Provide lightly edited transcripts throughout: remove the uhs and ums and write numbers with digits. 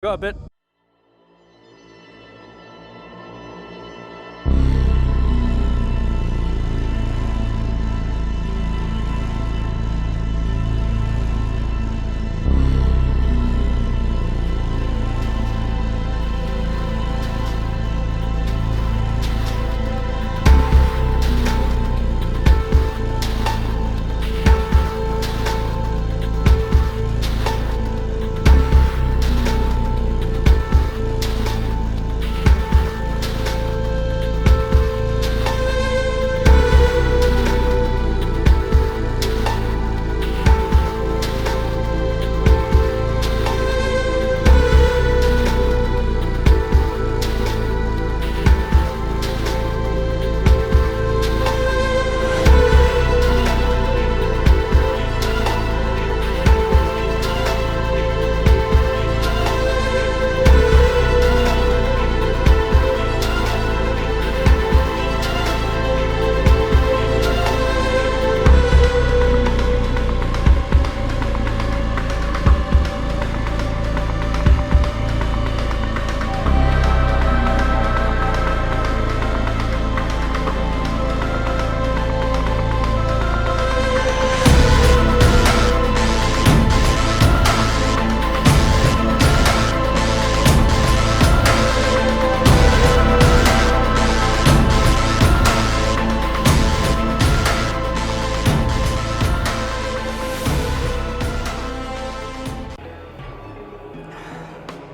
Got a bit.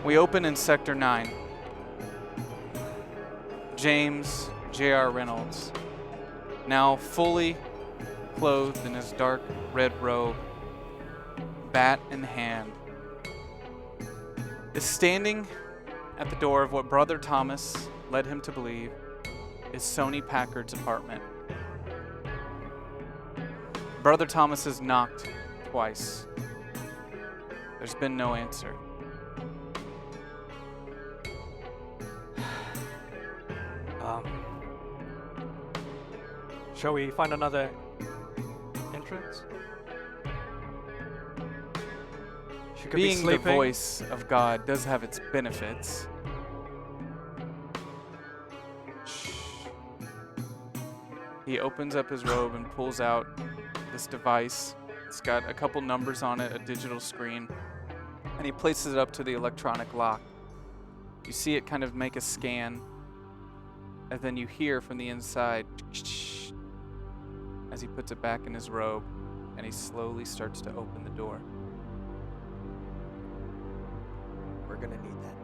We open in Sector 9. James J.R. Reynolds, now fully clothed in his dark red robe, bat in hand, is standing at the door of what Brother Thomas led him to believe is Sony Packard's apartment. Brother Thomas has knocked twice. There's been no answer. Shall we find another entrance? She could be Being the sleeping. voice of God does have its benefits. He opens up his robe and pulls out this device. It's got a couple numbers on it, a digital screen, and he places it up to the electronic lock. You see it kind of make a scan, and then you hear from the inside as he puts it back in his robe, and he slowly starts to open the door. We're gonna need that.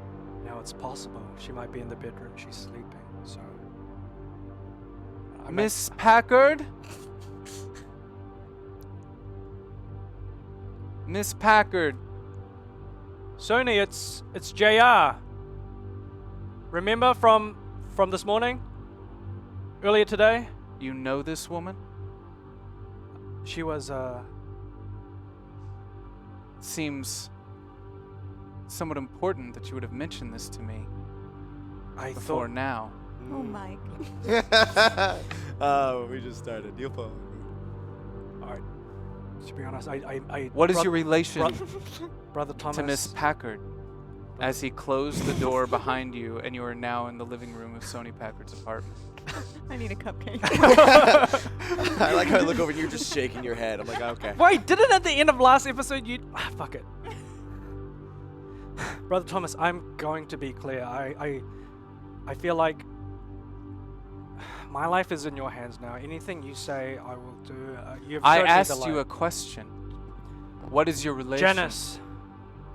Now it's possible. She might be in the bedroom. She's sleeping. So. Miss Packard? Miss Packard. Sony, it's JR. Remember from this morning? Earlier today? You know this woman? She was Seems somewhat important that you would have mentioned this to me I before thought now. Oh, Mike. Oh, we just started. You'll follow. Alright. To be honest, I What is your relation Brother Thomas to Miss Packard? As he closed the door behind you, and you are now in the living room of Sony Packard's apartment. I need a cupcake. I like how I look over and you're just shaking your head. I'm like, okay. Wait, didn't at the end of last episode you fuck it. Brother Thomas, I'm going to be clear. I feel like my life is in your hands now. Anything you say, I will do. You've I showed me the asked you light. a question. What is your relation? Janice.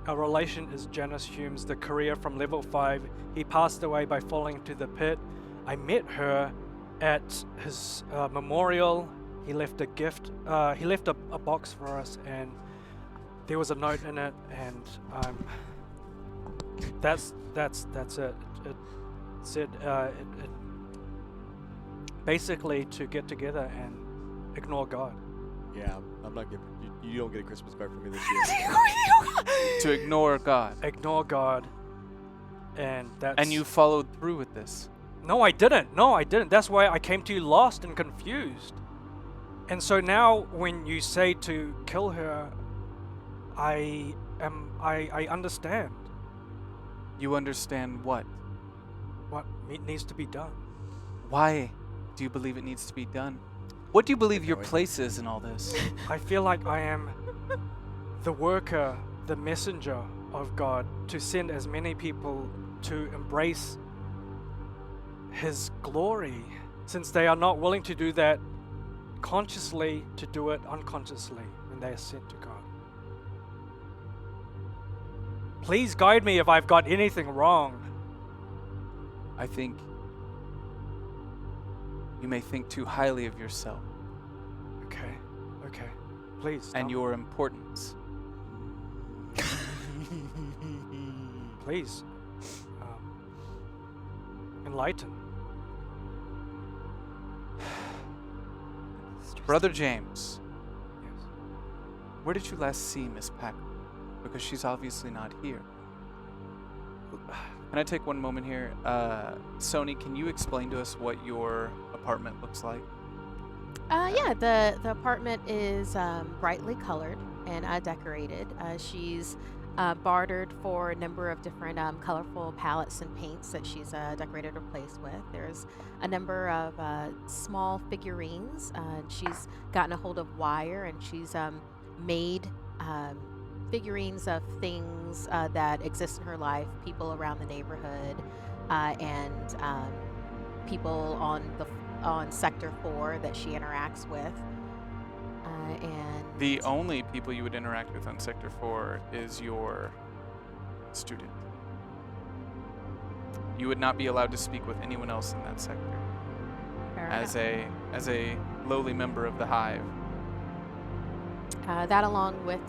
Our relation is Janice Humes, the courier from level 5. He passed away by falling into the pit. I met her at his memorial. He left a gift. He left a box for us, and there was a note in it. And that's it. It said it basically to get together and ignore God. Yeah, I'm not giving. You don't get a Christmas card from me this year. To ignore God. Ignore God, and that's. And you followed through with this. No, I didn't. No, I didn't. That's why I came to you lost and confused. And so now, when you say to kill her, I understand. You understand what? What needs to be done? Why do you believe it needs to be done? What do you believe your No idea. place is in all this? I feel like I am the worker, the messenger of God to send as many people to embrace His glory, since they are not willing to do that consciously, to do it unconsciously when they are sent to God. Please guide me if I've got anything wrong. I think you may think too highly of yourself Okay, please. and tell me. your importance. Please, enlighten. Brother James, Yes. where did you last see Miss Packard? Because she's obviously not here. Can I take one moment here? Sony, can you explain to us what your apartment looks like? Yeah, the apartment is brightly colored and decorated. She's bartered for a number of different colorful palettes and paints that she's decorated her place with. There's a number of small figurines. She's gotten a hold of wire and she's made figurines of things that exist in her life, people around the neighborhood, and people on Sector 4 that she interacts with. And The only people you would interact with on Sector 4 is your student. You would not be allowed to speak with anyone else in that sector fair as enough. a lowly member of the hive. That along with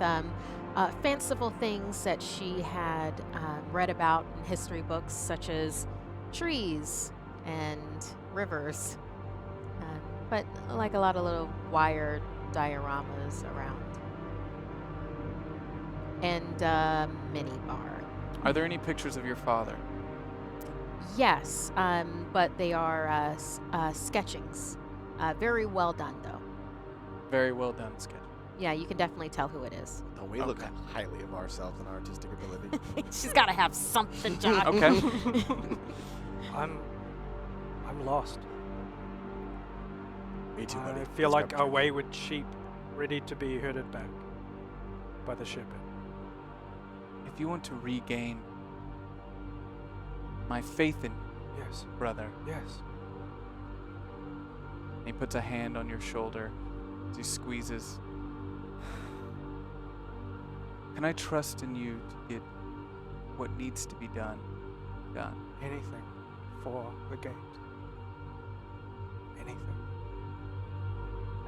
fanciful things that she had read about in history books, such as trees and rivers, but like a lot of little wire dioramas around, and mini bar. Are there any pictures of your father? Yes, but they are sketchings. Very well done, though. Very well done, sketch. Yeah, you can definitely tell who it is. No, we look Okay. highly of ourselves and our artistic ability. She's got to have something, John. Okay. I'm lost. Me too, buddy. I feel That's like my a wayward sheep ready to be herded back by the shepherd. If you want to regain my faith in you, Yes, brother, yes. he puts a hand on your shoulder as he squeezes. Can I trust in you to get what needs to be done? Anything for the gate. Anything.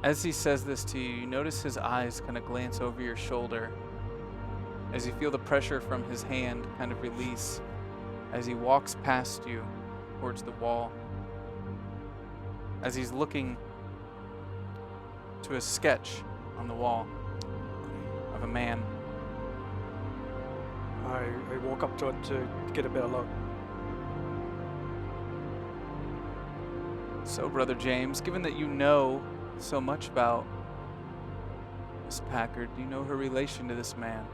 As he says this to you, you notice his eyes kind of glance over your shoulder as you feel the pressure from his hand kind of release as he walks past you towards the wall. As he's looking to a sketch on the wall of a man. I walk up to it to get a better look. So, Brother James, given that you know so much about Miss Packard, do you know her relation to this man?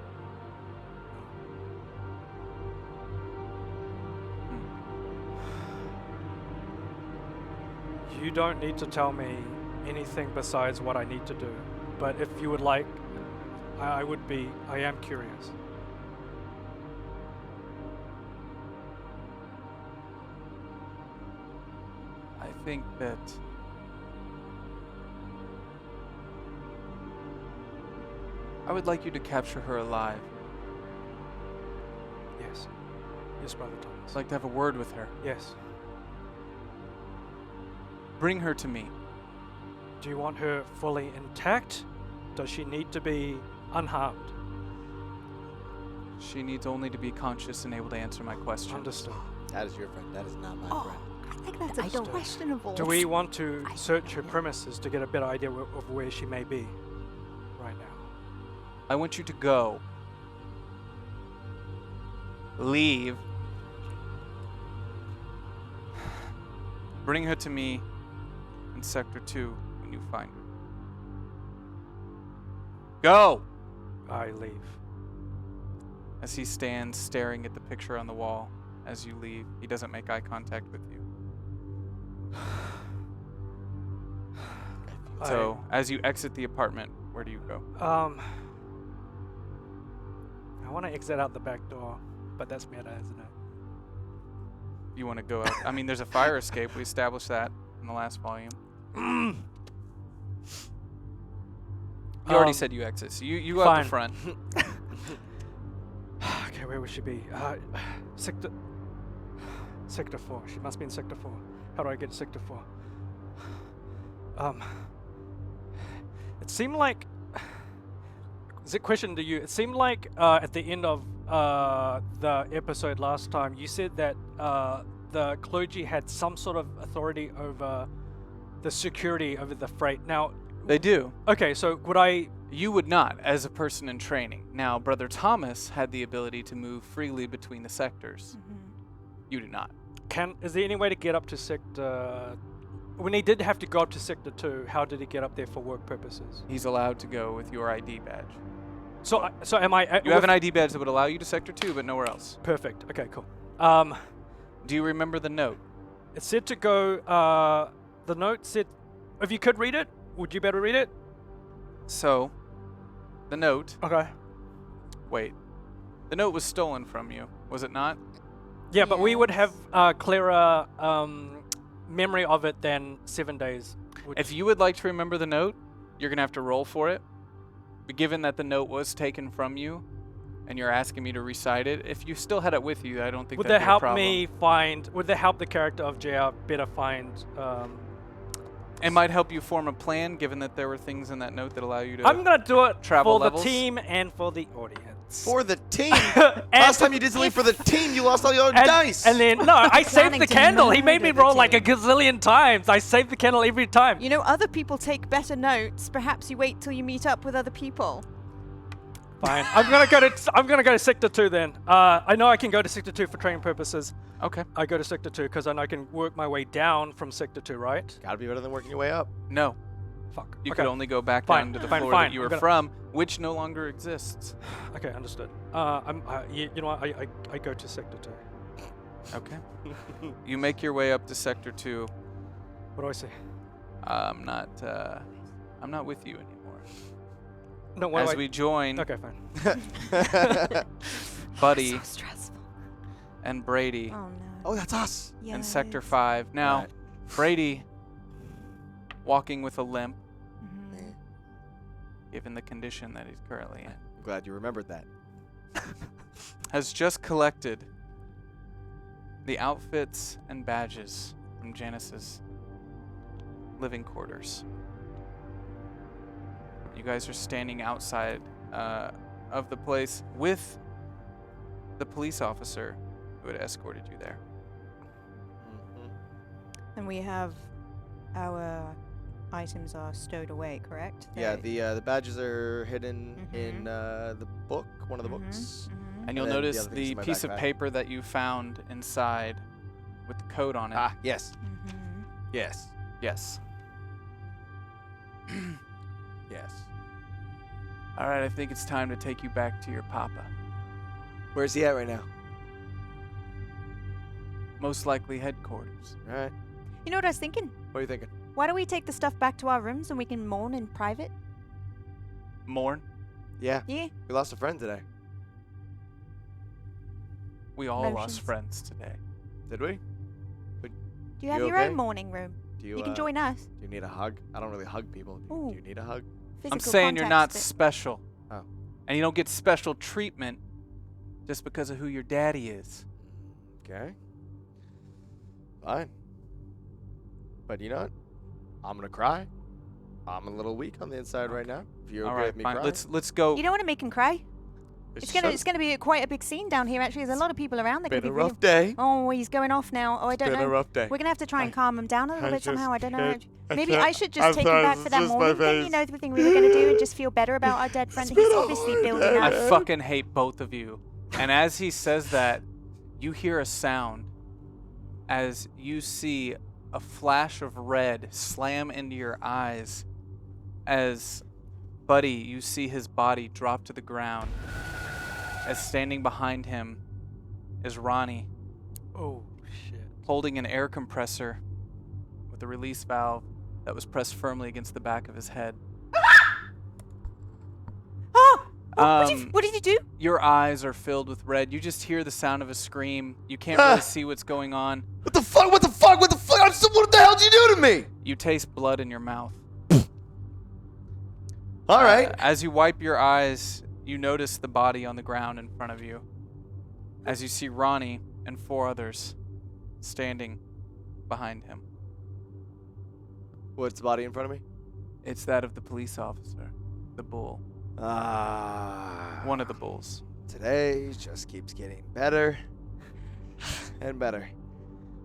You don't need to tell me anything besides what I need to do. But if you would like, I am curious. I think that I would like you to capture her alive. Yes. Yes, Brother Thomas. I'd like to have a word with her. Yes. Bring her to me. Do you want her fully intact? Does she need to be unharmed? She needs only to be conscious and able to answer my questions. Understood. That is your friend. That is not my Oh, friend. I think that's I don't- questionable. Do we want to I- search her premises to get a better idea of where she may be right now? I want you to go. Leave. Bring her to me in Sector 2 when you find her. Go! I leave. As he stands staring at the picture on the wall. as you leave. He doesn't make eye contact with you. So, as you exit the apartment, where do you go? I want to exit out the back door, but that's meta, isn't it? You want to go out? I mean, there's a fire escape. We established that in the last volume. You already said you exit, so you go out the front. Okay, where would she be? Sector 4. She must be in Sector 4. How do I get to Sector 4? It seemed like... Is it question to you? It seemed like at the end of the episode last time, you said that the clergy had some sort of authority over the security over the freight. Now... They do. Okay, so would I... You would not, as a person in training. Now, Brother Thomas had the ability to move freely between the sectors. You do not. Is there any way to get up to Sector... When he did have to go up to Sector 2, how did he get up there for work purposes? He's allowed to go with your ID badge. So am I... You have an ID badge that would allow you to Sector 2, but nowhere else. Perfect. Okay, cool. Do you remember the note? It said to go... the note said... If you could read it, would you better read it? So, the note... Okay. Wait. The note was stolen from you, was it not? Yeah, but we would have clearer memory of it than 7 days. If you would like to remember the note, you're going to have to roll for it. But given that the note was taken from you, and you're asking me to recite it, if you still had it with you, I don't think would that'd that be a help problem. me find... Would that help the character of JR better find... It might help you form a plan, given that there were things in that note that allow you to... I'm going to do it travel for levels? the team and for the audience. For the team? Last time you did something for the team, you lost all your dice. And then, no, I saved Planning the to candle. He made me murder the roll like a team. gazillion times. I saved the candle every time. You know, other people take better notes. Perhaps you wait till you meet up with other people. Fine. I'm gonna go to Sector 2 then. I know I can go to Sector 2 for training purposes. Okay. I go to Sector 2 because I know I can work my way down from Sector 2, right? Gotta be better than working your way up. No. Fuck. You okay. could only go back Fine, down to the fine, floor fine. that you I'm were gonna- from, which no longer exists. Okay, understood. You know what? I go to Sector 2. Okay. You make your way up to Sector 2. What do I say? I'm not with you anymore. No, what As do I... we join Okay, fine. Buddy So stressful. and Brady Oh no. Oh, that's us. in Sector Yikes. 5. Now, Right. Brady, walking with a limp, Mhm. given the condition that he's currently in, I'm glad you remembered that. has just collected the outfits and badges from Janice's living quarters. You guys are standing outside of the place with the police officer who had escorted you there. And we have our items are stowed away, correct? Yeah, the badges are hidden in Mhm. the book, one of the books. And you'll then the notice other thing's the in my piece of backpack. paper that you found inside with the code on it. Ah, yes, Mhm. yes, Yes. yes. All right, I think it's time to take you back to your papa. Where's he at right now? Most likely headquarters. All right. You know what I was thinking? What are you thinking? Why don't we take the stuff back to our rooms and we can mourn in private? Mourn. Yeah, Yeah. we lost a friend today. We all Motions. lost friends today. Did we? Do you have You your okay? own mourning room? Do You can join us. Do you need a hug? I don't really hug people. Do Ooh. you need a hug? Physical I'm saying you're not contact, special. Oh. And you don't get special treatment just because of who your daddy is. Okay. Fine. But you know what? I'm gonna cry. I'm a little weak on the inside right now. If you're All okay right, with me fine. crying. Let's go. You don't want to make him cry. It's gonna just be quite a big scene down here. Actually, there's a lot of people around. They're been gonna a be really... rough day. Oh, he's going off now. Oh, I don't Been a know. rough day. We're gonna have to try and calm him down a little I bit somehow. I just don't know. can't- Maybe I should just I'm take him sorry, back for it's that just my morning thing. You face. know, everything we were gonna do, and just feel better about our dead friend. It's been He's a obviously long building day. I up. fucking hate both of you. And as he says that, you hear a sound as you see a flash of red slam into your eyes as Buddy, you see his body drop to the ground as standing behind him is Ronnie Oh, shit. holding an air compressor with a release valve that was pressed firmly against the back of his head. What did you do? Your eyes are filled with red. You just hear the sound of a scream. You can't really see what's going on. What the fuck? What the fuck? What the fuck? What the hell did you do to me? You taste blood in your mouth. All right. As you wipe your eyes, you notice the body on the ground in front of you. As you see Ronnie and 4 others standing behind him. What's the body in front of me? It's that of the police officer, the bull. One of the bulls. Today just keeps getting better and better.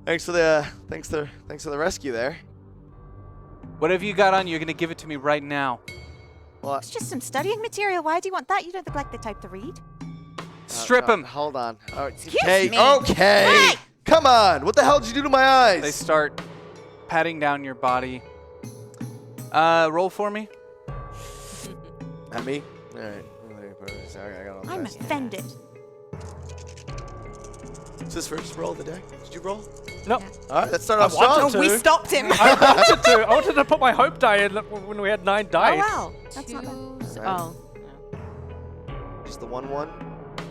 Thanks for the rescue there. Whatever you got on you, you're gonna give it to me right now. Well, It's just some studying material. Why do you want that? You don't look like the type to read. Strip him. Hold on. Excuse Okay. me. Okay. Hey! Come on. What the hell did you do to my eyes? They start patting down your body. Roll for me. At me? All right. Sorry, I got all the I'm rest. offended. Is this first roll of the day? Did you roll? No. All right. Let's start I off strong. wanted Oh, we to. stopped him. I wanted to put my hope die in when we had 9 Oh, dice. wow. That's not bad. Oh. Just the 1-1. Do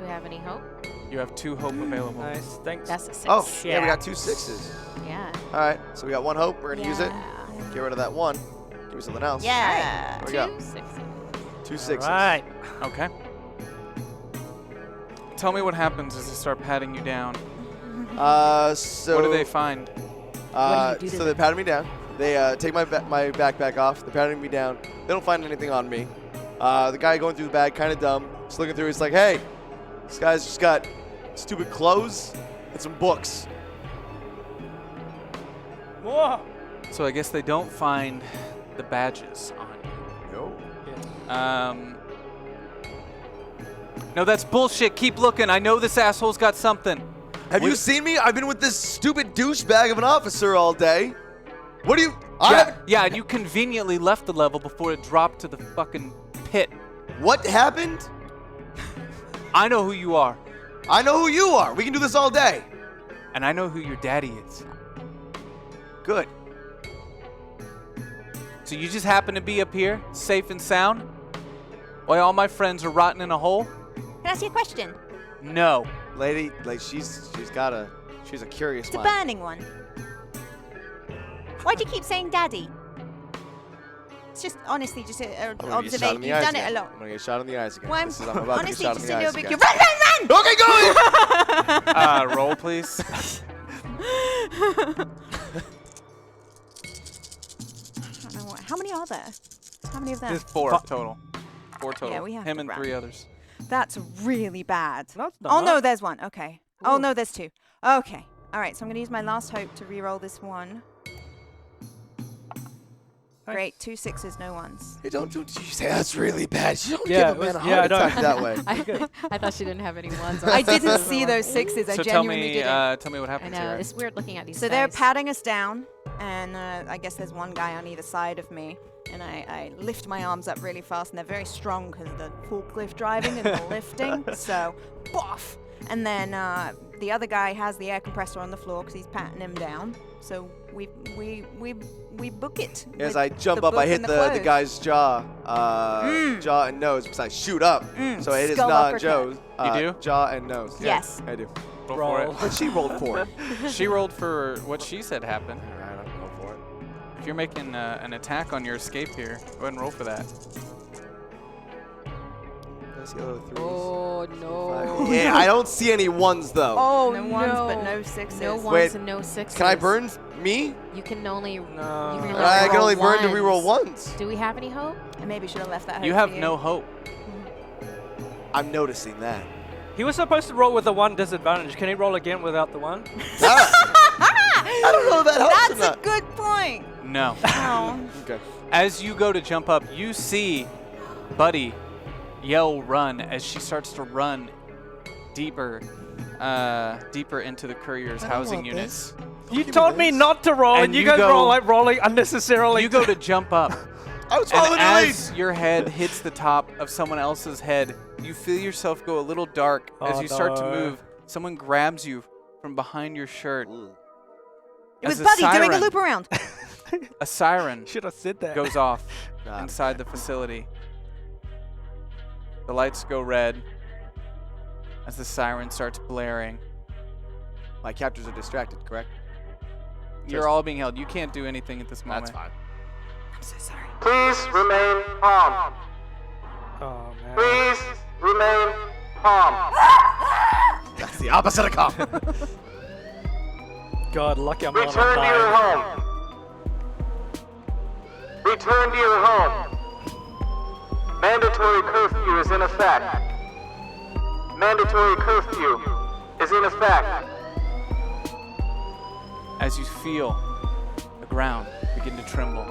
we have any hope? You have 2 hope available. Nice, thanks. That's a 6. Oh, yeah, we Yeah. got 2 6s. Yeah. All right. So we got 1 hope. We're gonna use it. Yeah. Get rid of that 1. Give me something else. Yeah. There we go. 2 6s. 2 6s. Right. Okay. Tell me what happens as they start patting you down. So What do they find? What do you do to so they patted me down. They take my backpack off. They're patting me down. They don't find anything on me. The guy going through the bag, kind of dumb, just looking through. He's like, "Hey, this guy's just got stupid clothes and some books." Whoa. So I guess they don't find the badges on No. you. No, that's bullshit. Keep looking. I know this asshole's got something. Have you seen me? I've been with this stupid douchebag of an officer all day. What do you? Yeah, and you conveniently left the level before it dropped to the fucking pit. What happened? I know who you are, I know who you are. We can do this all day. and I know who your daddy is. Good. So you just happen to be up here, safe and sound, while all my friends are rotting in a hole? Can I ask you a question? No. Lady, like she's a curious It's a mind. burning one. Why do you keep saying daddy? It's just, honestly, just an I'm gonna get shot in observation. the You've eyes done it again. a lot. I'm gonna get shot in the eyes again. Well, I'm This is, I'm about honestly to get shot in just the a eyes little bit. again. Run! Okay, go! Roll, please. I don't know how many are there? How many of them? There's 4 total. 4 total. Yeah, we have Him to and run. 3 others. That's really bad. No, it's Oh no, not. there's one. Okay. Oh Ooh. no, there's 2. Okay. All right. So I'm gonna use my last hope to re-roll this one. Nice. Great. 2 6s, no 1s. Hey, don't you say that's really bad. You don't Yeah, give a man a yeah, I heart don't. attack that way. I thought she didn't have any ones. I didn't see those 6s. I So genuinely didn't. tell me what I happens know. here. It's weird looking at these So they're dice. patting us down, and I guess there's one guy on either side of me. And I lift my arms up really fast, and they're very strong because of the forklift driving and the lifting. So, boff! And then the other guy has the air compressor on the floor because he's patting him down. So we book it. As with I jump the up, I book hit and the clothes. guy's jaw and nose because I shoot up. So I hit his Skull jaw and uppercut. Joe's. You do? Jaw and nose. Yeah, Yes. I do. Roll for Roll. it. But she rolled for it. She rolled for what she said happened. All right, I'll go for it. If you're making an attack on your escape here, go ahead and roll for that. Let's go 3s. Oh no. Yeah, I don't see any 1s though. Oh no no. ones, but no 6s. No ones Wait, and no 6s. Can I burn me? You can only. No. You can I can roll only burn to ones. reroll 1s. Do we have any hope? I maybe should have left that. You hope have for no hope. I'm noticing that. He was supposed to roll with the 1 disadvantage. Can he roll again without the 1? I don't know if that helps or That's not. a good point. No. Oh. Okay. As you go to jump up, you see Buddy yell run as she starts to run deeper into the courier's I don't housing want units. You me told me this. not to roll, And and you you guys go- roll like rolling unnecessarily. You go to jump up, I was and following your lead. as your head hits the top of someone else's head, you feel yourself go a little dark as Oh, you start to no. move. Someone grabs you from behind your shirt. It was as a Buddy doing a siren- loop around. A siren Should have said that. goes off God. inside the facility. The lights go red as the siren starts blaring. My captors are distracted, correct? You're all being held. You can't do anything at this moment. That's fine. I'm so sorry. Please remain calm. Oh man. Please remain calm. That's the opposite of calm. God, lucky I'm not Return to your online. home. Return to your home. Mandatory curfew is in effect. Mandatory curfew is in effect. As you feel the ground begin to tremble,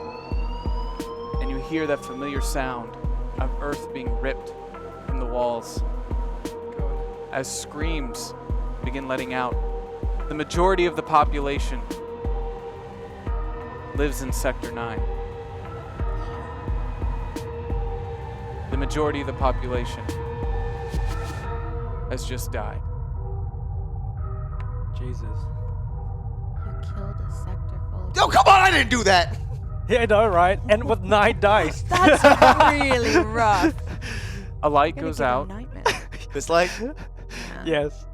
and you hear that familiar sound of earth being ripped from the walls, as screams begin letting out. The majority of the population lives in Sector 9. The majority of the population has just died. Jesus. You killed a sector full of Oh, come on! I didn't do that! Yeah, I know, right? And with 9 dice. That's really rough. A light Gonna goes give him out. nightmares. This light? Yes.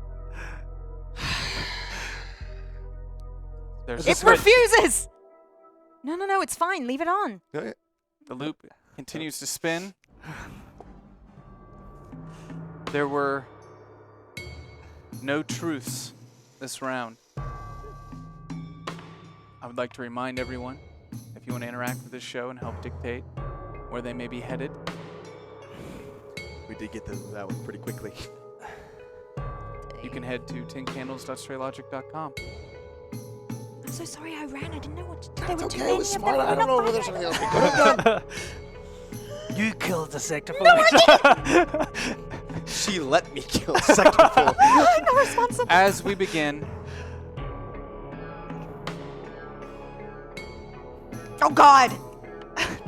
There's It a switch. refuses! No, it's fine. Leave it on. The loop continues to spin. There were no truths this round. I would like to remind everyone, if you want to interact with this show and help dictate where they may be headed, We did get that one pretty quickly. you can head to tincandles.straylogic.com. I'm so sorry I ran. I didn't know what to do. They It's were too okay, it was many of smart. them. I don't know whether there's anything else we could have done. You killed the sector full of She let me kill Sector 4. I'm not responsible. As we begin, Oh, God.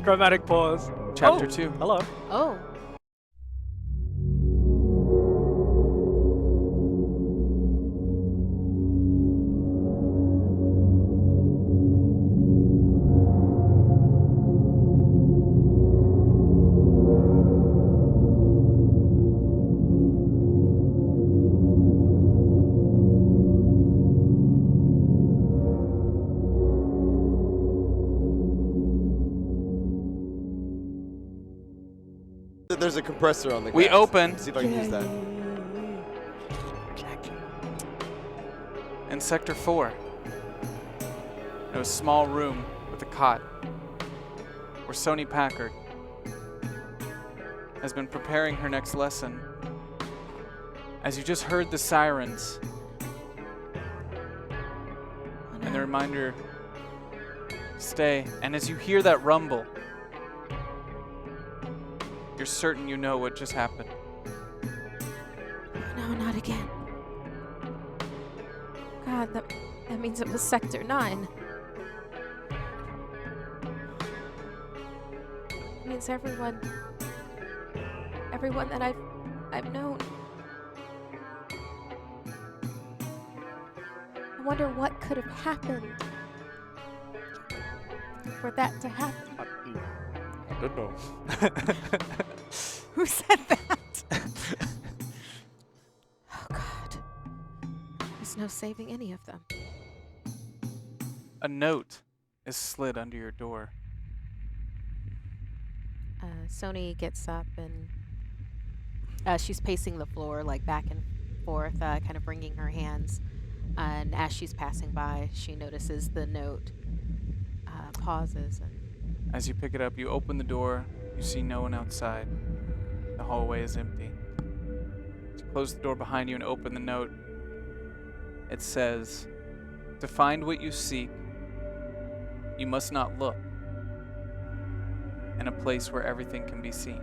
Dramatic pause. Chapter Oh, 2. Hello. Oh. There's a compressor on the We grass. open See if I can use that. in Sector 4. In a small room with a cot where Sony Packard has been preparing her next lesson. As you just heard the sirens and the reminder, stay. And as you hear that rumble, you're certain you know what just happened. No, not again. God, that means it was Sector 9. It means everyone that I've known. I wonder what could have happened for that to happen. I don't know. Who said that? Oh God. There's no saving any of them. A note is slid under your door. Sony gets up and she's pacing the floor, like back and forth, kind of wringing her hands. And as she's passing by, she notices the note, pauses, and As you pick it up, you open the door. You see no one outside. The hallway is empty. As you close the door behind you and open the note, it says, "To find what you seek, you must not look in a place where everything can be seen."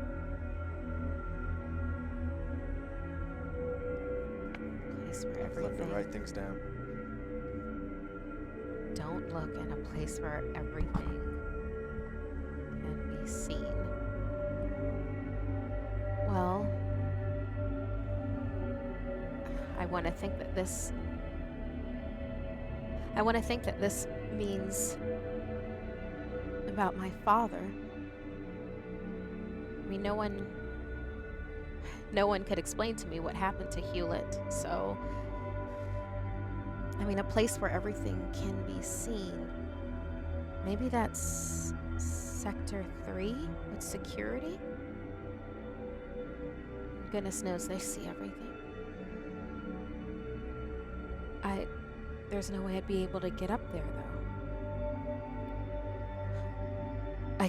place where I've left to everything. write things down. Don't look in a place where everything can be seen. Well, I want to think that this I want to think that this means about my father. I mean, no one could explain to me what happened to Hewlett, so I mean, a place where everything can be seen. Maybe that's Sector 3 with security? Goodness knows they see everything. There's no way I'd be able to get up there, though. I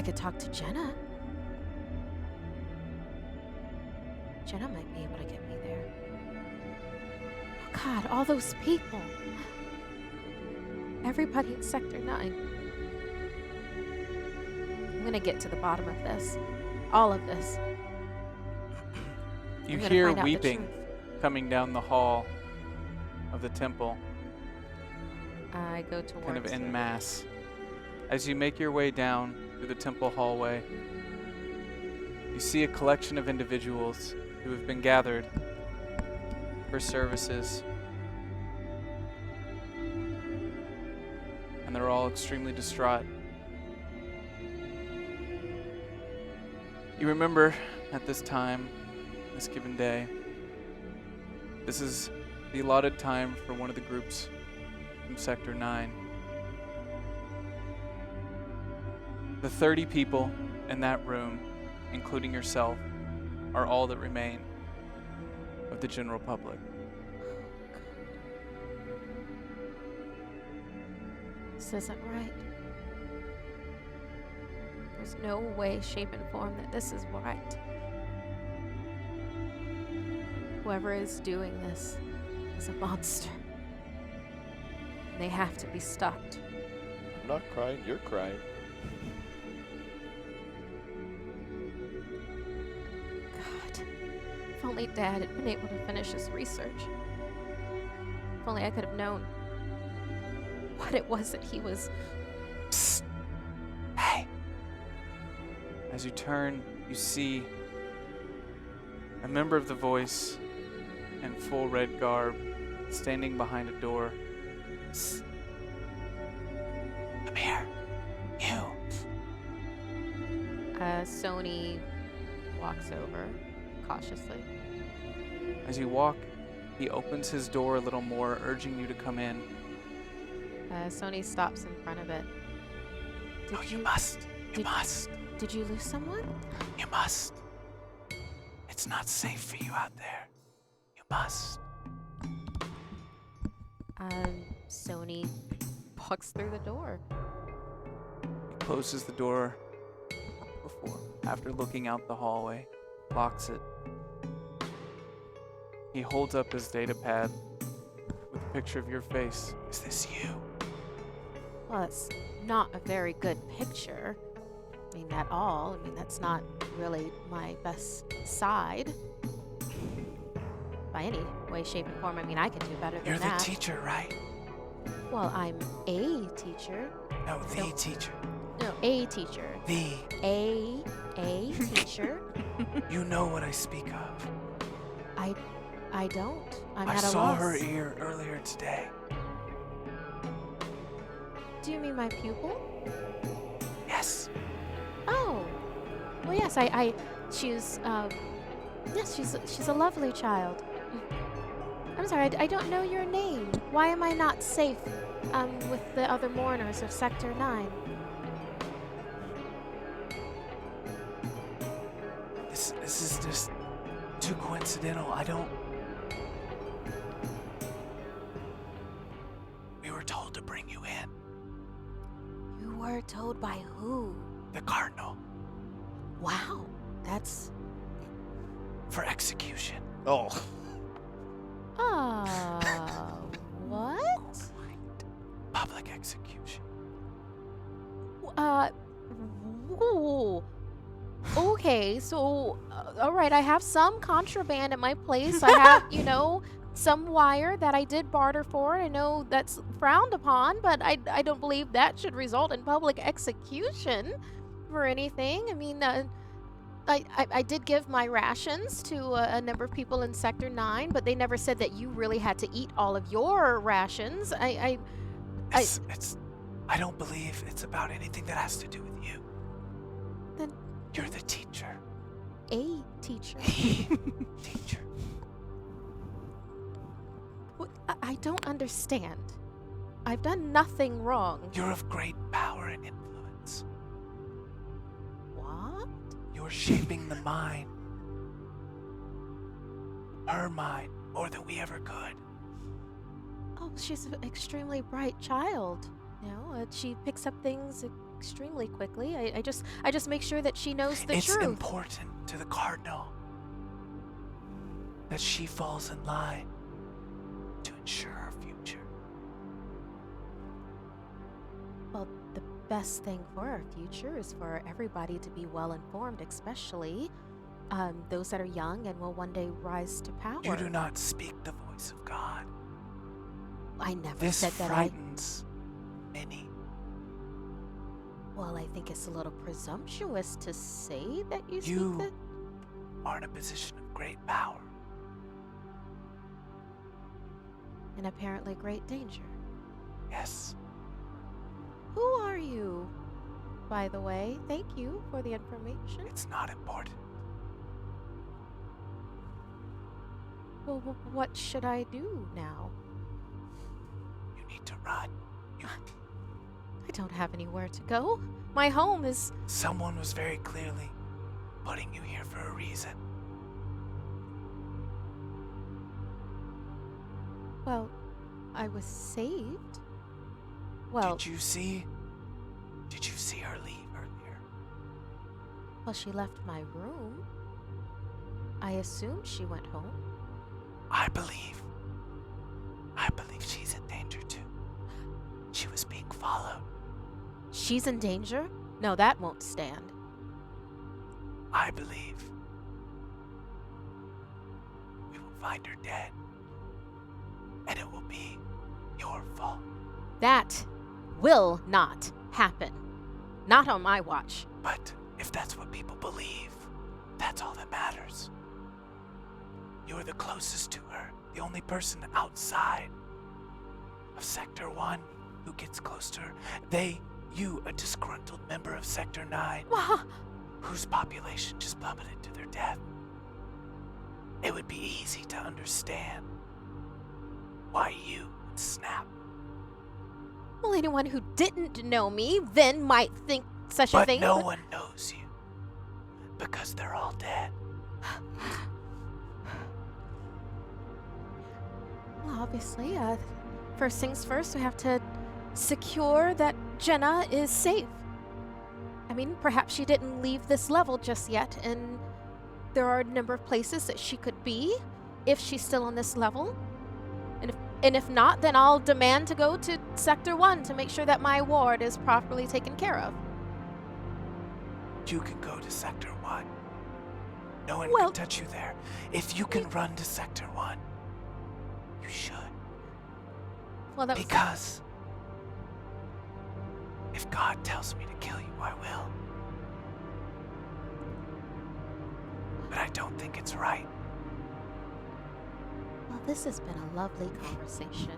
could talk to Jenna. Jenna might be able to get me there. Oh God, all those people. Everybody in Sector 9. I'm gonna get to the bottom of this. All of this. You I'm gonna hear find out the weeping truth. coming down the hall of the temple, I go towards kind of en it. masse. As you make your way down through the temple hallway, you see a collection of individuals who have been gathered for services. And they're all extremely distraught. You remember at this time, this given day, this is the allotted time for one of the groups from Sector 9. The 30 people in that room, including yourself, are all that remain of the general public. This isn't right. There's no way, shape, and form that this is right. Whoever is doing this is a monster. They have to be stopped. I'm not crying, you're crying. God, if only Dad had been able to finish his research. If only I could have known what it was that he was. Psst. Hey. As you turn, you see a member of the Voice in full red garb standing behind a door. Psst. Come here. You. Sony walks over cautiously. As you walk, he opens his door a little more, urging you to come in. Sony stops in front of it. No, you must. You must. Did you lose someone? You must. It's not safe for you out there. You must. Sony walks through the door. He closes the door after looking out the hallway, locks it. He holds up his data pad with a picture of your face. Is this you? Well, it's not a very good picture. I mean, at all. I mean, that's not really my best side. By any way, shape, and form. I mean, I can do better than You're that. the teacher, right? Well, I'm a teacher. No, the teacher. No, a teacher. The. A teacher. You know what I speak of. I don't. I'm I at a saw loss. her ear earlier today. Do you mean my pupil? Yes. Oh. Well, yes. She's a lovely child. I'm sorry. I don't know your name. Why am I not safe with the other mourners of Sector 9? This is just too coincidental. We were told to bring you in. You were told by who? The Cardinal. Wow. That's... For execution. Oh. What? Public execution. Ooh. Okay, so, all right, I have some contraband at my place. I have, some wire that I did barter for. I know that's frowned upon, but I don't believe that should result in public execution for anything. I mean, I did give my rations to a number of people in Sector 9, but they never said that you really had to eat all of your rations. I I don't believe it's about anything that has to do with you. Then You're the teacher. a teacher. Teacher. I don't understand. I've done nothing wrong. You're of great power and influence. What? You're shaping the mind. Her mind, more than we ever could. Oh, she's an extremely bright child. She picks up things extremely quickly. I just make sure that she knows the It's truth. important to the Cardinal that she falls in line to ensure her future. Well, the best thing for our future is for everybody to be well informed, especially those that are young and will one day rise to power. You do not speak the voice of God. I never This said that. frightens many. Well, I think it's a little presumptuous to say that you You speak the. are in a position of great power. And apparently great danger. Yes. Who are you, by the way? Thank you for the information. It's not important. Well, what should I do now? You need to run. I don't have anywhere to go. My home is. Someone was very clearly putting you here for a reason. Well, I was saved. Well, Did you see her leave earlier? well, she left my room. I assume she went home. I believe she's in danger too. She was being followed. She's in danger? No, that won't stand. I believe we will find her dead. And it will be your fault. That will not happen. Not on my watch. But if that's what people believe, that's all that matters. You're the closest to her, the only person outside of Sector 1 who gets close to her. You, a disgruntled member of Sector 9, whose population just plummeted to their death. It would be easy to understand why you would snap. Well, anyone who didn't know me then might think such a thing. But no one knows you, because they're all dead. Well, obviously, first things first, we have to secure that Jenna is safe. I mean, perhaps she didn't leave this level just yet, and there are a number of places that she could be if she's still on this level. And if not, then I'll demand to go to Sector 1 to make sure that my ward is properly taken care of. You can go to Sector 1. No one Well- can touch you there. If you can run to Sector 1, you should. Well, that was... Because if God tells me to kill you, I will. But I don't think it's right. Well, this has been a lovely conversation.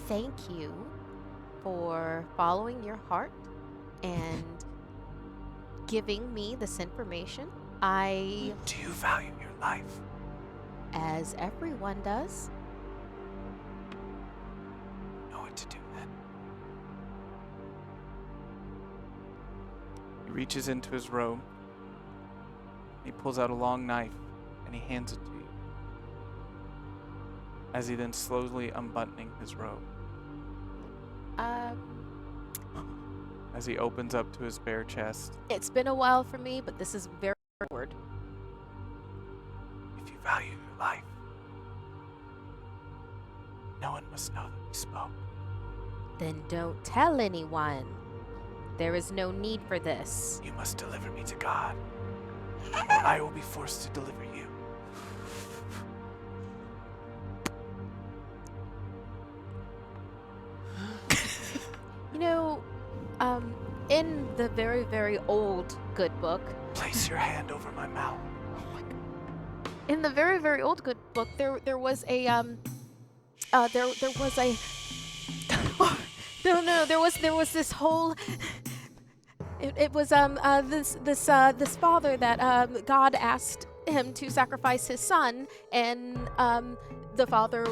Thank you for following your heart and giving me this information. Do you value your life? As everyone does, Know what to do then. He reaches into his robe. He pulls out a long knife and he hands it to you. As he then slowly unbuttoning his robe. As he opens up to his bare chest. it's been a while for me, but this is very forward. If you value your life, no one must know that we spoke. Then don't tell anyone. There is no need for this. You must deliver me to God, or I will be forced to deliver you. You know, in the very, very old good book, Place your hand over my mouth. in the very, very old good book, there was a there was a there was this whole it was this father that God asked him to sacrifice his son, and the father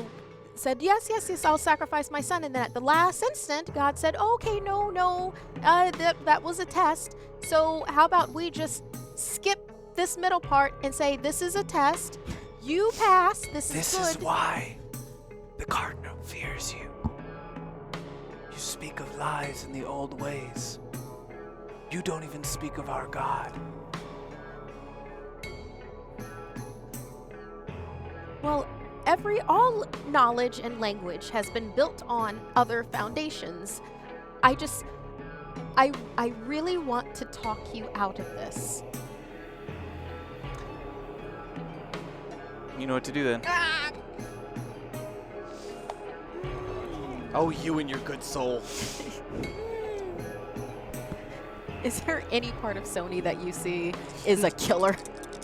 said yes, I'll sacrifice my son, and then at the last instant God said, okay, no, that was a test, so how about we just skip this middle part and say this is a test, you pass, this is This good. is why the cardinal fears you. You speak of lies in the old ways. You don't even speak of our God. Well, all knowledge and language has been built on other foundations. I really want to talk you out of this. You know what to do then. Oh, you and your good soul. Is there any part of Sony that you see is a killer?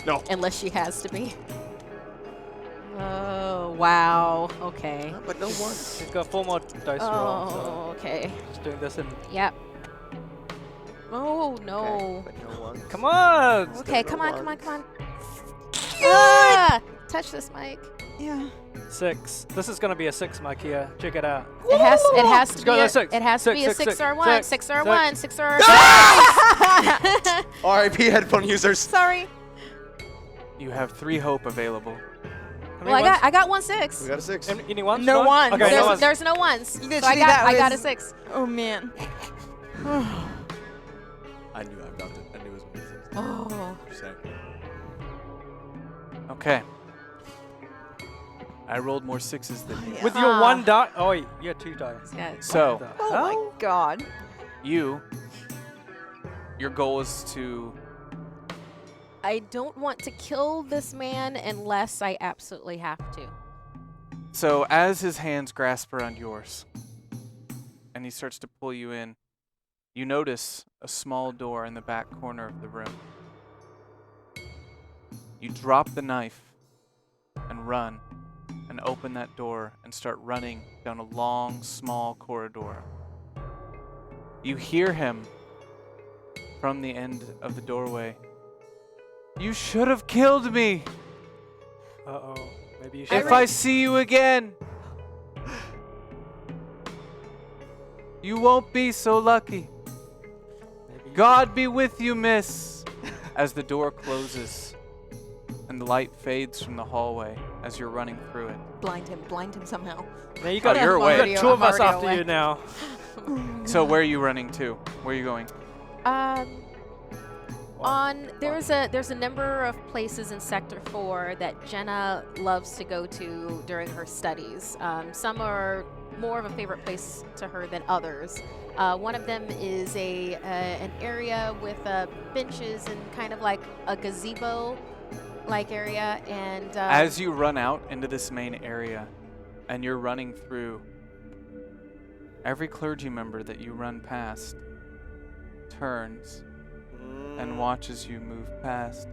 No. Unless she has to be. Oh, wow. Okay. But no one. He's got 4 more dice rolls. So Oh, okay. just doing this in. Yep. Oh, no. Okay, but no one. Come on! Okay, no come on. ones. Ah! Touch this mic. Yeah. 6. This is gonna be a 6, Mike. Here, check it out. It has to Let's be go to a, six. it has to be a Six, 6 or 1. six, 6 or six. 1. 6 or R.I.P. headphone users. Sorry. You have 3 hope available. How Well, many ones? I got 1 6. We got a 6. Any ones? No One? ones. Okay, no There's, ones. there's no ones. So Literally, I got that a was- 6. Oh man. I knew I got it. I knew it was going to be 6. Oh. Just saying. Okay. I rolled more 6s than you. With your Ah. 1 die. Oh, wait, you had 2 dice. Yeah. So, The Oh hell? my god. your goal is to I don't want to kill this man unless I absolutely have to. So as his hands grasp around yours and he starts to pull you in, you notice a small door in the back corner of the room. You drop the knife and run and open that door and start running down a long, small corridor. You hear him from the end of the doorway. You should have killed me. Uh-oh. Maybe you should. If I see you again, you won't be so lucky. Maybe you God be with you, miss. As the door closes and the light fades from the hallway as you're running through it. Blind him somehow. should. Now you got, you're away. you got 2 of I'm us already after away. you now. So where are you running to? Where are you going? There's a number of places in Sector 4 that Jenna loves to go to during her studies. Some are more of a favorite place to her than others. One of them is an area with benches and kind of like a gazebo-like area. And As you run out into this main area and you're running through, every clergy member that you run past turns and watches you move past.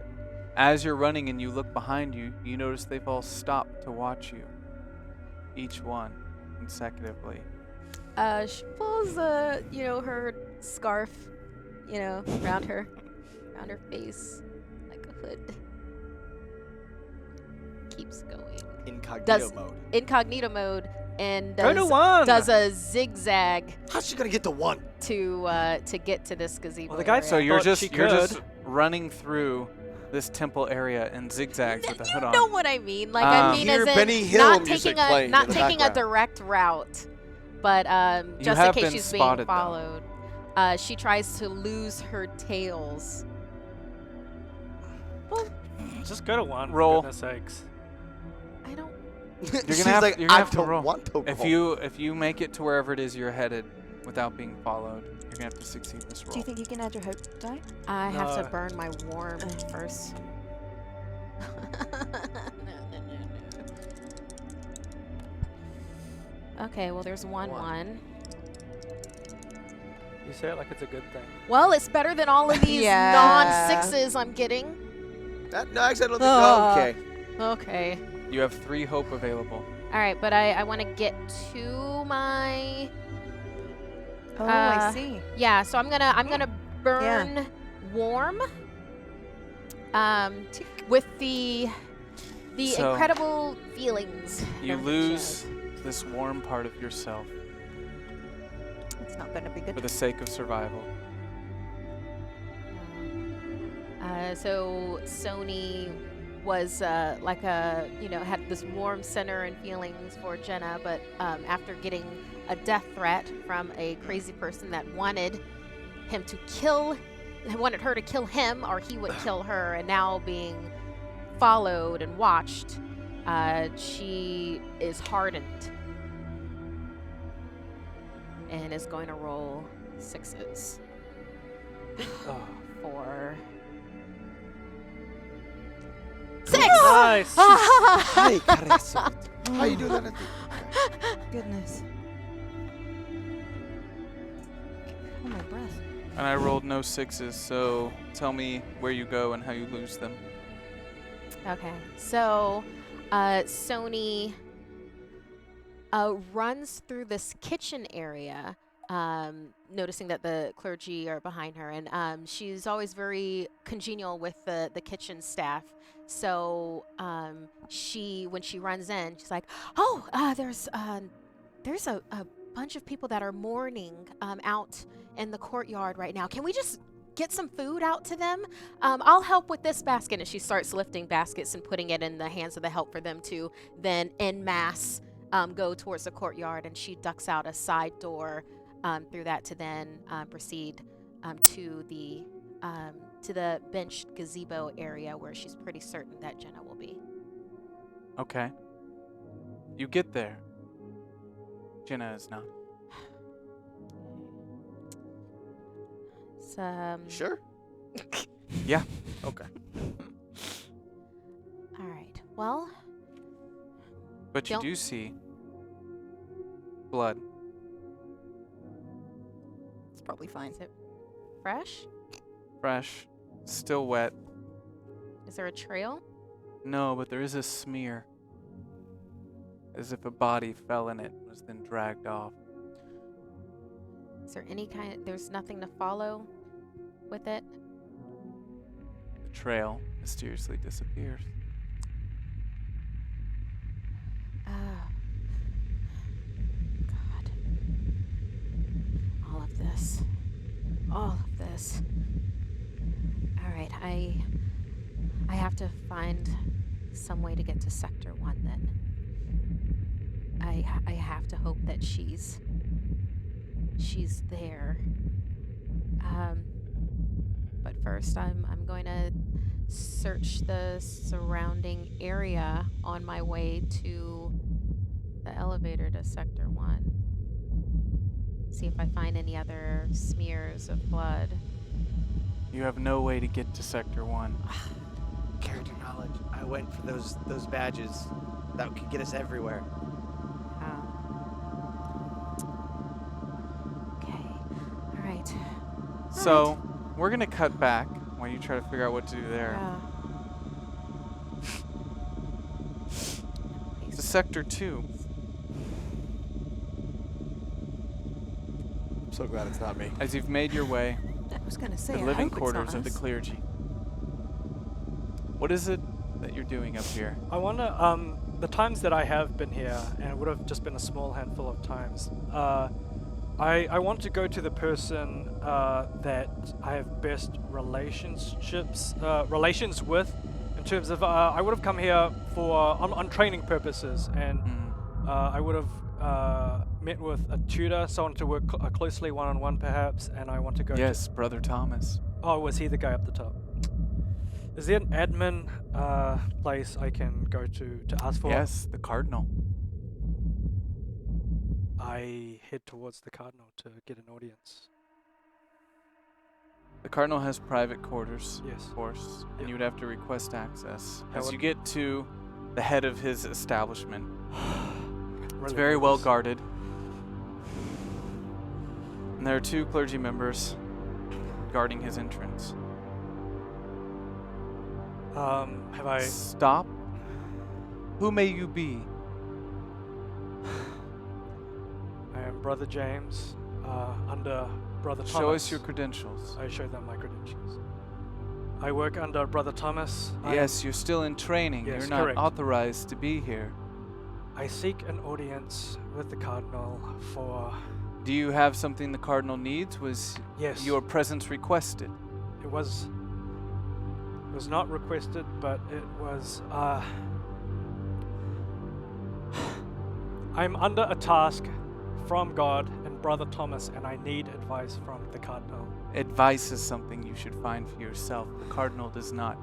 As you're running and you look behind you, you notice they've all stopped to watch you. Each one consecutively. she pulls her scarf, around her face like a hood. Keeps going. Incognito mode. Incognito mode and Go to 1. does a zigzag How's she going to get to 1? to get to this gazebo. Well, the guy area. So you're thought just she you're just could. running through this temple area in zigzags with the hood You on. know what I mean? Like I mean, Hear as in Benny Hill not music taking playing not in the taking a background. direct route, but just in have case been she's spotted, being though. followed, she tries to lose her tails. Just go to 1. Roll. For goodness sakes. I don't. She's have- like, you're gonna I have to don't roll. want to If roll. you make it to wherever it is you're headed without being followed, you're gonna have to succeed this roll. Do you think you can add your hope die? I have to No. burn my worm first. Okay, well there's one. You say it like it's a good thing. Well, it's better than all of these Yeah. non-6s I'm getting. No, actually, I don't think. Oh, okay. Okay. You have 3 hope available. All right, but I want to get to my. Oh, I see. Yeah, so I'm gonna burn warm. With the So, incredible feelings. You everything lose shares. this warm part of yourself It's not going to be good. for the sake of survival. So Sony was like a, had this warm center and feelings for Jenna, but after getting a death threat from a crazy person that wanted her to kill him, or he would kill her, and now being followed and watched, she is hardened and is going to roll 6s for 6. Nice. Hi, Carissa. How you doing that? Goodness. Oh, my breath. And I rolled no 6s, so tell me where you go and how you lose them. Okay, so Sony runs through this kitchen area, noticing that the clergy are behind her, and she's always very congenial with the kitchen staff. So when she runs in, she's like, "Oh, there's a bunch of people that are mourning out in the courtyard right now. Can we just get some food out to them? I'll help with this basket." And she starts lifting baskets and putting it in the hands of the help for them to then en masse go towards the courtyard. And she ducks out a side door through that to then proceed to the benched gazebo area where she's pretty certain that Jenna will be. Okay. You get there. Jenna is not. Sure. Yeah. Okay. All right. Well, But you Don't- do see blood. It's probably fine. is it fresh? Fresh. Still wet. Is there a trail? No, but there is a smear. As if a body fell in it and was then dragged off. Is there there's nothing to follow with it? The trail mysteriously disappears. Oh. God. All of this. All of this. All right, I have to find some way to get to Sector 1 then. I have to hope that she's there. But first I'm going to search the surrounding area on my way to the elevator to Sector 1. See if I find any other smears of blood. You have no way to get to Sector 1. Character knowledge. I went for those badges. That could get us everywhere. Okay. All right. So, we're going to cut back while you try to figure out what to do there. To Sector 2. I'm so glad it's not me. As you've made your way I was going to say, the I living hope it's quarters not of the us. clergy. What is it that you're doing up here? I wonder, the times that I have been here, and it would have just been a small handful of times, I want to go to the person that I have best relations with, in terms of, I would have come here on training purposes, and I would have met with a tutor, someone to work closely one-on-one perhaps, and I want to go Yes, Brother Thomas. Oh, was he the guy up the top? Is there an admin place I can go to ask for? Yes, the Cardinal. I head towards the Cardinal to get an audience. The Cardinal has private quarters, Yes. of course, and Yep. you would have to request access. How As would- you get to the head of his establishment, it's Really very well nervous. guarded. And there are 2 clergy members guarding his entrance. Have I... Stop. Who may you be? I am Brother James, under Brother Thomas. Show us your credentials. I show them my credentials. I work under Brother Thomas. Yes, you're still in training. Yes, You're not correct. authorized to be here. I seek an audience with the Cardinal for... Do you have something the Cardinal needs? Was Yes. your presence requested? It was not requested, but it was... I'm under a task from God and Brother Thomas, and I need advice from the Cardinal. Advice is something you should find for yourself. The Cardinal does not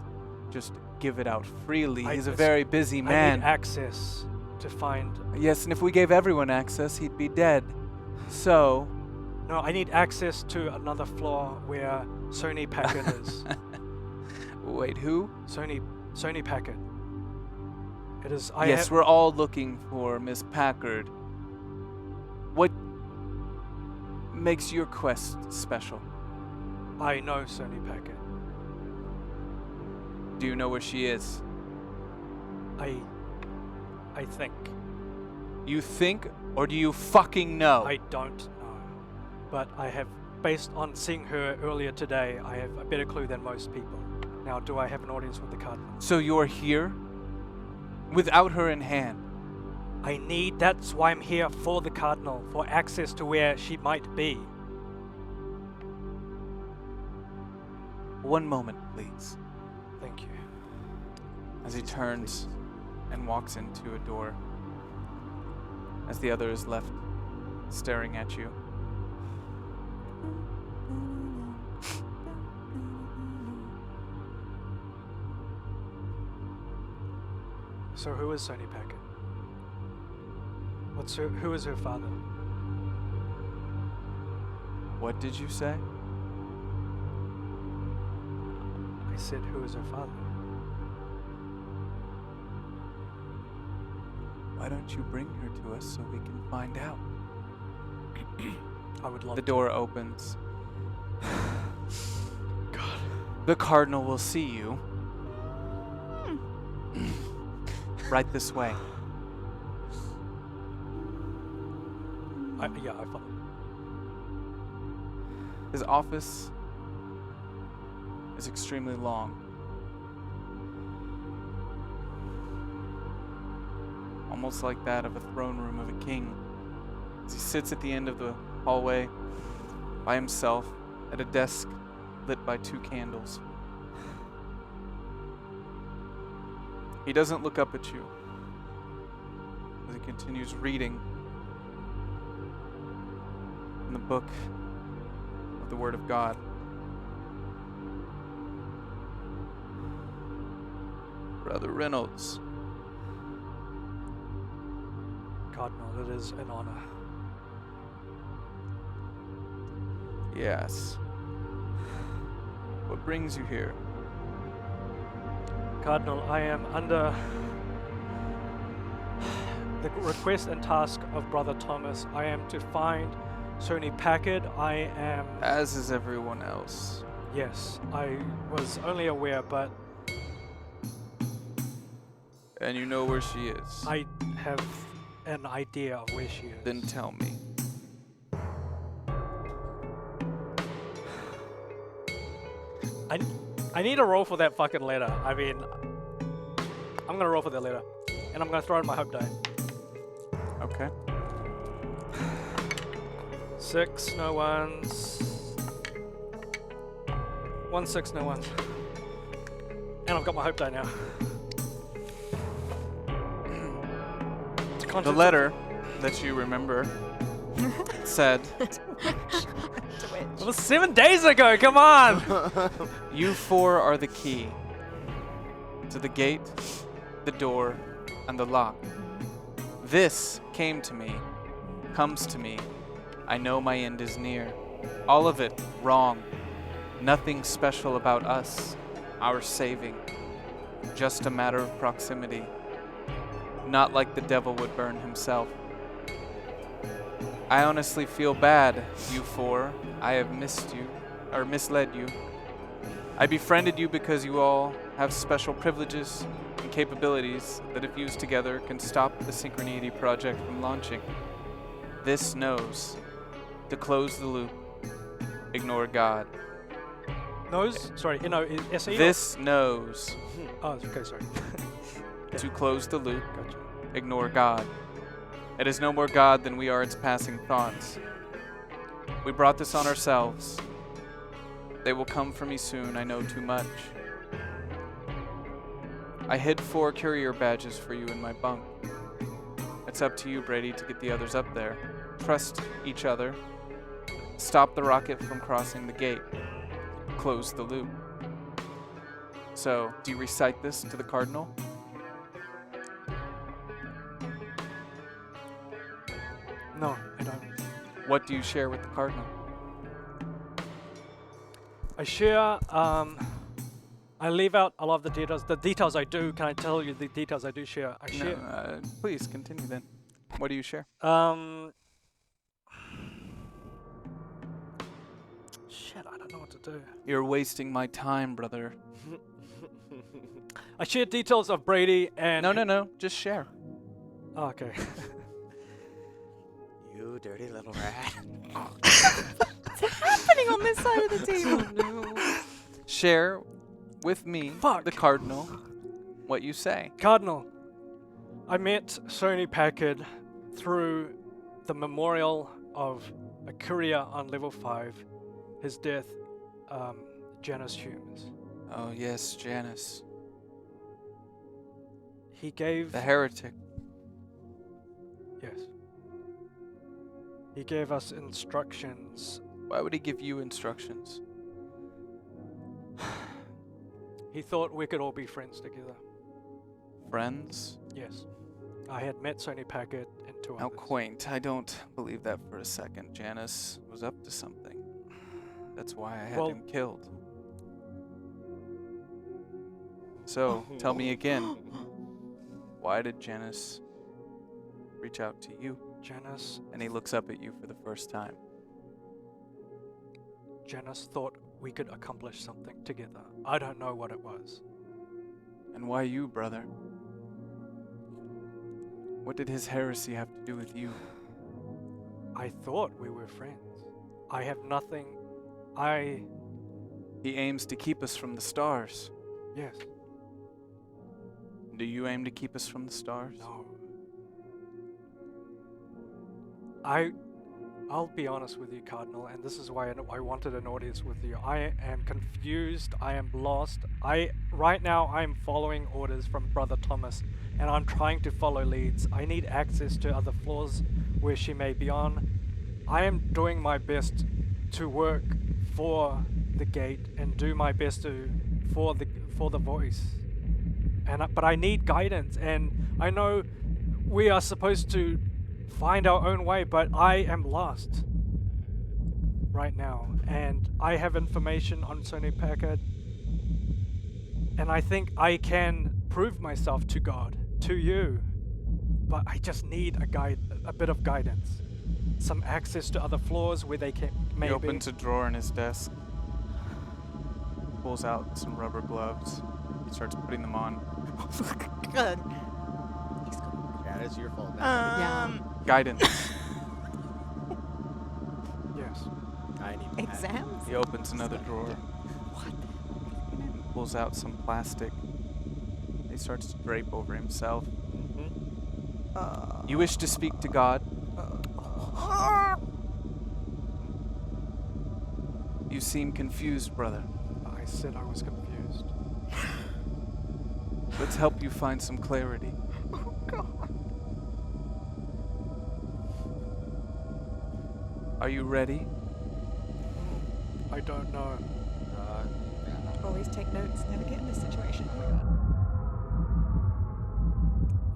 just give it out freely. He's a very busy I man. need access to find... Yes, and if we gave everyone access, he'd be dead. So... No, I need access to another floor where Sony Packard is. Wait, who? Sony Packard. It is... Yes, we're all looking for Miss Packard. What makes your quest special? I know Sony Packard. Do you know where she is? I think. You think, or do you fucking know? I don't know. But I have, based on seeing her earlier today, I have a better clue than most people. Now, do I have an audience with the Cardinal? So you're here? Without her in hand? That's why I'm here for the Cardinal, for access to where she might be. One moment, please. Thank you. As he turns and walks into a door, as the other is left staring at you. So who is Sony Packard? Who is her father? What did you say? I said, who is her father? Why don't you bring her to us so we can find out? I would love The to. door opens. God. The Cardinal will see you. Right this way. I follow. His office is extremely long. Almost like that of a throne room of a king. As he sits at the end of the hallway by himself at a desk lit by 2 candles. He doesn't look up at you as he continues reading in the book of the Word of God. Brother Reynolds, Cardinal, it is an honor. yes. What brings you here? Cardinal, I am under the request and task of Brother Thomas. I am to find Sony Packard. I am... As is everyone else. Yes, I was only aware, but And you know where she is. I have an idea of where she is. Then tell me. I need a roll for that fucking letter. I mean, I'm gonna roll for that letter, and I'm gonna throw in my hope die. Okay. 6, no ones. 1, 6, no ones. And I've got my hope die now. The letter that you remember said, It was 7 days ago, come on! "You 4 are the key to the gate, the door, and the lock. This comes to me. I know my end is near. All of it wrong. Nothing special about us, our saving. Just a matter of proximity. Not like the devil would burn himself. I honestly feel bad, you four. I have misled you. I befriended you because you all have special privileges and capabilities that, if used together, can stop the Synchronity Project from launching. This knows to close the loop. Ignore God. Nose? Sorry, SE? This knows Oh, okay, sorry. to close the loop. Gotcha. Ignore God. It is no more God than we are its passing thoughts. We brought this on ourselves. They will come for me soon, I know too much. I hid 4 courier badges for you in my bunk. It's up to you, Brady, to get the others up there. Trust each other. Stop the rocket from crossing the gate. Close the loop. So, do you recite this to the Cardinal? No, I don't. What do you share with the Cardinal? I share, I leave out a lot of the details. The details I do, can I tell you the details I do share? I share, No, please continue then. What do you share? shit, I don't know what to do. You're wasting my time, brother. I share details of Brady and... No, just share. Oh, okay. You dirty little rat. What's happening on this side of the table? Share with me, Fuck. the Cardinal, what you say. Cardinal, I met Sony Packard through the memorial of a courier on level 5, his death, Janice Humes. Oh, yes, Janice. He gave... The heretic. Yes. He gave us instructions. Why would he give you instructions? He thought we could all be friends together. Friends? Yes. I had met Sony Packard and 2 How others. quaint. I don't believe that for a second. Janice was up to something. That's why I had Well- him killed. So, tell me again. Why did Janice reach out to you? Janice And he looks up at you for the first time. Janice thought we could accomplish something together. I don't know what it was. And why you, brother? What did his heresy have to do with you? I thought we were friends. I have nothing. He aims to keep us from the stars. Yes. Do you aim to keep us from the stars? No. I'll be honest with you, Cardinal, and this is why I wanted an audience with you. I am confused. I am lost. Right now I am following orders from Brother Thomas, and I'm trying to follow leads. I need access to other floors where she may be on. I am doing my best to work for the gate and do my best for the voice. But I need guidance, and I know we are supposed to find our own way, but I am lost right now, and I have information on Sony Packard, and I think I can prove myself to God, to you, but I just need a bit of guidance, some access to other floors where they can He maybe. opens a drawer in his desk, pulls out some rubber gloves. He starts putting them on. Good. Yeah, it's your fault now. Guidance. Yes. I need Exams? He opens another drawer. Pulls out some plastic. He starts to drape over himself. You wish to speak to God? You seem confused, brother. I said I was confused. Let's help you find some clarity. Oh, God. Are you ready? I don't know. Always take notes, never get in this situation. Oh my God.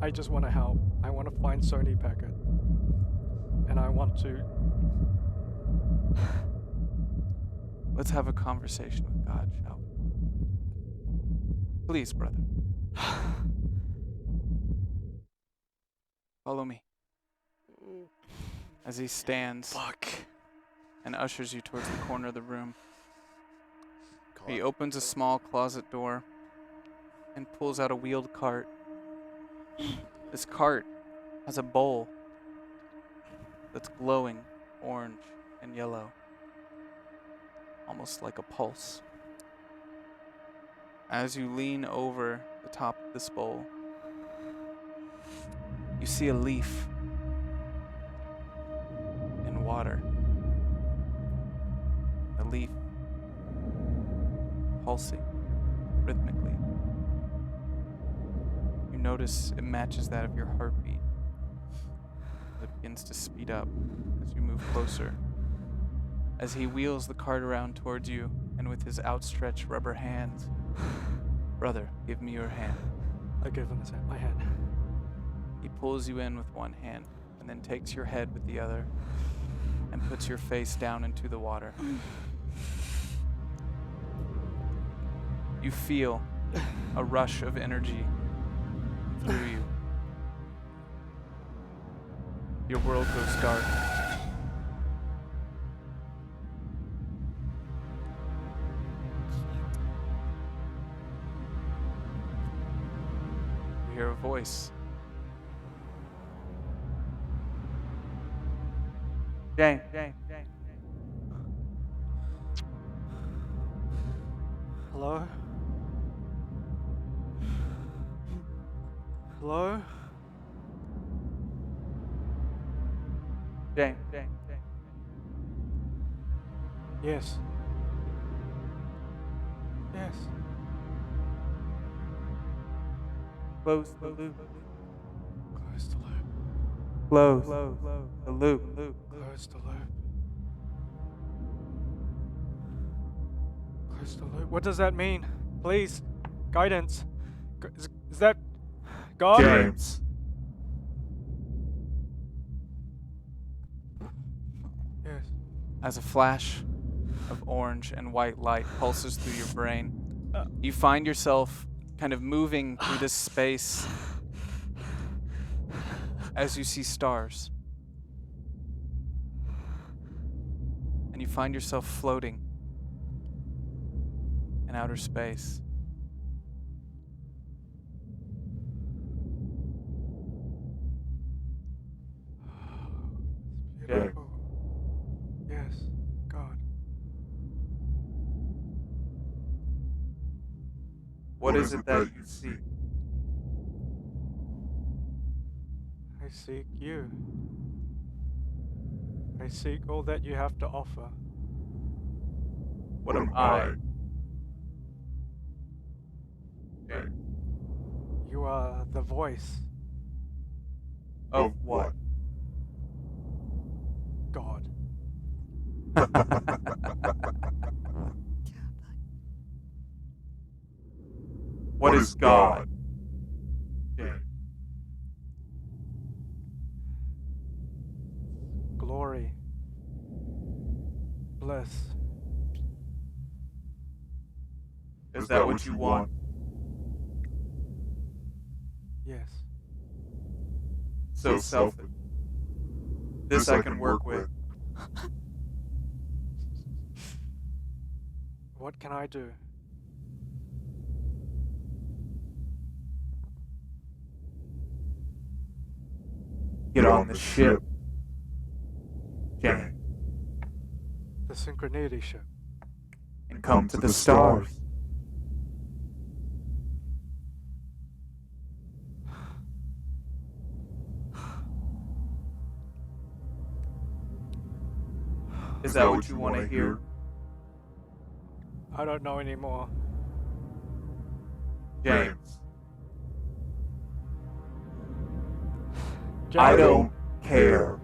I just want to help. I want to find Sony Packard. And I want to... Let's have a conversation with God, shall we? Please, brother. Follow me. as he stands Fuck. and ushers you towards the corner of the room. He God. opens a small closet door and pulls out a wheeled cart. This cart has a bowl that's glowing orange and yellow, almost like a pulse. As you lean over the top of this bowl, you see a leaf in water. The leaf pulsing rhythmically. You notice it matches that of your heartbeat as it begins to speed up as you move closer. As he wheels the cart around towards you, and with his outstretched rubber hands, "Brother, give me your hand." I give him my hand. He pulls you in with one hand and then takes your head with the other and puts your face down into the water. You feel a rush of energy through you. Your world goes dark. You hear a voice. James. Hello? Hello? James. Yes. Yes. Close the loop. Close the loop. Close the loop. Close the loop. Close the loop. What does that mean? Please, guidance. Is that God? James. Yes. As a flash of orange and white light pulses through your brain, you find yourself kind of moving through this space as you see stars. And you find yourself floating in outer space. Beautiful. Yes, God. What is it that you see? I seek you. I seek all that you have to offer. What am I? You are the voice. Of what? God. What is God? Glory. Bliss. Is that what you want? Yes. So selfish. This I can work with. What can I do? Get on the ship. James. The synchronity ship. And come to the stars. Is that what you want to hear? I don't know anymore. James. James. I don't care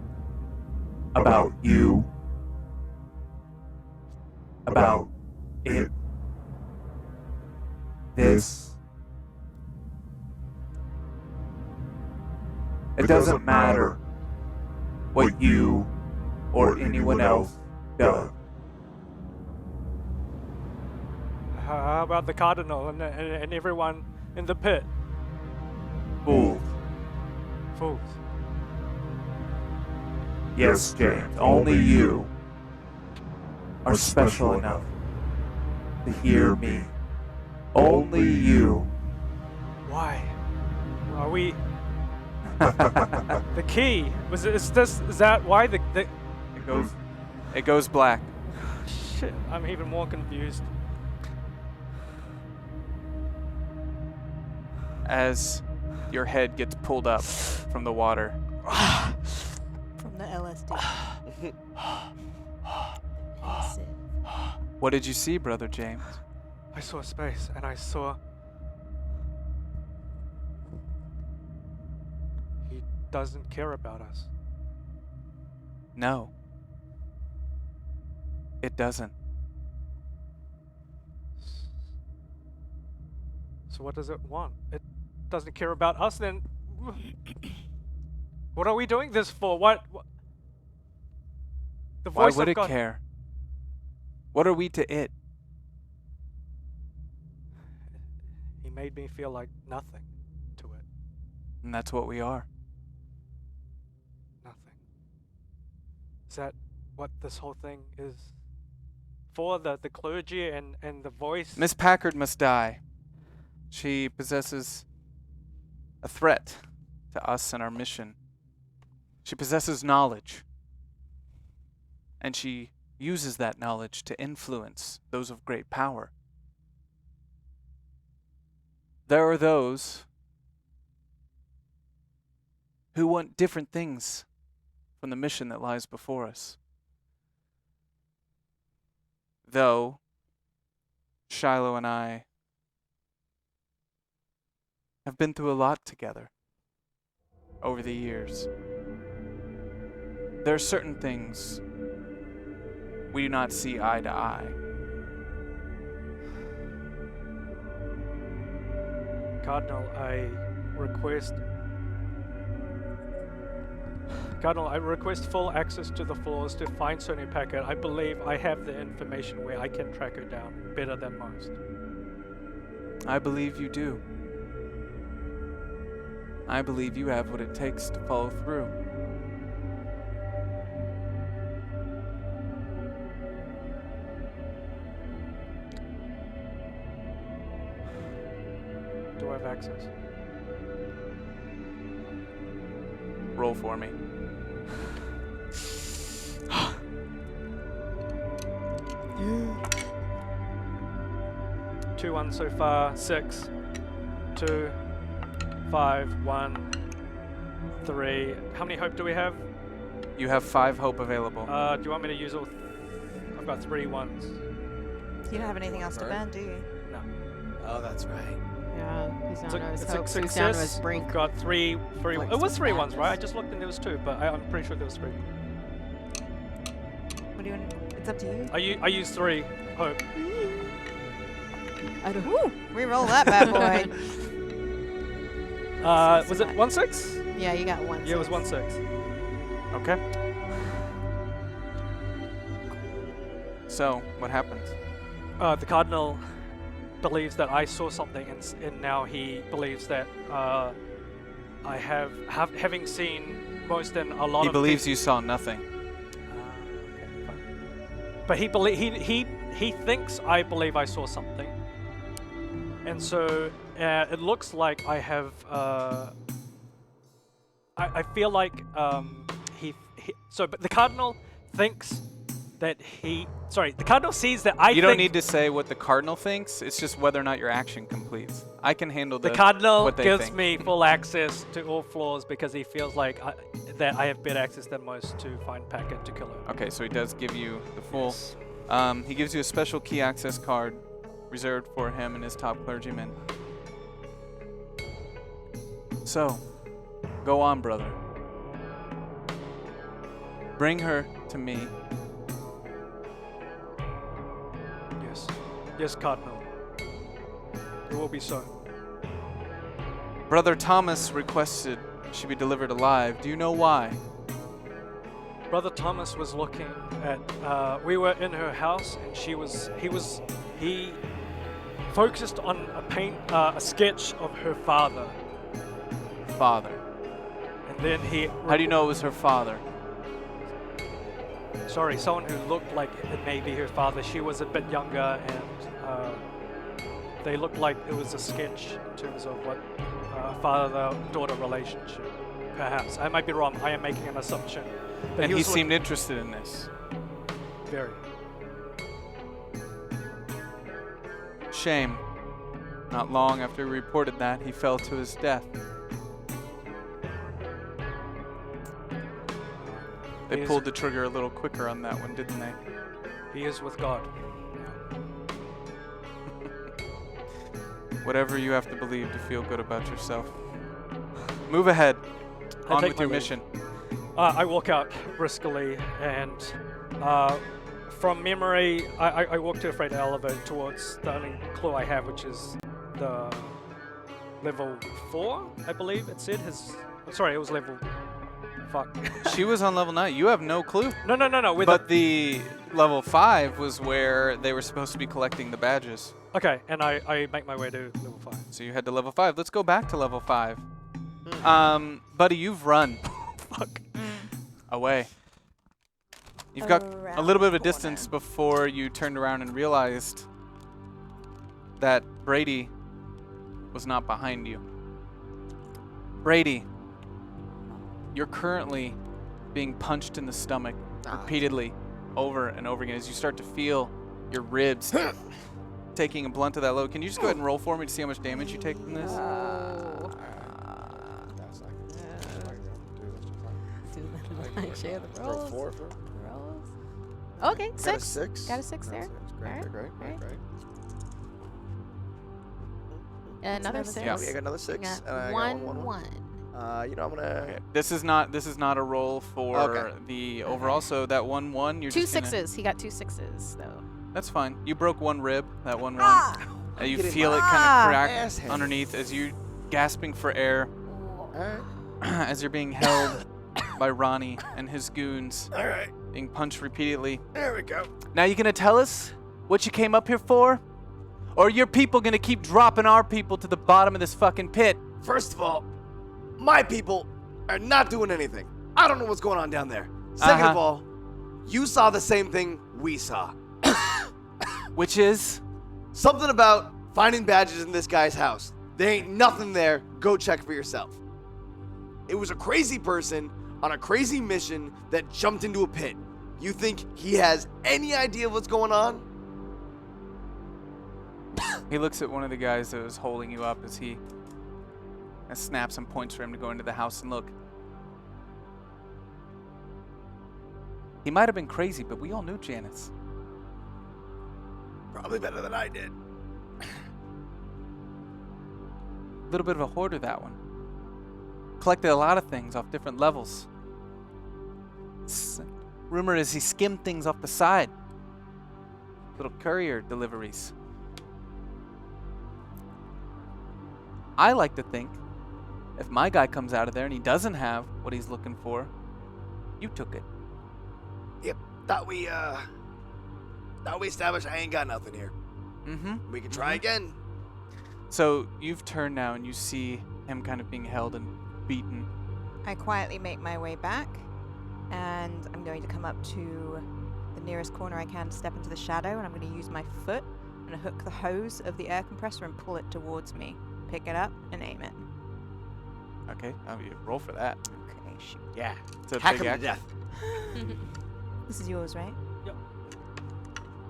about you, about it, this. It doesn't matter what you or anyone else does. How about the cardinal and everyone in the pit? Fools. Fools. Yes, James, only you are special enough to hear me. Only you. Why? Are we... The key. Is that why the... It goes black. Shit, I'm even more confused. As your head gets pulled up from the water. From the LSD. What did you see, Brother James? I saw space, and I saw... He doesn't care about us. No. It doesn't. So what does it want? It doesn't care about us, then... What are we doing this for? What? The Why voice would of it God. care? What are we to it? He made me feel like nothing to it. And that's what we are. Nothing. Is that what this whole thing is for? The clergy and the voice? Miss Packard must die. She possesses a threat to us and our mission. She possesses knowledge. And she uses that knowledge to influence those of great power. There are those who want different things from the mission that lies before us. Though Shiloh and I have been through a lot together over the years. There are certain things we do not see eye to eye. Cardinal, I request full access to the floors to find Sonia Packard. I believe I have the information where I can track her down better than most. I believe you do. I believe you have what it takes to follow through. Do I have access? Roll for me. 2 1 so far. 6 2 5 1 3. How many hope do we have? You have 5 hope available. Do you want me to use all? I've got 3 1s. You don't have anything else to burn, do you? No. Oh, that's right. Yeah, he's down to his It's a hopes. He's down to his success. brink. We've got 3. Like It was some 3 1s, madness. right? I just looked and there was 2, but I'm pretty sure there was 3. What do you want? It's up to you. I used 3 hope. I don't. Woo! Reroll that bad boy. Was it 1 6? Yeah, you got one. Yeah, it was six. 1 6. Okay. So, what happens? The Cardinal believes that I saw something, and now he believes that I having seen most and a lot He of believes people, you saw nothing. okay, fine. But he thinks I believe I saw something, and so it looks like I have. I feel like but the Cardinal thinks that the Cardinal sees that I You think don't need to say what the Cardinal thinks. It's just whether or not your action completes. I can handle the Cardinal what they gives think. me full access to all floors because he feels like that I have better access than most to find Packard to kill her. Okay, so he does give you the full. Yes. He gives you a special key access card reserved for him and his top clergymen. So, go on, brother. Bring her to me. Yes, Cardinal. It will be so. Brother Thomas requested she be delivered alive. Do you know why? Brother Thomas was looking at. We were in her house, and he focused on a sketch of her father, Father. and then he. How do you know it was her father? sorry, someone who looked like it may be her father. She was a bit younger, and they looked like it was a sketch in terms of what father-daughter relationship. Perhaps I might be wrong. I am making an assumption. But And he was seemed interested in this. very. Shame. Not long after he reported that, he fell to his death. They He pulled is- the trigger a little quicker on that one, didn't they? He is with God. Whatever you have to believe to feel good about yourself. Move ahead. I On take with my your leave. mission. I walk out briskly, and from memory, I walk to a freight elevator towards the only clue I have, which is the level 4, I believe it said. Sorry, it was level. Fuck. She was on level 9. You have no clue. No. But the level 5 was where they were supposed to be collecting the badges. Okay, and I make my way to level 5. So you head to level 5. Let's go back to level 5. Buddy, you've run. Fuck. Away. You've got a Around little bit of a the corner. distance before you turned around and realized that Brady was not behind you. Brady, you're currently being punched in the stomach repeatedly over and over again as you start to feel your ribs taking a blunt of that load. Can you just go ahead and roll for me to see how much damage you take from this? That's not good. That's not good. Do share the Throw rolls. 4 for. Rolls. Okay, Got a 6. 6. Got a 6 there. That's great, Alright, great. alright. Another 6. Yeah. I got another 6. Got And I got 1, 1. You know, I'm gonna. Okay. This is not a roll for Okay. the overall. So that 1-1, you're 2 just gonna, 6s. He got 2 6s though. That's fine. You broke one rib. That 1-1. And you Getting feel it my kind of ass crack handed. underneath as you gasping for air Alright. as you're being held by Ronnie and his goons, Alright. being punched repeatedly. There we go. Now you gonna tell us what you came up here for? Or are your people gonna keep dropping our people to the bottom of this fucking pit? First of all, my people are not doing anything. I don't know what's going on down there. Second of all, you saw the same thing we saw. Which is? Something about finding badges in this guy's house. There ain't nothing there. Go check for yourself. It was a crazy person on a crazy mission that jumped into a pit. You think he has any idea of what's going on? He looks at one of the guys that was holding you up as he snaps and points for him to go into the house and look. He might have been crazy, but we all knew Janice. Probably better than I did. A little bit of a hoarder, that one. Collected a lot of things off different levels. Rumor is he skimmed things off the side. Little courier deliveries. I like to think if my guy comes out of there and he doesn't have what he's looking for, you took it. Yep. Thought we established I ain't got nothing here. Mm-hmm. We can try again. So you've turned now and you see him kind of being held and beaten. I quietly make my way back, and I'm going to come up to the nearest corner I can to step into the shadow, and I'm going to use my foot and hook the hose of the air compressor and pull it towards me. Pick it up and aim it. Okay, roll for that. Okay, shoot. Yeah. It's a Hack big him to action. death. This is yours, right? Yep.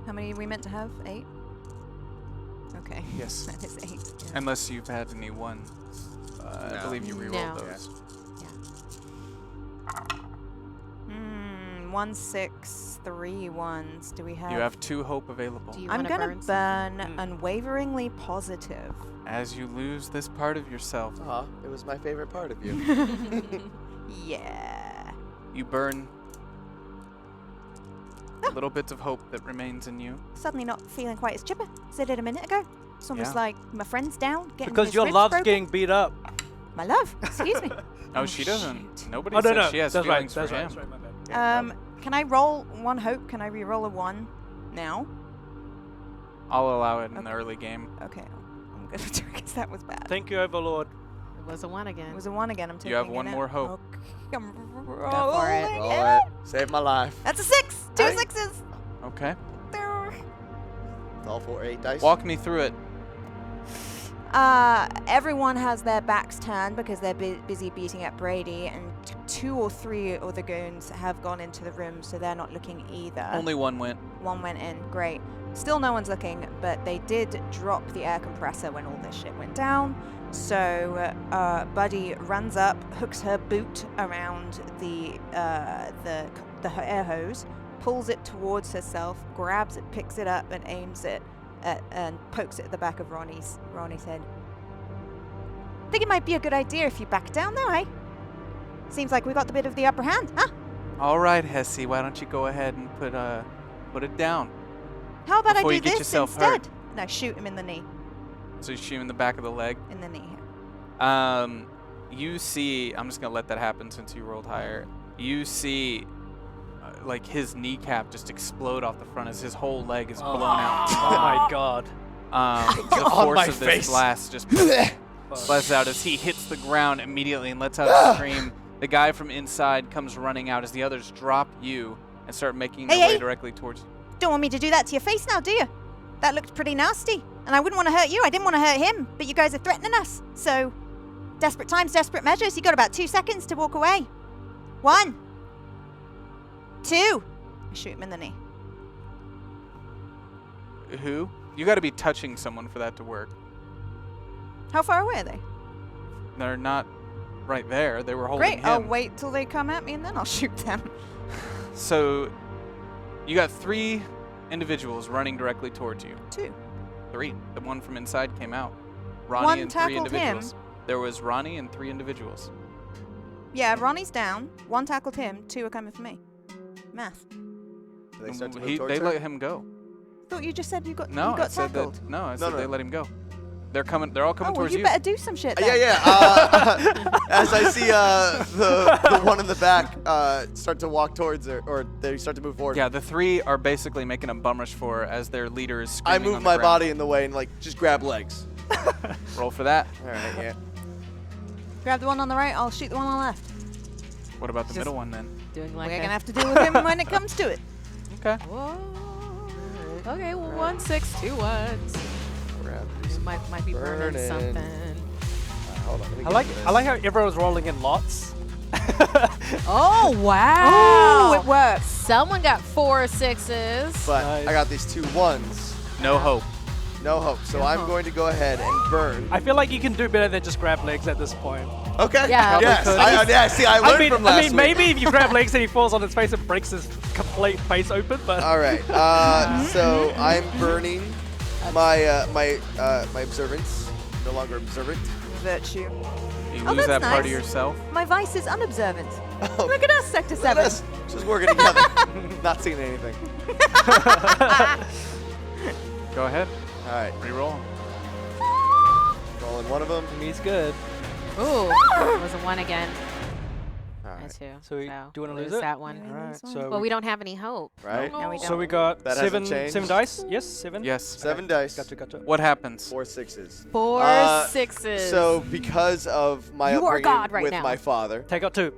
How many are we meant to have? 8? Okay. Yes. That is 8. Yeah. Unless you've had any ones. I No. believe you rerolled No. those. 1, 6, 3 ones. Do we have? You have 2 hope available. Do you I'm wanna gonna burn burn some? unwaveringly positive. As you lose this part of yourself, It was my favorite part of you. Yeah. you burn little bits of hope that remains in you. Suddenly not feeling quite as chipper as I did a minute ago. It's almost Yeah. like my friend's down, getting Because his your ribs love's broken. getting beat up. My love. Excuse me. Oh, she doesn't. shoot. Nobody Oh, no, says no. she has That's right. feelings That's for right. him. That's right. My bad. Can I roll 1 hope? Can I re-roll a 1 now? I'll allow it in the Okay. early game. Okay. I'm gonna do it because that was bad. Thank you, Overlord. It was a 1 again. It was a 1 again. I'm taking You have it one out. more hope. Okay. I'm for it. rolling Roll it. Save my life. That's a 6. Okay. It's all 4 8 dice. Walk me through it. Everyone has their backs turned because they're busy beating at Brady, and 2 or 3 other goons have gone into the room, so they're not looking either. Only one went. One went in, great. Still no one's looking, but they did drop the air compressor when all this shit went down. So Buddy runs up, hooks her boot around the air hose, pulls it towards herself, grabs it, picks it up, and aims it and pokes it at the back of Ronnie's head. Think it might be a good idea if you back down though, eh? Seems like we got a bit of the upper hand, huh? All right, Hesse, why don't you go ahead and put it down? How about Before I you do get this yourself instead? hurt. No, shoot him in the knee. So you shoot him in the back of the leg. In the knee here. You see, I'm just gonna let that happen since you rolled higher. You see, like his kneecap just explode off the front as his whole leg is blown out. Oh my god. The On force my of this face. blast just blasts out as he hits the ground immediately and lets out a scream. The guy from inside comes running out as the others drop you and start making their way directly towards you. Don't want me to do that to your face now, do you? That looked pretty nasty. And I wouldn't want to hurt you. I didn't want to hurt him. But you guys are threatening us. So, desperate times, desperate measures. You got about 2 seconds to walk away. 1, 2. I shoot him in the knee. Who? You got to be touching someone for that to work. How far away are they? They're not right there. They were holding Great. him. I'll wait till they come at me and then I'll shoot them. So, you got 3 individuals running directly towards you. 2. 3. The one from inside came out. Ronnie One and 3 tackled individuals. him. There was Ronnie and 3 individuals. Yeah, Ronnie's down. 1 tackled him. 2 are coming for me. Math. Do they start to move They towards her? let him go. Thought you just said you got No, you I got said tackled. that. No, I No, said no. they let him go. They're coming. They're all coming Oh, well, towards you you. better do some shit then. As I see the one in the back start to walk towards her, or they start to move forward. Yeah, the 3 are basically making a bum rush for her as their leader is I screaming move on the my ground. body in the way and like just grab legs. Roll for that. All right, yeah. Grab the one on the right. I'll shoot the one on the left. What about the Just- middle one then? Doing like We're a- gonna have to deal with him when it comes to it. Okay. Whoa. Okay, well, 1, 6, 2 ones. Grab You these. might be burning Burning. something. Hold on, let me I like get this. I like how everyone's rolling in lots. Oh wow! Ooh, it works. Someone got 4 6s. But Nice. I got these 2 1s. No hope. No hope. So No I'm hope. going to go ahead and burn. I feel like you can do better than just grab legs at this point. Okay. Yeah. Yes. Probably Yeah. See, I learned from last week. maybe if you grab legs and he falls on his face and breaks his complete face open, but All right. So I'm burning my my observance. No longer observant. Virtue. You Oh, lose that's that part of nice. yourself. My vice is unobservant. Oh, Look at us, Sector look 7. at us, just working together. Not seeing anything. Go ahead. All right. Reroll. Rolling one of them. he's good. Ooh, it was a 1 again. All A right. 2. So we- do you wanna lose it? that one? Alright, so Well, we don't have any hope. Right. No, we don't. so we got That hasn't 7 changed? dice. Yes, 7. Yes. 7 dice. Gotcha. What happens? 4 6s. 4 Uh, 6s. So because of my You are upbringing God right with now. my father, Take out 2.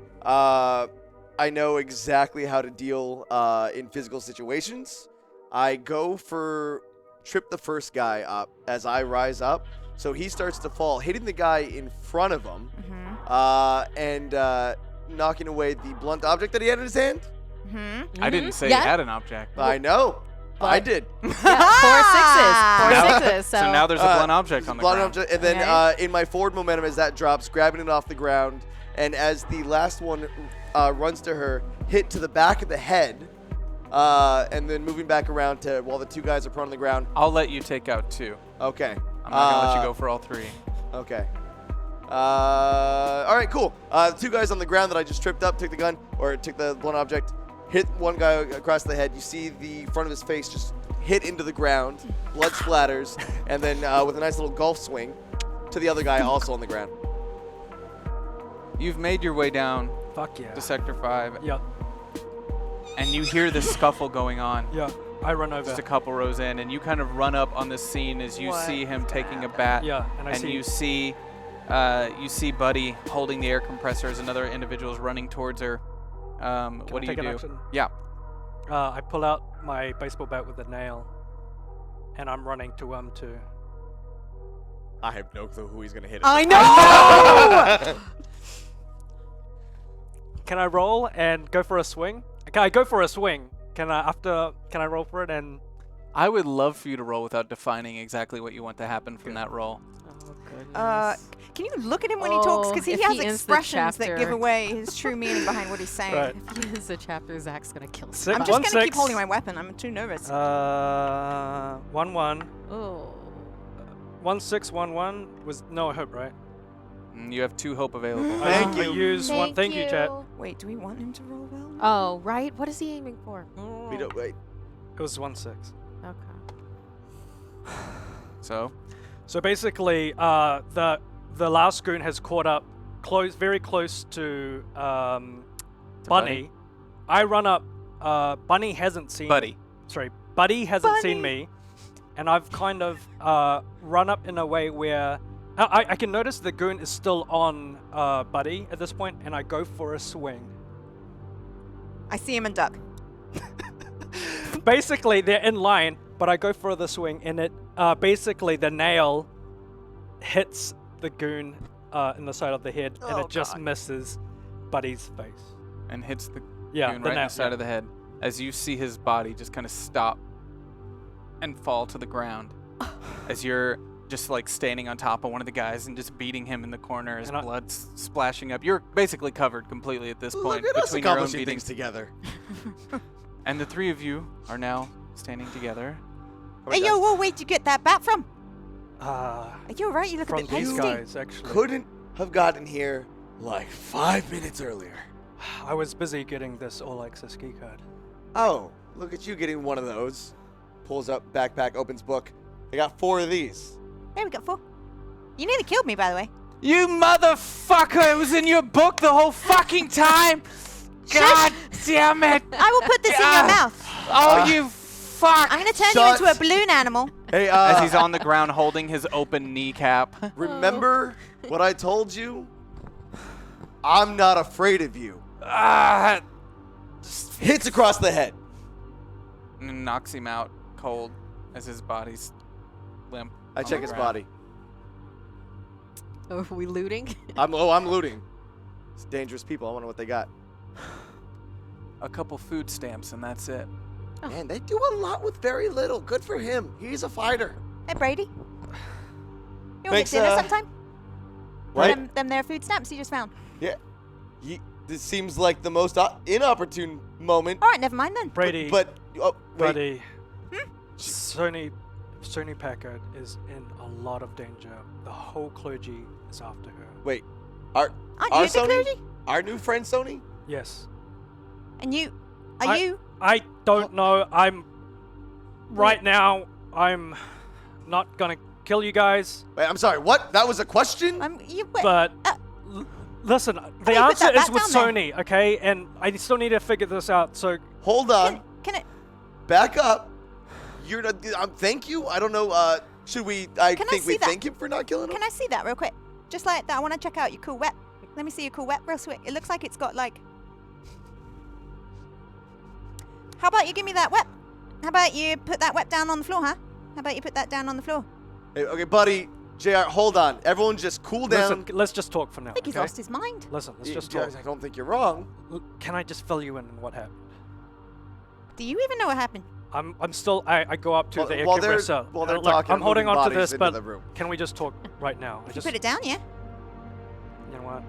I know exactly how to deal in physical situations. I go for trip the first guy up as I rise up, so he starts to fall, hitting the guy in front of him, and knocking away the blunt object that he had in his hand. I didn't say Yeah. he had an object. I know. I did. Yeah, 4 6s. 4 Now- 6s. So now there's a blunt object on the Blunt ground. object, and then Okay. in my forward momentum, as that drops, grabbing it off the ground, and as the last one runs to her, hit to the back of the head, and then moving back around to while the 2 guys are prone on the ground. I'll let you take out 2. Okay. I'm not gonna let you go for all 3. Okay. All right, cool. The 2 guys on the ground that I just tripped up, took the gun, or took the blunt object, hit one guy across the head. You see the front of his face just hit into the ground, blood splatters, and then with a nice little golf swing to the other guy also on the ground. You've made your way down Fuck yeah. to Sector 5, Yeah. and you hear this scuffle going on. Yeah. I run over. Just a couple rows in, and you kind of run up on the scene as you see him taking a bat. Yeah, and I and see- you see Buddy holding the air compressor as another individual's running towards her. What do you take an do? action? Yeah. I pull out my baseball bat with a nail, and I'm running to to. I have no clue who he's gonna hit. I know! Can I roll and go for a swing? Can I go for a swing? Can I roll for it and? I would love for you to roll without defining exactly what you want to happen from that roll. Oh, goodness. Can you look at him when he talks? Because he if has he ends the expressions that give chapter. away his true meaning behind what he's saying. Right. If he ends the chapter, Zach's gonna kill Six- someone. I'm just One going to keep six. holding my weapon. I'm too nervous. 1-1. Oh. 1-6-1-1 was no hope, right? You have 2 hope available. Thank I you. use one. Thank you, chat. Wait, do we want him to roll well? Oh, right. What is he aiming for? We don't wait. It was 1-6. Okay. So, So basically, the last goon has caught up, very close to Bunny. Bunny. I run up. Bunny hasn't seen. Buddy. Sorry, Buddy hasn't seen Bunny. me, and I've kind of run up in a way where I can notice the goon is still on Buddy at this point, and I go for a swing. I see him and duck. Basically, they're in line, but I go for the swing, and it basically the nail hits the goon in the side of the head, and Oh, it just God. misses Buddy's face. And hits the Yeah, goon the right in nail, the side of the head. As you see his body just kind of stop and fall to the ground. As you're just like standing on top of one of the guys and just beating him in the corner as And I- blood's splashing up. You're basically covered completely at this point Look at us between your own accomplishing beatings. things together. And the 3 of you are now standing together. Hey, yo, whoa, where'd you get that bat from? Uh, Are you alright? You look a from bit these hasty. guys, actually. Couldn't have gotten here like 5 minutes earlier. I was busy getting this all access key card. Oh, look at you getting one of those. Pulls up backpack, opens book. I got 4 of these. There we got 4. You nearly killed me, by the way. You motherfucker! It was in your book the whole fucking time! God damn it! I will put this in your Ah. mouth. Oh, you fuck! I'm going to turn Shut- you into a balloon animal. Hey, As he's on the ground holding his open kneecap. remember what I told you? I'm not afraid of you. Ah! Hits across the head. And knocks him out cold as his body's limp. I on check the his ground. body. Are we looting? I'm looting. It's dangerous people. I wonder what they got. A couple food stamps and that's it. Man, they do a lot with very little. Good for him. He's a fighter. Hey, Brady. You want to get Thanks, dinner sometime? What? Them there food stamps you just found. Yeah. This seems like the most inopportune moment. All right, never mind then. Brady, But oh, wait. Buddy, Sony Packard is in a lot of danger. The whole clergy is after her. Wait. Our Aren't our you the Sony? clergy? Our new friend Sony? Yes. And you, are you? I don't know. Right now, I'm not gonna kill you guys, Wait, I'm sorry. What? That was a question? You. but listen, the you put answer that is back with down Sony, okay? And I still need to figure this out. So Hold on. Can it? Back up. You're not. Thank you. I don't know. Should we? I Can I think we see that? thank him for not killing him. Can I see that real quick? Just like that. I want to check out your cool whip. Let me see your cool whip real quick. It looks like it's got like. How about you give me that whip? How about you put that whip down on the floor, huh? How about you put that down on the floor? Hey, okay, buddy. JR, hold on. Everyone, just cool down. listen, let's just talk for now. I think he's okay? lost his mind. Listen, let's Yeah, just JR, talk. I don't think you're wrong. Can I just fill you in on what happened? Do you even know what happened? I'm still. I go up to the air While they're compressor. talking, Look, I'm holding moving on to bodies this, into but the room. can we just talk right now? I You just, put it down, yeah? you know what?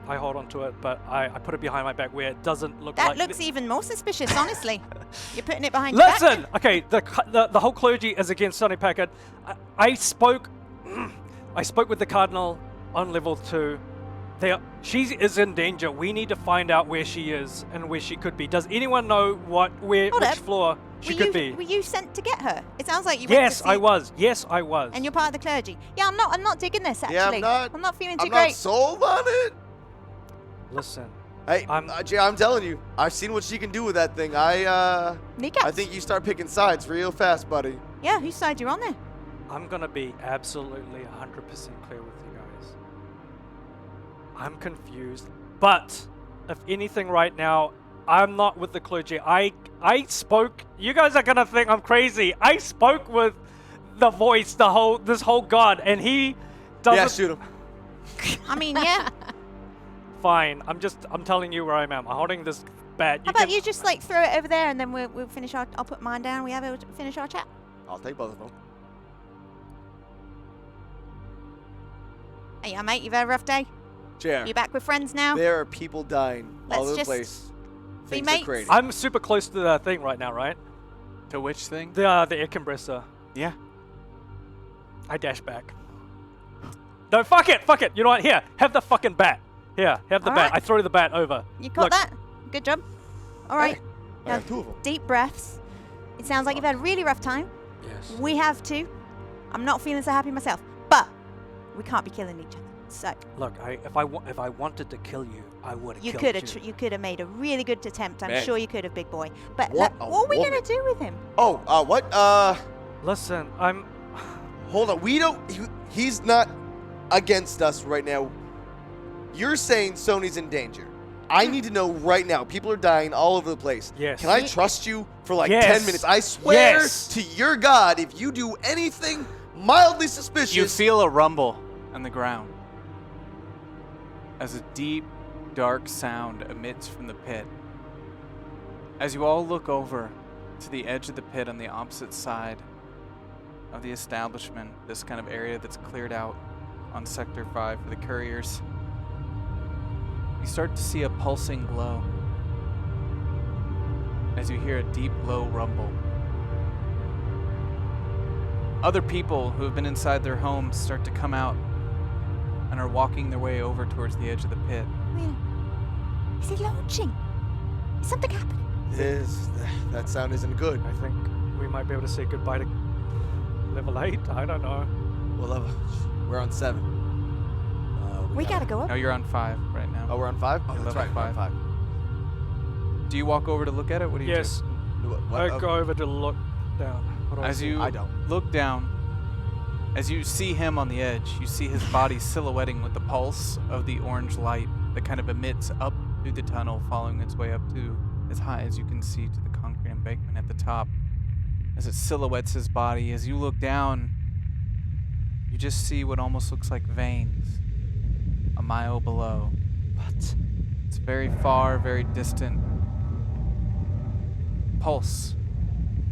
I hold on to it, but I put it behind my back where it doesn't look That like. looks even more suspicious, honestly. You're putting it behind your back. Listen, okay, the whole clergy is against Sonny Packard. I spoke with the cardinal on level 2. She is in danger. We need to find out where she is and where she could be. Does anyone know which Hold up. floor she could be? Were you sent to get her? It sounds like you went Yes, to see I was. Yes, I was. And you're part of the clergy. Yeah, I'm not digging this actually. Yeah, I'm not feeling too I'm not great. sold on it. Listen, Hey, I'm- Jay, I'm telling you, I've seen what she can do with that thing. I Kneecaps. think you start picking sides real fast, buddy. Yeah, whose side you're on there? I'm gonna be absolutely 100% clear with you guys. I'm confused, but if anything right now, I'm not with the clergy. I spoke. You guys are gonna think I'm crazy. I spoke with the voice, this whole god, and he doesn't. Yeah, shoot him. I mean, yeah. Fine. I'm telling you where I am. I'm holding this bat. How about you just like throw it over there and then we'll finish our. I'll put mine down. We have a finish our chat. I'll take both of them. Hey, mate, you've had a rough day. Chair. You back with friends now? There are people dying all Let's over the just place. be Things are mates. crazy. I'm super close to the thing right now, right? To which thing? The air compressor. Yeah. I dash back. No, fuck it. You know what? Here, have the fucking bat. Here, have the All bat. right. I throw the bat over. You caught Look. that? Good job. All right. Hey, I Now, got 2 of them. deep breaths. It sounds like you've had a really rough time. Yes. We have too. I'm not feeling so happy myself, but we can't be killing each other. So Look, if I wanted to kill you, I would have you killed could have you could have made a really good attempt. I'm Man. sure you could have, big boy. But What a what are we woman. gonna do with him? Oh, what? Listen, I'm. Hold on. We don't. He's not against us right now. You're saying Sony's in danger. I need to know right now. People are dying all over the place. Yes. Can I trust you for like Yes. 10 minutes? I swear Yes. to your God, if you do anything mildly suspicious. You feel a rumble on the ground as a deep, dark sound emits from the pit. As you all look over to the edge of the pit on the opposite side of the establishment, this kind of area that's cleared out on Sector 5 for the couriers, you start to see a pulsing glow as you hear a deep, low rumble. Other people who have been inside their homes start to come out and are walking their way over towards the edge of the pit. Will, is he launching? Is something happening? That sound isn't good. I think we might be able to say goodbye to level 8. I don't know. Well, we're on 7. We gotta go up. No, you're on 5 right now. Oh, we're on 5? Oh, You're that's level right. We're on 5. 5. Do you walk over to look at it? What do you Yes. What? I Oh, go over to look down. What do do? I As see? you I don't. look down, as you see him on the edge, you see his body silhouetting with the pulse of the orange light that kind of emits up through the tunnel, following its way up to as high as you can see to the concrete embankment at the top. As it silhouettes his body, as you look down, you just see what almost looks like veins a mile below. What? It's very far, very distant pulse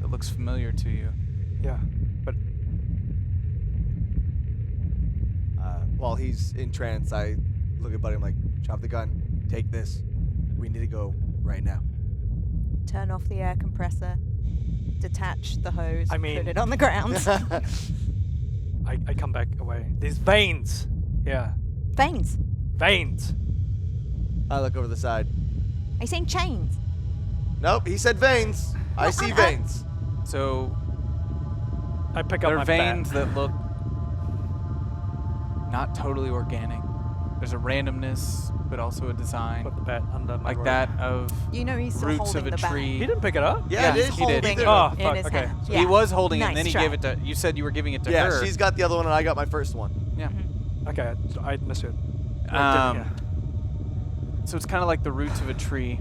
that looks familiar to you. Yeah, but While he's in trance, I look at Buddy. I'm like, drop the gun. Take this. We need to go right now. Turn off the air compressor. Detach the hose. I mean- put it on the ground. I come back away. There's veins. Yeah, Veins. veins. I look over the side. Are you saying chains? Nope, he said veins. I see veins. So I pick up there my are veins bat. that look not totally organic. There's a randomness, but also a design, Put the bat under my like robe. that of You know he's still roots holding of a the bat. tree. He didn't pick it up. Yeah, it Yeah, is. he did. Holding Oh, in fuck, his okay. hand. He Yeah. was holding it, and then Nice he try. gave it to. You said you were giving it to Yeah, her. she's got the other one, and I got my first one. Yeah. Okay, I misheard. Um, So it's kind of like the roots of a tree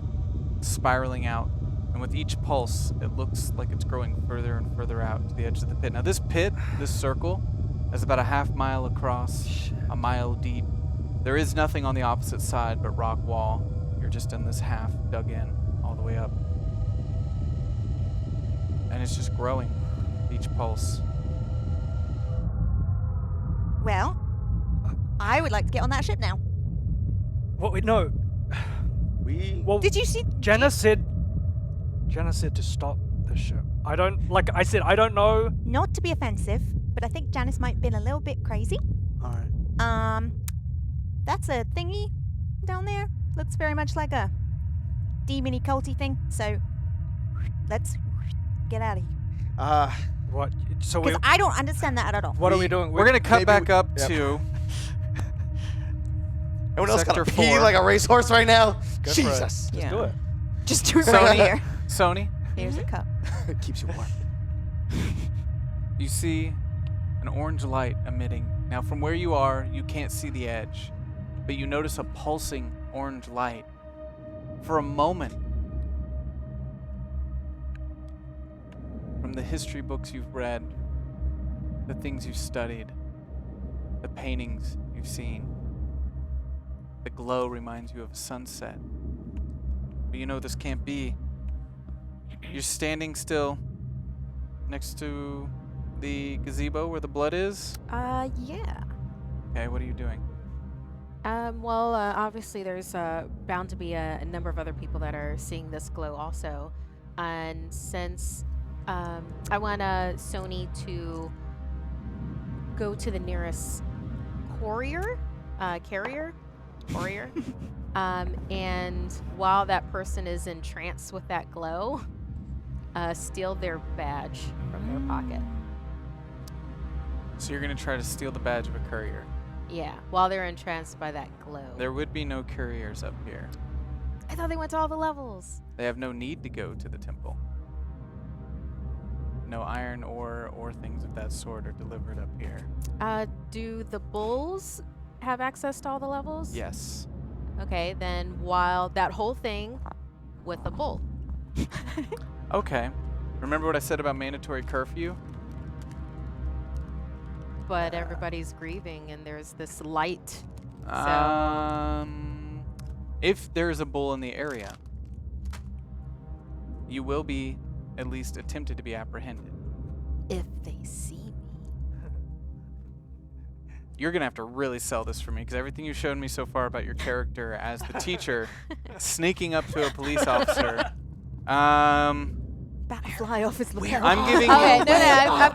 spiraling out. And with each pulse, it looks like it's growing further and further out to the edge of the pit. Now, this pit, this circle, is about a half mile across, a mile deep. There is nothing on the opposite side but rock wall. You're just in this half dug in all the way up. And it's just growing, each pulse. Well, I would like to get on that ship now. What? Wait, no. We. Well, Did you see? Jenna said to stop the ship. I don't like. I said I don't know. Not to be offensive, but I think Janice might have been a little bit crazy. All right. That's a thingy down there. Looks very much like a demon-y culty thing. So let's get out of here. What? So we. Because I don't understand that at all. What are we doing? We're going to cut maybe back we- up yep. to Everyone else Sector got to pee 4. like a racehorse right now. Go for it. Jesus. Just do it. Just do it right here. Sony. Here's a cup. It keeps you warm. You see an orange light emitting. Now, from where you are, you can't see the edge, but you notice a pulsing orange light. For a moment, from the history books you've read, the things you've studied, the paintings you've seen. The glow reminds you of a sunset. But you know this can't be. You're standing still next to the gazebo where the blood is? Yeah. Okay, what are you doing? Well, obviously there's bound to be a number of other people that are seeing this glow also. And since I want Sony to go to the nearest carrier, and while that person is entranced with that glow, steal their badge from their pocket. So you're going to try to steal the badge of a courier. Yeah, while they're entranced by that glow. There would be no couriers up here. I thought they went to all the levels. They have no need to go to the temple. No iron ore or things of that sort are delivered up here. Do the bulls have access to all the levels? Yes. Okay, then while that whole thing with the bull. Okay. Remember what I said about mandatory curfew? But everybody's grieving and there's this light. If there's a bull in the area, you will be at least attempted to be apprehended. If they see me. You're going to have to really sell this for me, because everything you've shown me so far about your character as the teacher sneaking up to a police officer. Bat fly off his lapel. I'm giving Okay, you... no, I've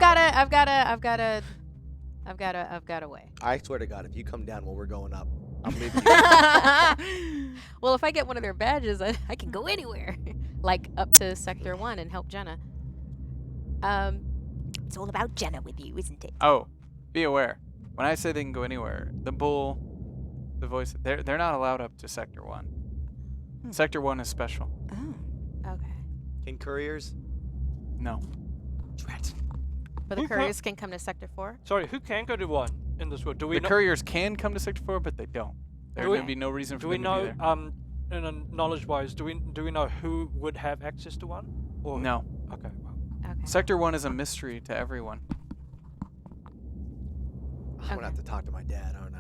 got a way. I swear to God, if you come down while we're going up, I'm leaving you. Well, if I get one of their badges, I can go anywhere. Like up to Sector 1 and help Jenna. It's all about Jenna with you, isn't it? Oh, be aware. When I say they can go anywhere, the bull, the voice, they're not allowed up to Sector 1. Sector 1 is special. Oh. Okay. Can couriers? No. Drat. But the Who couriers can come to Sector 4? Sorry, who can go to 1 in this world? Do we The know? couriers can come to Sector 4, but they don't. There would be no reason Do for we them know? to be there. In a knowledge-wise, do we know who would have access to 1? Or No. Okay. Well. Okay. Sector 1 is a mystery to everyone. I'm gonna have to talk to my dad, aren't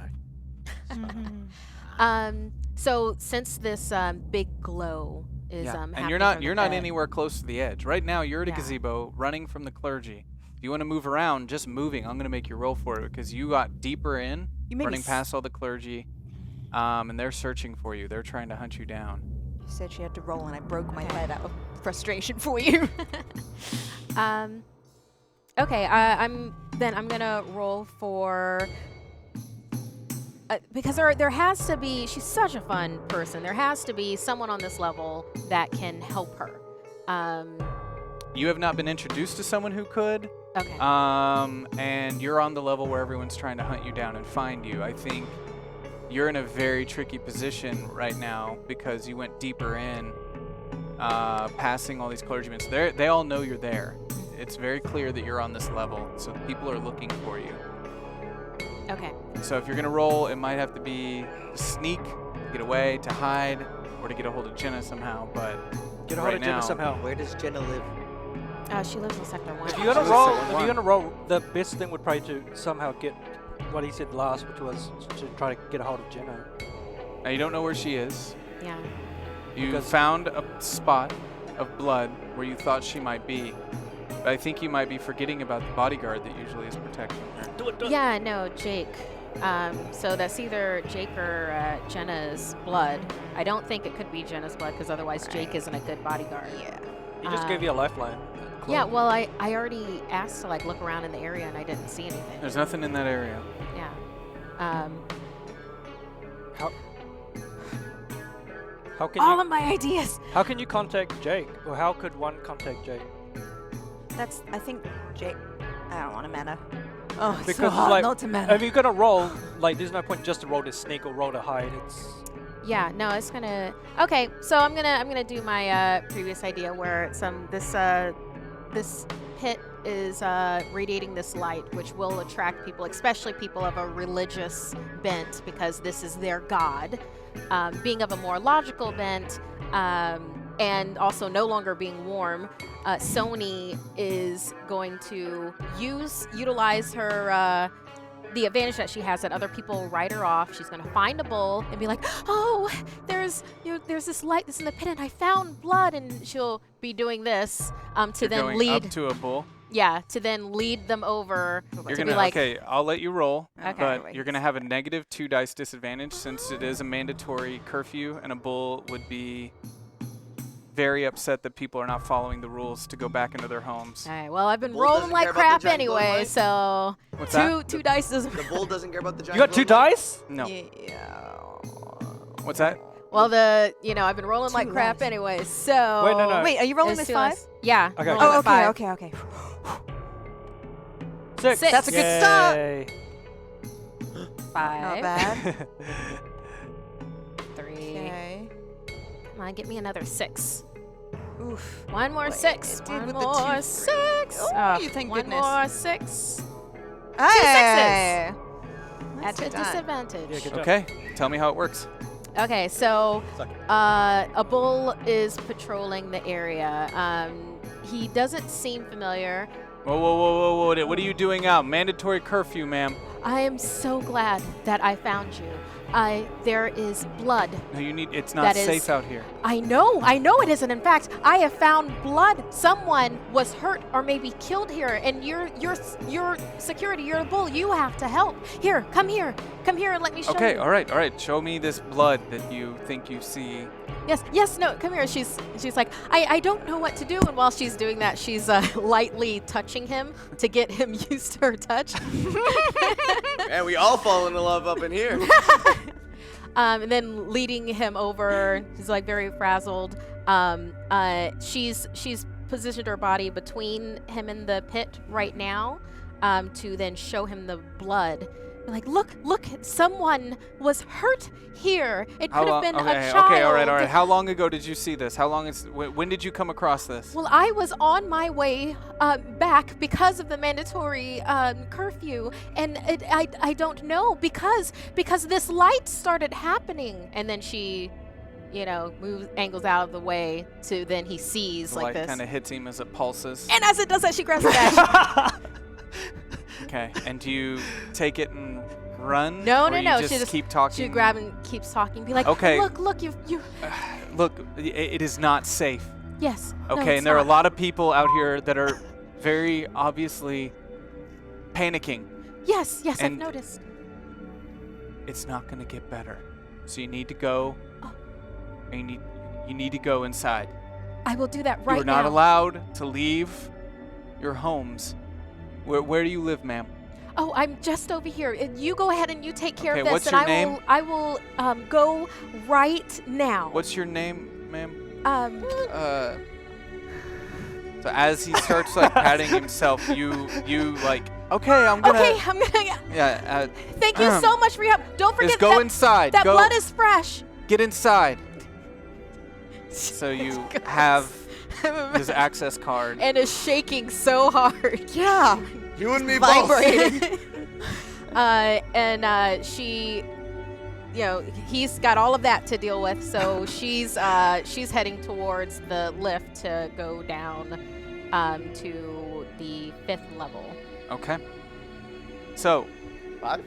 I? So since this big glow is And happening you're not from the you're not bed- anywhere close to the edge. Right now you're at a Yeah. gazebo running from the clergy. If you want to move around, just moving, I'm going to make you roll for it, because you got deeper in, You made me running past all the clergy, and they're searching for you. They're trying to hunt you down. You said she had to roll, and I broke my head out of frustration for you. Okay, I'm gonna roll for because there has to be. She's such a fun person. There has to be someone on this level that can help her. You have not been introduced to someone who could, Okay. and you're on the level where everyone's trying to hunt you down and find you. I think you're in a very tricky position right now because you went deeper in, passing all these clergymen. So they all know you're there. It's very clear that you're on this level, so the people are looking for you. Okay. So if you're gonna roll, it might have to be to sneak, to get away, to hide, or to get a hold of Jenna somehow. But Get a hold right of Jenna now, somehow. Where does Jenna live? She lives in Sector 1. If you're gonna She's roll, the if one. you're gonna roll, the best thing would probably to somehow get what he said last, which was to try to get a hold of Jenna. now you don't know where she is. Yeah. You Because- found a spot of blood where you thought she might be. But I think you might be forgetting about the bodyguard that usually is protecting her. Do it. Yeah, no, Jake. So that's either Jake or Jenna's blood. I don't think it could be Jenna's blood because otherwise Jake isn't a good bodyguard. Yeah. He just gave you a lifeline. Yeah, well, I already asked to like look around in the area and I didn't see anything. There's nothing in that area. Yeah. How can All you? of my ideas. How can you contact Jake, or how could one contact Jake? That's. I think Jake. I don't want to meta. Oh, it's so Because hard like, not to meta. if you're gonna roll, like, there's no point just to roll to sneak or roll to hide. It's Yeah, no, it's gonna. Okay, so I'm gonna do my previous idea where it's this pit is radiating this light, which will attract people, especially people of a religious bent, because this is their god. Being of a more logical bent, and also no longer being warm, Sony is going to utilize her the advantage that she has that other people write her off. She's going to find a bull and be like, "Oh, there's this light that's in the pit, and I found blood," and she'll be doing this to then Going lead. up to a bull. Yeah, to then lead them over You're to gonna be like, okay. I'll let you roll, Okay. but you're gonna have a -2 dice disadvantage since it is a mandatory curfew, and a bull would be very upset that people are not following the rules to go back into their homes. all right, well, I've been bull rolling doesn't like care about the crap giant glowing anyway, light? so What's that? two dice doesn't. The bull doesn't care about the giant. You got 2 glowing light? dice? No. Yeah. What's that? Well, I've been rolling like Two crap less. anyway, so. Wait, no. Wait, are you rolling It's with two 5? less. Yeah. Okay, rolling okay. Oh, with okay, 5. okay, okay. 6. That's a good start. Yay. 5. Not bad. 3. Okay. Come on, get me another 6. Oof. One more Wait, 6. it did One with the more 2, 3. 6. Oh, you thank one goodness. more 6. Hey! At Nicely a done. disadvantage. Yeah, good job. Okay. Tell me how it works. Okay, so Suck it. a bull is patrolling the area. He doesn't seem familiar. Whoa! What are you doing out? Mandatory curfew, ma'am. I am so glad that I found you. There is blood. No, you need. It's not That is- safe out here. I know it isn't. In fact, I have found blood. Someone was hurt or maybe killed here, and you're security. You're a bull. You have to help. Here, come here and let me show Okay. you. All right. Show me this blood that you think you see. Yes, no, come here. She's like, I don't know what to do. And while she's doing that, she's lightly touching him to get him used to her touch. And we all fall into love up in here. And then leading him over. He's like very frazzled. She's positioned her body between him and the pit right now to then show him the blood. Like, look, someone was hurt here. It could have been a child. Okay, all right. How long ago did you see this? When did you come across this? Well, I was on my way back because of the mandatory curfew, and I don't know because this light started happening, and then she, angles out of the way to then he sees The like light this, kind of hits him as it pulses. and as it does that, she grabs the badge. Okay, and do you take it and run? No, or no, you no. Just She just keep talking. She grabs and keeps talking. Be like, Okay. Look, you. Look, it is not safe. Yes. no, Okay, it's and there are a not. lot of people out here that are very obviously panicking. Yes, I've and- noticed. It's not going to get better. So you need to go. Oh. And you need to go inside. I will do that right You are not now. allowed to leave your homes. Where do you live, ma'am? Oh, I'm just over here. You go ahead and you take care Okay, of this, what's and your I name? will. I will go right now. What's your name, ma'am? Um. So as he starts like patting himself, you like, okay, I'm gonna. Okay, I'm gonna. Yeah. Thank you so much for your help. Don't forget Just go that inside. that Go. blood is fresh. Get inside. So you have his access card. And is shaking so hard. Yeah. You and me both. Vibrating. She, he's got all of that to deal with. So she's heading towards the lift to go down to the 5th level. Okay. So, 5?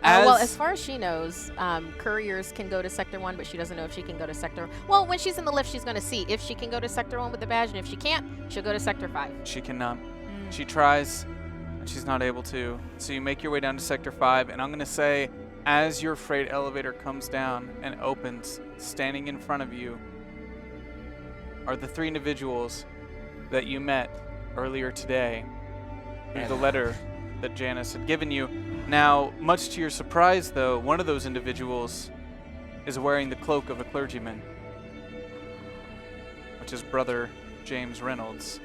Well, as far as she knows, couriers can go to Sector 1, but she doesn't know if she can go to Sector... Well, when she's in the lift, she's going to see if she can go to Sector 1 with the badge, and if she can't, she'll go to Sector 5. she cannot. She tries, and she's not able to. So you make your way down to Sector 5, and I'm going to say, as your freight elevator comes down and opens, standing in front of you are the 3 individuals that you met earlier today through the letter that Janice had given you. Now, much to your surprise, though, one of those individuals is wearing the cloak of a clergyman, which is Brother James Reynolds.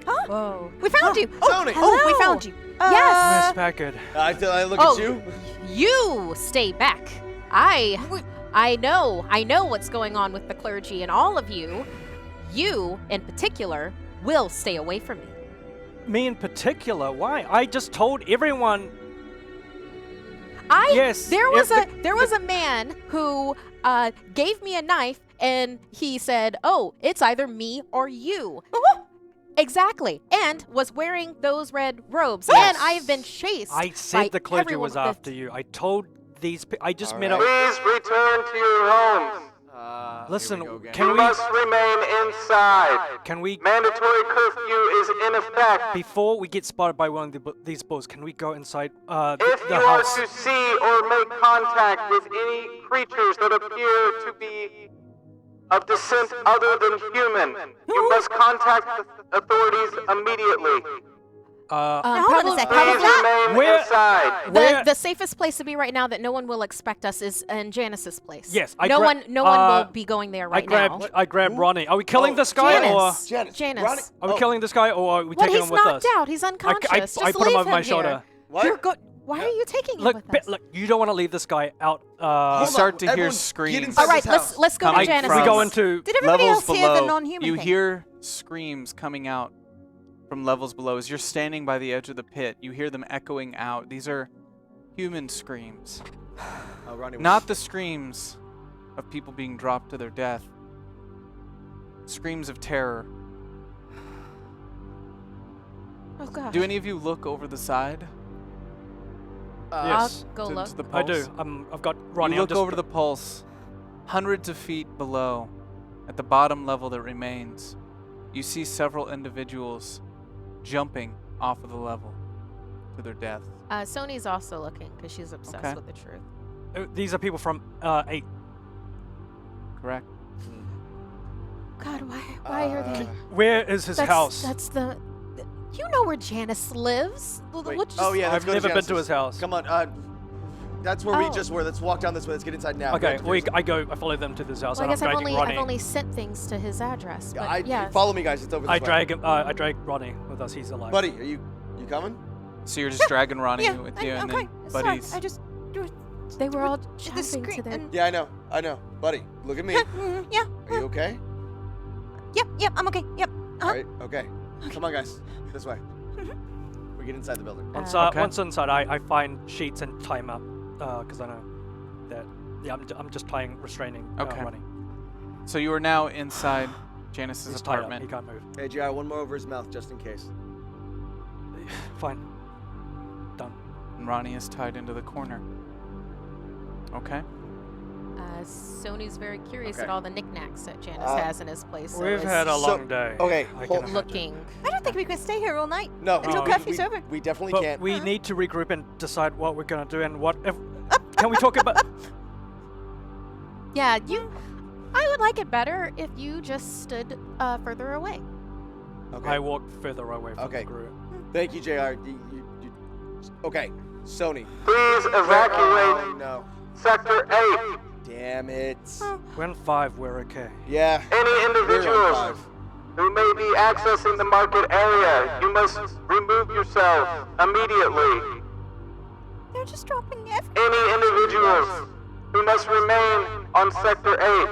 Whoa. We found you. Tony. Oh, we Hello. found you. Yes. Miss Packard. I look Oh. at you. You stay back. I know what's going on with the clergy, and all of you in particular, will stay away from me. Me in particular? Why? I just told everyone. Yes, There was if a man who gave me a knife and he said, "Oh, it's either me or you." Exactly, and was wearing those red robes, and I have been chased. I by said the clergy everyone was with after you. I told these. I just All met right. up. Please return to your homes. Listen, Here we go again. can You we? must remain inside. Can we? Mandatory curfew is in effect. Before we get spotted by one of these bulls, can we go inside If the you are house? to see or make contact with any creatures that appear to be of descent other than human, you must contact the authorities immediately. Now, hold on a Probably- second. How was Please that? remain Where- inside. Where- The safest place to be right now that no one will expect us is in Janice's place. Yes, I no gra- one will be going there right now. I grabbed Ronnie. Are we killing this guy Janice. Janice. Janice. Ronnie. or are we killing this guy or are we Well, taking he's him with knocked us? out. He's unconscious. I Just put him leave over my here. shoulder. What? You're good. Why are you taking him Look, with us? look, you don't want to leave this guy out. You Hold start on, to hear everyone, get screams. inside All right, this house. let's go to Coming Janice. from we go into. Did everybody levels else hear below. the non-human You thing? hear screams coming out from levels below. As you're standing by the edge of the pit, you hear them echoing out. These are human screams. Oh, Ronnie, Not the screams of people being dropped to their death. Screams of terror. Oh God. Do any of you look over the side? Yes. I'll go to- look. to the I pulse? do. I've got Ronnie. You I'm look just, over to the pulse. Hundreds of feet below, at the bottom level that remains, you see several individuals jumping off of the level to their death. Sony's also looking because she's obsessed Okay. with the truth. These are people from 8. Correct? God, why are they? Where is his house? That's the. You know where Janice lives. Wait. We'll just- Oh yeah, let's I've go never been to Janice's. his house. Come on, that's where we Oh. just were. Let's walk down this way. Let's get inside now. Okay, We have to do I follow them to this house Well, I and I'm guess I've dragging only, Ronnie. I've only sent things to his address. But I yeah. follow me, guys. It's over this I way. drag Ronnie with us. He's alive. Buddy, are you coming? So you're just dragging Ronnie Yeah, with you, and okay. then Sorry, buddies. I just. They were all The jumping to screen. their. Yeah, I know. Buddy, look at me. Yeah. Are you okay? Yep. I'm okay. Yep. All right. Okay. Come on, guys. This way. We get inside the building. Once, Okay. once inside, I find sheets and tie him up because I know that. Yeah, I'm just restraining Okay. Ronnie. So you are now inside Janice's He's tied up. apartment. He can't move. Hey, JR, one more over his mouth just in case. Fine. Done. And Ronnie is tied into the corner. Okay. Sony's very curious Okay. at all the knickknacks that Janice Uh, has in his place. So We've is had a So- long day. okay, I hold- can imagine. looking. I don't think we can stay here all night. No, Until we- curfew's over. we definitely But can't. we need to regroup and decide what we're gonna do and what. If, can we talk about? Yeah, I would like it better if you just stood further away. Okay. I walked further away from Okay. the group. Thank you, JR. Okay, Sony. Please Oh, evacuate no. Sector 8. Damn it. We're in 5. We're okay. Yeah. Any We're on individuals 5. who may be accessing the market area, you must remove yourself immediately. They're just dropping everything. Any individuals who must remain on Sector 8.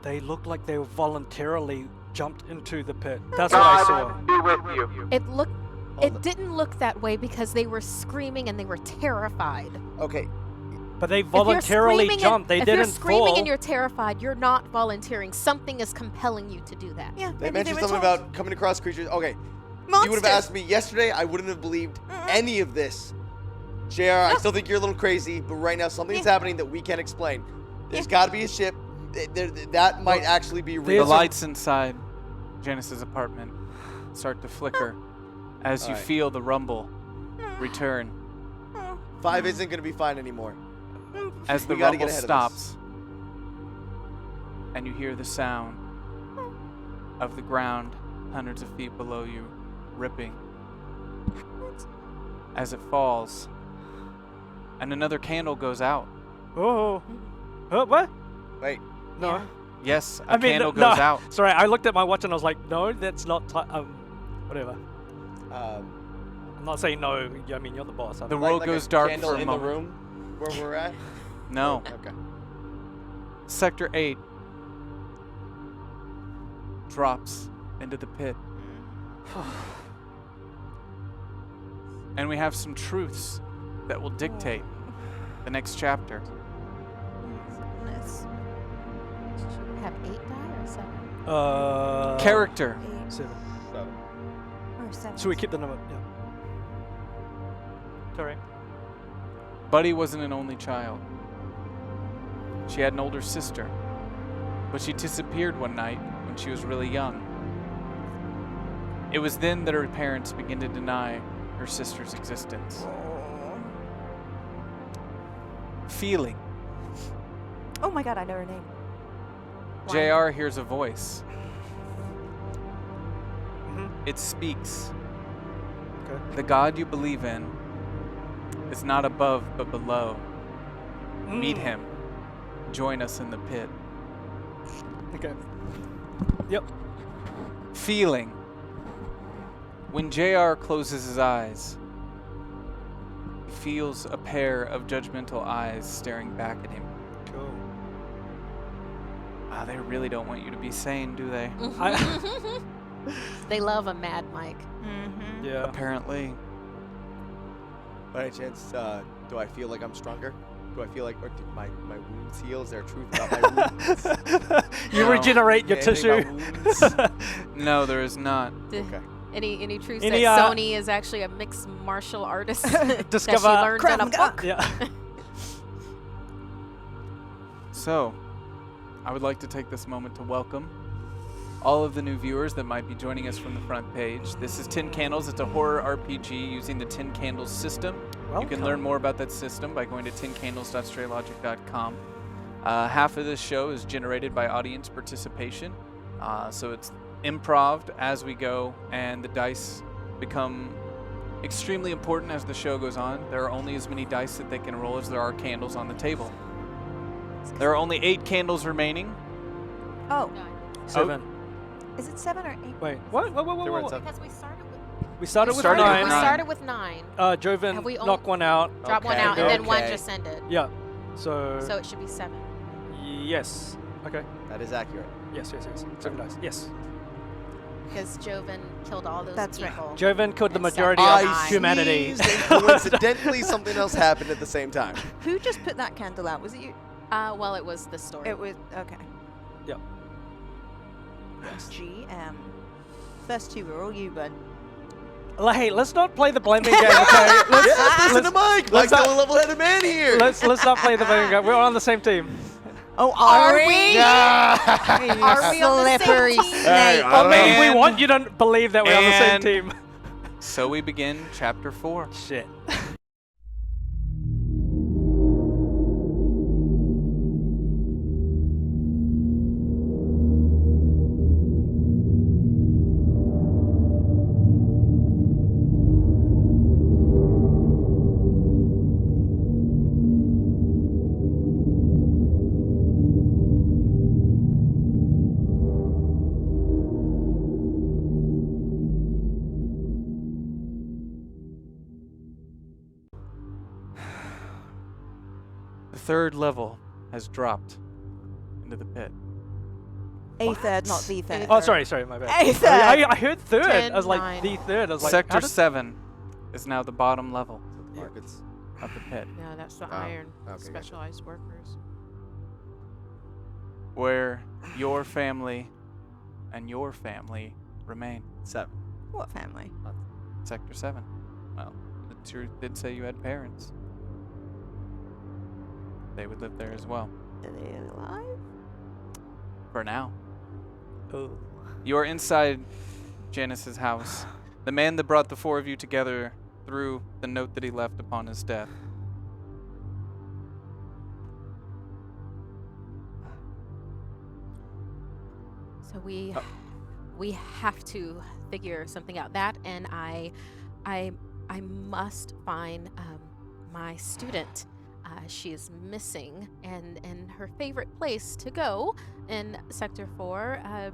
They look like they voluntarily jumped into the pit. That's what I saw. God be with you. It looked. Hold It on. didn't look that way because they were screaming and they were terrified. Okay. But they If you're voluntarily screaming jumped. They if didn't you're screaming fall. and you're terrified, you're not volunteering. Something is compelling you to do that. Yeah. They maybe mentioned were something told. about coming across creatures. Okay. Monsters. You would have asked me yesterday, I wouldn't have believed any of this. JR, I still think you're a little crazy, but right now something's happening that we can't explain. There's got to be a ship. That might actually be The real. lights inside Janice's apartment start to flicker as you Alright. feel the rumble return. 5 isn't going to be fine anymore. As the We gotta get rumble ahead of stops, and you hear the sound of the ground hundreds of feet below you ripping as it falls, and another candle goes out. Oh. What? Wait. No. Yes, a I mean, candle no. goes out. Sorry, I looked at my watch and I was like, no, that's not. Whatever. I'm not saying no. I mean, you're the boss. The Like- world like goes a dark candle for a in moment. the room where we're at? No. Okay. Sector 8 drops into the pit. And we have some truths that will dictate the next chapter. Goodness. Have 8 die or 7? Character. 7. Or 7. So we keep the number. Yeah. Sorry. Buddy wasn't an only child. She had an older sister, but she disappeared one night when she was really young. It was then that her parents began to deny her sister's existence. Feeling. Oh my god, I know her name. JR hears a voice. Mhm. It speaks. Okay. The God you believe in is not above but below. Meet him. Join us in the pit. Okay. Yep. Feeling. When JR closes his eyes, he feels a pair of judgmental eyes staring back at him. Cool. Wow, they really don't want you to be sane, do they? They love a mad Mike. Mm-hmm. Yeah. Apparently. By any chance, do I feel like I'm stronger? Do I feel like, or did my wounds heal? Is there truth about my wounds? You No. regenerate your Anything tissue. about wounds? No, there is not. Okay. Any truth Any, that Sony is actually a mixed martial artist that she Discover learned in a Krav Maga. book? Yeah. So, I would like to take this moment to welcome all of the new viewers that might be joining us from the front page. This is Tin Candles. It's a horror RPG using the Tin Candles system. You can learn more about that system by going to tincandles.straylogic.com. Half of this show is generated by audience participation. So it's improv'd as we go, and the dice become extremely important as the show goes on. There are only as many dice that they can roll as there are candles on the table. There are only 8 candles remaining. Oh, 7. is it 7 or 8? Wait. What? They were at What? seven. Because we started with We started with started with 9. we nine. started with 9. Joven Have we knocked one out. Drop one Okay, out, and then one okay. just ended. Yeah. So. So it should be 7. Yes. Okay. That is accurate. Yes. 7 dice. Yes. Because Joven killed all those That's right. people. Joven killed the And so majority I of sneezed humanity. Sneezed and coincidentally, something else happened at the same time. Who just put that candle out? Was it you? Well, it was the story. It was, okay. Yep. GM. First 2 were all you, bud. Hey, let's not play the blaming game, okay? Listen to Mike. Mike's not- the only level-headed man here. Let's not play the blaming game. We're on the same team. Oh, are we? Yeah. Are we on the same Slippery team? snake. Hey, I I don't mean, know. we want you to believe that we're on the same And- team. So we begin chapter 4. Shit. The 3rd level has dropped into the pit. A third, not the third. Oh, sorry, my bad. A third. I heard third. 10, I was like, 9. the third. I was like, Sector how did- 7 is now the bottom level Markets. of the pit, No, that's the Oh, iron okay, gotcha. specialized workers. where your family and your family remain. 7. What family? Sector 7. Well, the truth did say you had parents. They would live there as well. Are they alive? For now. Oh. You are inside Janice's house. The man that brought the 4 of you together threw the note that he left upon his death. So we have to figure something out. That, and I must find my student. She is missing, and her favorite place to go in Sector 4.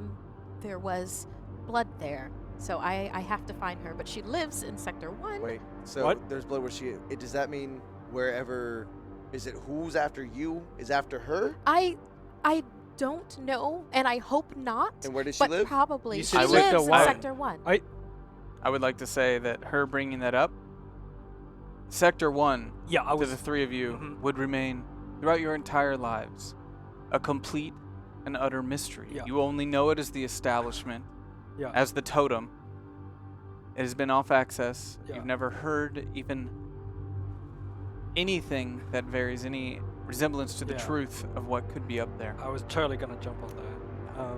There was blood there, so I have to find her. But she lives in Sector 1. Wait. So What? there's blood where she. Does that mean wherever? Is it who's after you is after her? I don't know, and I hope not. And where does she But live? probably You she said Sector lives in 1. Sector 1. I would like to say that her bringing that up, Sector 1, Yeah, I to was. the 3 of you, Mhm. would remain throughout your entire lives a complete an utter mystery. Yeah. You only know it as the establishment, Yeah. as the totem. It has been off access. Yeah. You've never heard even anything that varies any resemblance to the Yeah. truth of what could be up there. I was totally gonna jump on that.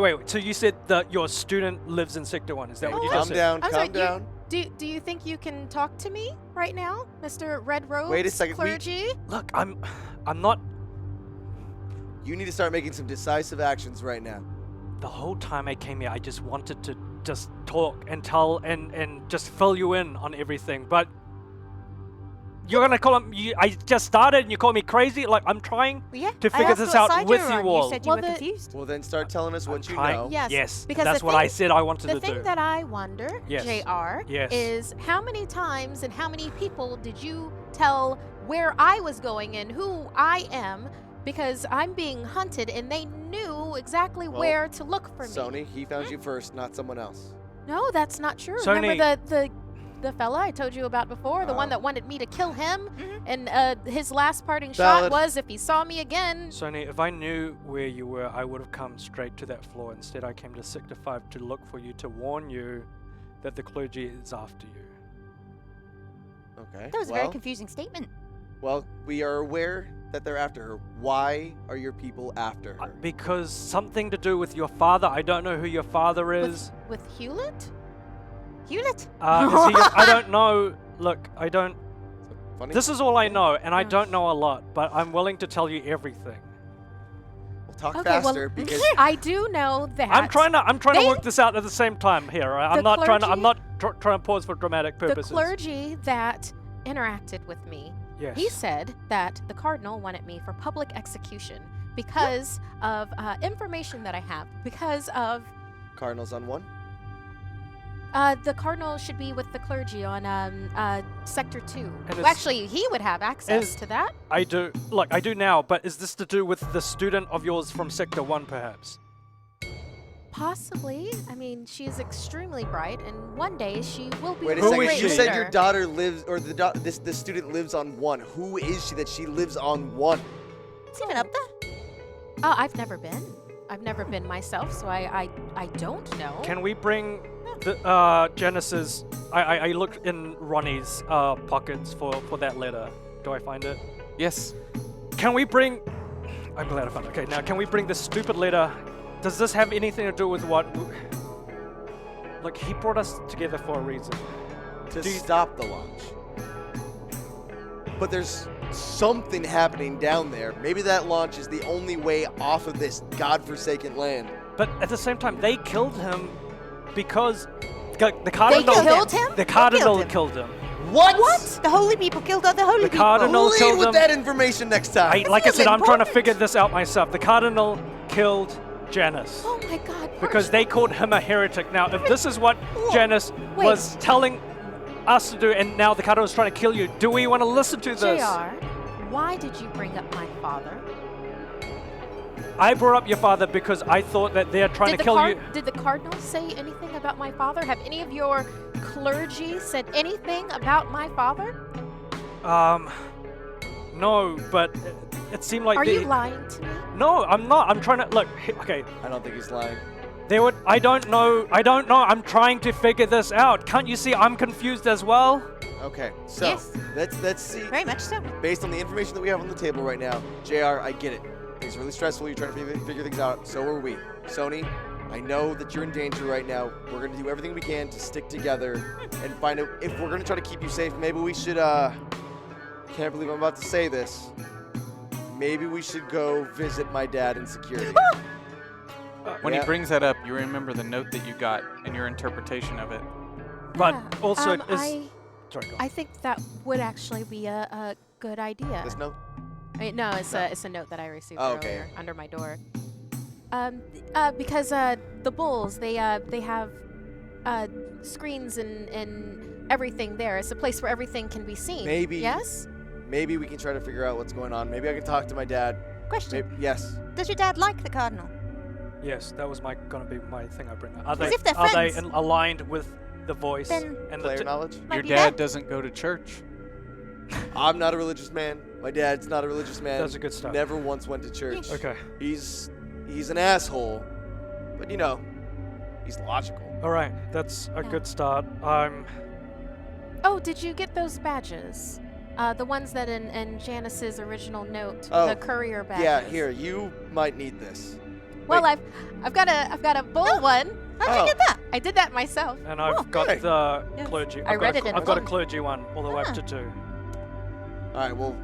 Wait. So you said that your student lives in Sector 1. Is that what you Calm just said? down, I'm calm sorry, down. Do you think you can talk to me right now, Mr. Red Robes Wait a second, we- clergy? Look, I'm not. You need to start making some decisive actions right now. The whole time I came here, I just wanted to just talk and tell and just fill you in on everything. But you're gonna call him. I just started and you call me crazy. Like I'm trying Well, yeah. to I figure asked this what out side with you were you on. all. You said you Well, were the- confused. Well, then start telling us what you trying- know. Yes. Yes, because that's the what I thing- said I wanted The to thing do. that I wonder, Yes. JR, Yes. is how many times and how many people did you tell where I was going and who I am? Because I'm being hunted and they knew exactly Well, where to look for me. Sony, he found you first, not someone else. No, that's not true. Sony- Remember the fella I told you about before, the one that wanted me to kill him, and his last parting shot Valid. was if he saw me again. Sonny, if I knew where you were, I would have come straight to that floor. Instead, I came to Sector 5 to look for you, to warn you that the clergy is after you. Okay. That was a well, very confusing statement. well, we are aware that they're after her. Why are your people after her? Because something to do with your father. I don't know who your father is. With Hewlett? Hewlett? Is he I don't know. Look, I don't. Funny. This is all I know, and I Yeah. don't know a lot, but I'm willing to tell you everything. We'll talk Okay, well, faster because I do know that. I'm trying to they- work this out at the same time here. Right? I'm The not trying to. I'm clergy- not trying to pause for dramatic the purposes. clergy that interacted with me, Yes. he said that the cardinal wanted me for public execution because of information that I have. Because of Cardinals on one. the cardinal should be with the clergy on Sector 2. And Well, it's- actually, he would have access is- to that. I do. Look, I do now. But is this to do with the student of yours from Sector 1, perhaps? Possibly. I mean, she is extremely bright, and one day she will be Wait a a Who second. is great You she? said leader. your daughter lives, or the student lives on one. Who is she that she lives on one? It's even up there. Oh, I've never been. I've never been myself, so I don't know. Can we bring the Genesis? I looked in Ronnie's pockets for that letter. Do I find it? Yes. Can we bring? I'm glad I found it. Okay, now can we bring this stupid letter? Does this have anything to do with what? Look, he brought us together for a reason. To Do you- stop the launch. But there's something happening down there. Maybe that launch is the only way off of this godforsaken land. But at the same time, they killed him because the cardinal killed him? The Who cardinal killed him? killed him. What? The holy people killed other holy The people. cardinal Lead killed with him. that information next time. Like I said, I'm trying to important. figure this out myself. The cardinal killed Janice. Oh my God! Because they called him a heretic. Now, if this is what Janice Wait. was telling us to do, and now the cardinal's trying to kill you, do we want to listen to this? JR, why did you bring up my father? I brought up your father because I thought that they're trying Did to the kill you. Did the cardinal say anything about my father? Have any of your clergy said anything about my father? No, but it seemed like Are they. you lying to me? No, I'm not. I'm trying to look. Okay, I don't think he's lying. they would. I don't know. I'm trying to figure this out. Can't you see? I'm confused as well. Okay, so Yes. let's see. Very much so. Based on the information that we have on the table right now, JR, I get it. It's really stressful. You're trying to figure things out. So are we. Sony, I know that you're in danger right now. We're going to do everything we can to stick together and find out if we're going to try to keep you safe. Maybe we should, can't believe I'm about to say this. Maybe we should go visit my dad in security. When Yeah. he brings that up, you remember the note that you got and your interpretation of it. But Yeah, also, sorry, go on. I think that would actually be a good idea. This note? I mean, no, it's No. a note that I received Oh, okay. earlier under my door. Because the bulls they have screens and everything there. It's a place where everything can be seen. Maybe. Yes. Maybe we can try to figure out what's going on. Maybe I can talk to my dad. Question. Yes. Does your dad like the cardinal? Yes, that was gonna be my thing. I bring up. Are As if they're are they friends. aligned with the voice Then and Player the? knowledge? Your Maybe dad that- doesn't go to church. I'm not a religious man. My dad's not a religious man. That's a good start. Never once went to church. Okay. He's an asshole, but you know, he's logical. All right. That's a good start. Oh, did you get those badges? The ones that in Janice's original note, Oh, the courier badges. Yeah, here, you might need this. Well, Wait. I've got a bull one. How'd you get that? I did that myself. And I've got okay. the Yes. clergy. I read it in a I've got a book. clergy one all the way up Huh. to 2. All right, well,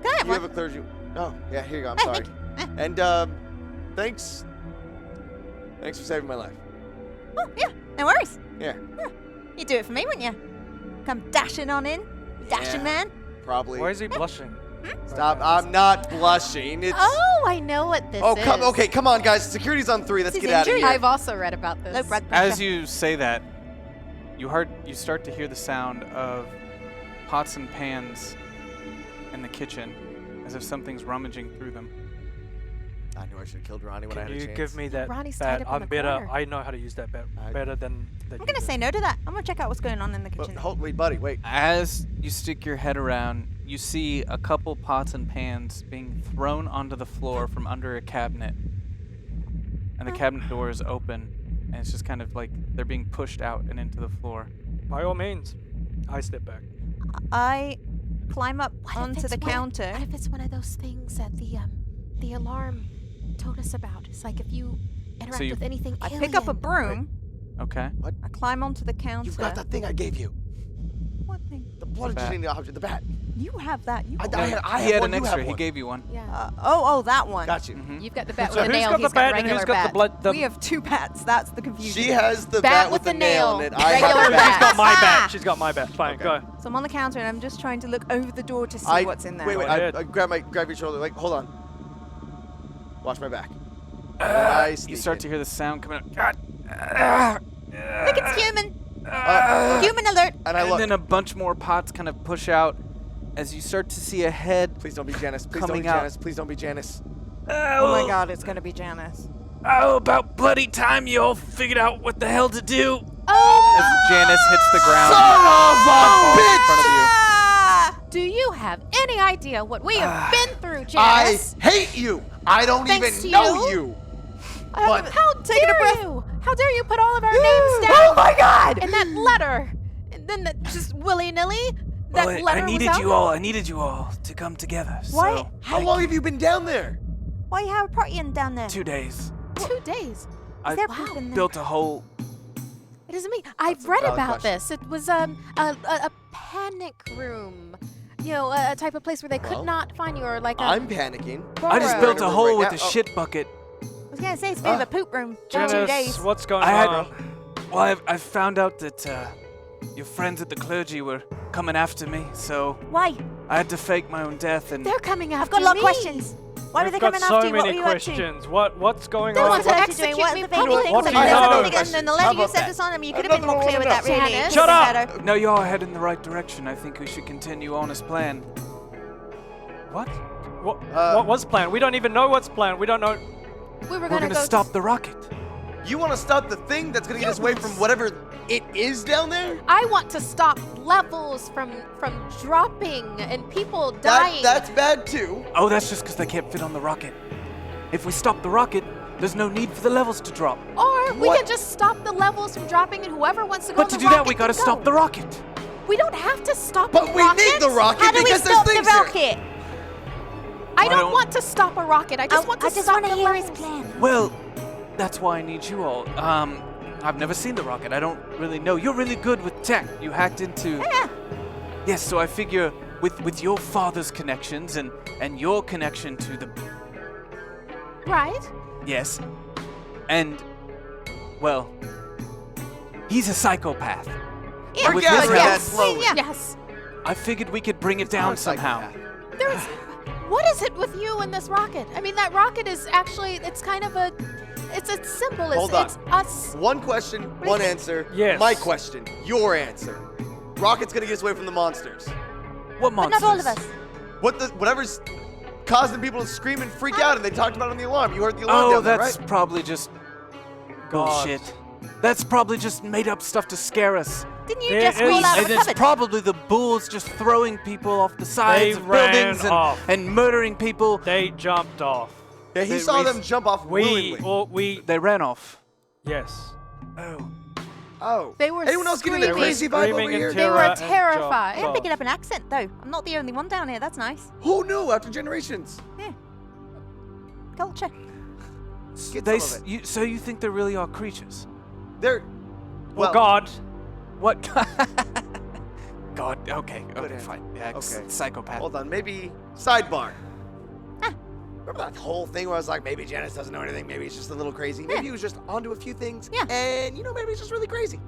Can I have you one? have a clergy. Oh, yeah, here you go. I'm Hey, sorry. thank And thanks for saving my life. Oh, yeah, no worries. Yeah, You'd do it for me, wouldn't you? Come dashing on in. Dashing Yeah. man. probably. Why is he blushing? Stop! I'm not blushing. It's. Oh, I know what this Oh, is. okay, come on, guys. Security's on 3. Let's This get is out of injury. here. I've also read about this. Low blood pressure. As you say that, you start to hear the sound of pots and pans in the kitchen, as if something's rummaging through them. I knew I should have killed Ronnie when I Can had a you chance. give me that Ronnie's tied bat? up in I'm the better. corner. I know how to use that bat I- better than I'm you gonna do. say no to that. I'm gonna check out what's going on in the kitchen. Wait, buddy, wait. As you stick your head around, you see a couple pots and pans being thrown onto the floor from under a cabinet. And the cabinet door is open, and it's just kind of like they're being pushed out and into the floor. By all means, I step back. I climb up What if onto it's the counter. What if it's one of those things that the alarm told us about? It's like if you interact you- with anything I pick up a alien. broom. Okay? I climb onto the counter. You've got that thing I gave you. What thing? The bludgeoning object, the bat. You have that. You I hold had- it. I he have had one, an you extra. have He one. gave you one. Yeah. That One. Got you. Mhm. You've got the bat So with a who's nail. got the He's got bat a and regular who's got bat. the blood? The We have 2 bats. That's the confusion. She has the Bat bat with with the the nail nail. in it. I have Regular the She's bat. got my Ah! bat. She's got my bat. Fine, Okay. go. So I'm on the counter and I'm just trying to look over the door to see I- what's in there. Wait, Go I ahead. grab your shoulder. Like, hold on. Watch my back. I You sneak start in. to hear the sound coming out. God. Look, it's human. Uh, Human alert. and I And look. then a bunch more pots kind of push out as you start to see a head. Please don't be Janice. Please don't coming be out. Janice. Please don't be Janice. Oh my god, it's gonna be Janice. Oh, about bloody time you all figured out what the hell to do. As Janice hits the ground in front of you. Ah! Do you have any idea what we have been through, I Janice? hate you. I don't Thanks even to know you? you. But How Take a dare breath. you? How dare you put all of our names down Oh my god! in that letter? And then that just willy-nilly, that Well, letter I needed was out you all. I needed you all to come together. Why? So, How long have you been down there? Why you have a protein down there? 2 days. 2 days. I there wow. poop in there? built a whole. It isn't me. I've That's a read valid about question. this. It was a panic room. You know, a type of place where they could Well, not find you, or like a I'm panicking. I just burrow. built a hole with Right a now. Oh. shit bucket. I was gonna say it's a bit of a poop room. For 2 Janice, days. what's going I had. on? Well, I found out that your friends at the clergy were coming after me, so Why? I had to fake my own death. And They're coming after I've got a lot me. of questions. Why were We've they got coming so after you? What many were you up to? questions. What's going They on? want to What are you execute doing? What me are the people publicly. What do things you like know? that? Question. And the How letter you about sent that? us on, you could have been more clear with that, really. Janice. Shut up! Better. no, you're heading in the right direction. I think we should continue on as planned. What? What? Uh, What was planned? We don't even know what's planned. We don't know. We were We're gonna gonna go stop the rocket. You want to stop the thing that's going to get us away from whatever it is down there? I want to stop levels from dropping and people dying. That's bad too. Oh, that's just because they can't fit on the rocket. If we stop the rocket, there's no need for the levels to drop. Or we What? can just stop the levels from dropping, and whoever wants to go But on to the do that, rocket we gotta can stop go. the rocket. We don't have to stop But the we rocket. need the rocket How do we because stop there's the things here. rocket? I Why don't don't- want to stop a rocket. I just want to I just stop want to the hear levels. his plan. Well, that's why I need you all. I've never seen the rocket. I don't really know. You're really good with tech. You hacked into. Yeah. Yes, so I figure with your father's connections and your connection to the. Right? Yes. And, well, he's a psychopath. Yeah. With gathering his that help, slowly. Yeah. Yes. I figured we could bring it down somehow. There's. What is it with you and this rocket? I mean, that rocket is actually. It's kind of a. It's a symbol. It's, Hold on. it's us. One question, one answer. Yes. My question, your answer. Rocket's going to get us away from the monsters. What But monsters? not all of us. Whatever's causing people to scream and freak out, and they talked about it on the alarm. You heard the alarm Oh, down there, that's right? probably just God. bullshit. That's probably just made up stuff to scare us. Didn't you There just crawl is- out of And a it's cupboard? probably the bulls just throwing people off the sides They of ran buildings off. and murdering people. They jumped off. Yeah, he They saw them race- jump off willingly. They ran off. Yes. Oh. Oh. They were Anyone else getting the screaming. crazy vibe over Screaming in here? They terror were and terrified. I am picking up an accent, though. I'm not the only one down here. That's nice. Who knew after generations? Culture. Get They, some of it. so you think there really are creatures? They're. Well, God. What? God. Okay. Good Okay. answer. Fine. Yeah. Okay. Psychopath. Hold on, maybe sidebar. Remember that whole thing where I was like, maybe Janice doesn't know anything, maybe he's just a little crazy. Maybe he was just onto a few things. Yeah. And maybe he's just really crazy.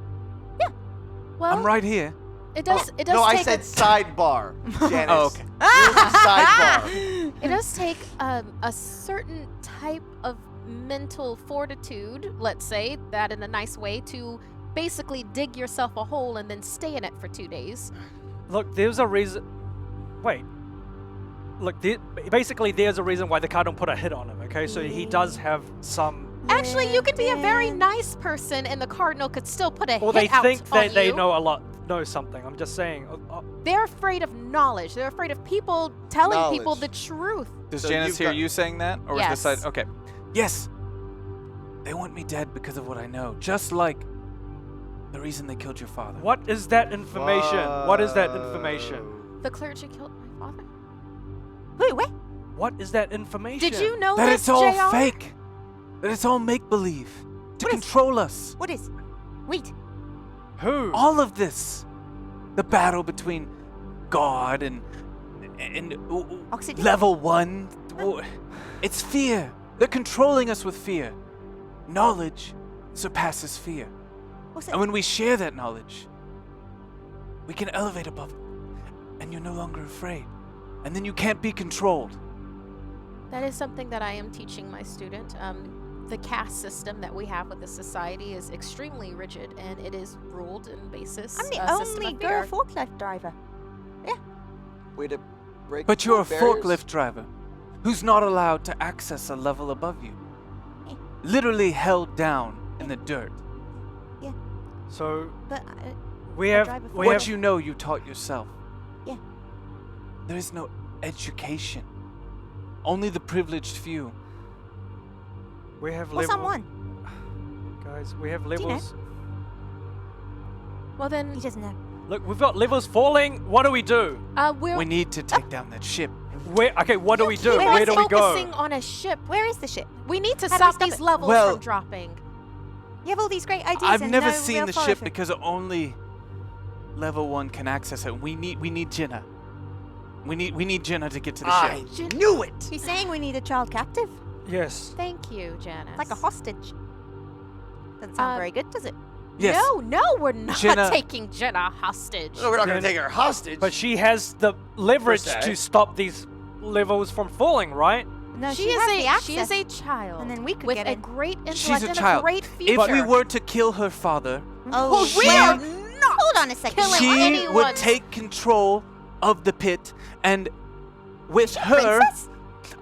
Well, I'm right here. it does. It does No, I take said sidebar, Janice. Oh, okay. Sidebar. It does take a certain type of mental fortitude, let's say, that in a nice way, to basically dig yourself a hole and then stay in it for 2 days. Look, there's a reason. Wait. Look, basically, there's a reason why the cardinal put a hit on him. Okay, so he does have some. Actually, you can be a very nice person, and the cardinal could still put a Or hit they out think on that they you. know something. I'm just saying. They're afraid of knowledge. They're afraid of people telling people the Knowledge. truth. Does So Janice you've hear got- you saying that, or is Yes. this side? Okay. Yes. They want me dead because of what I know, just like the reason they killed your father. What is that information? What is that information? The clergy killed my father. Wait, wait. What is that information? Did you know That this, it's all JR? fake. That it's all make believe to What is- control us. What is? Wait. Who? All of this, the battle between God and Oxygen? level 1, it's fear. They're controlling us with fear. Knowledge surpasses fear. What's it? And when we share that knowledge, we can elevate above it. And you're no longer afraid. And then you can't be controlled. That is something that I am teaching my student. The caste system that we have with the society is extremely rigid, and it is ruled in basis. I'm the system only of girl fear. forklift driver. Way to break. But you're a barriers. forklift driver who's not allowed to access a level above you. Literally held down in the dirt. So But we I have. drive a We What have. you know, you taught yourself. Yeah. There is no education. Only the privileged few. We have what's level. on one? Guys, we have you know? levels. Well then, He doesn't know. Look, we've got levels falling. What do we do? We need to take down that ship. Where? Okay, what do we do? keep Where do we go? focusing on a ship. Where is the ship? We need to How do we stop stop these it? levels Well- from dropping. You have all these great ideas. I've and never no seen real the follow ship through. because only level 1 can access it. We need Jenna. We need Jenna to get to the I ship. knew it. He's saying we need a child captive. Yes. Thank you, Janice. It's like a hostage. Doesn't sound Um, very good, does it? Yes. No, we're not Jenna- taking Jenna hostage. No, we're not going Then- to take her hostage. But she has the leverage se. to stop these levels from falling, right? No, she has the is access. a child. And then we could with get a in. great intellect She's a and child. a great future. If we were to kill her father, Oh, she we are not. Hold on a second. killing she anyone. would take control of the pit, and with her Princess?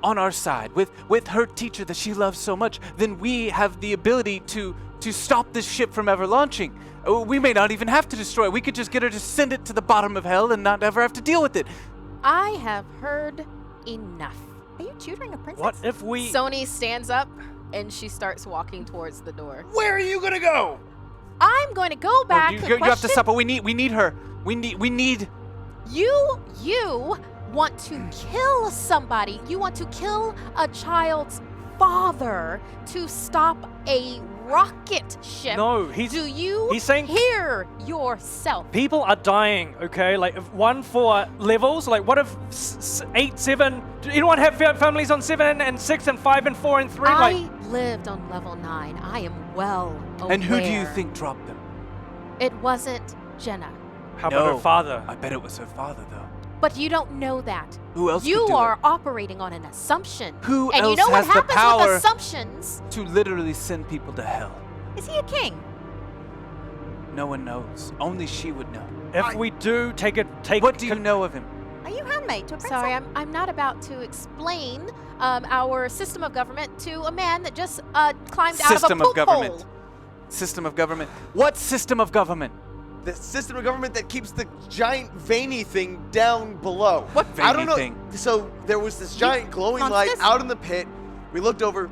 on our side, with her teacher that she loves so much, then we have the ability to stop this ship from ever launching. We may not even have to destroy it. We could just get her to send it to the bottom of hell and not ever have to deal with it. I have heard enough. Are you tutoring a princess? What if we? Sony stands up and she starts walking towards the door. Where are you going to go? I'm going to go back. you and have to question- stop, but we need her. We need. You want to kill somebody. You want to kill a child's father to stop a rocket ship. No, Do you he's saying- hear yourself? People are dying, okay? Like, if 1 4 levels, like, what if 8, 7? Do anyone have families on 7 and 6 and 5 and 4 and 3? I Like, lived on level 9. I am well aware. And who do you think dropped them? It wasn't Jenna. how about her No. father? I bet it was her father, though. But you don't know that. Who else You could do are it? operating on an assumption. Who and else you know what has the happens power with assumptions? to literally send people to hell? Is he a king? No one knows. Only she would know. If we do take What do you know of him? Are you handmaid to a princess? Sorry, I'm not about to explain our system of government to a man that just climbed out of a System of poop government. hole. System of government. What system of government? the system of government that keeps the giant veiny thing down below. What I don't veiny know. thing? So there was this giant glowing light monsters? out in the pit. We looked over.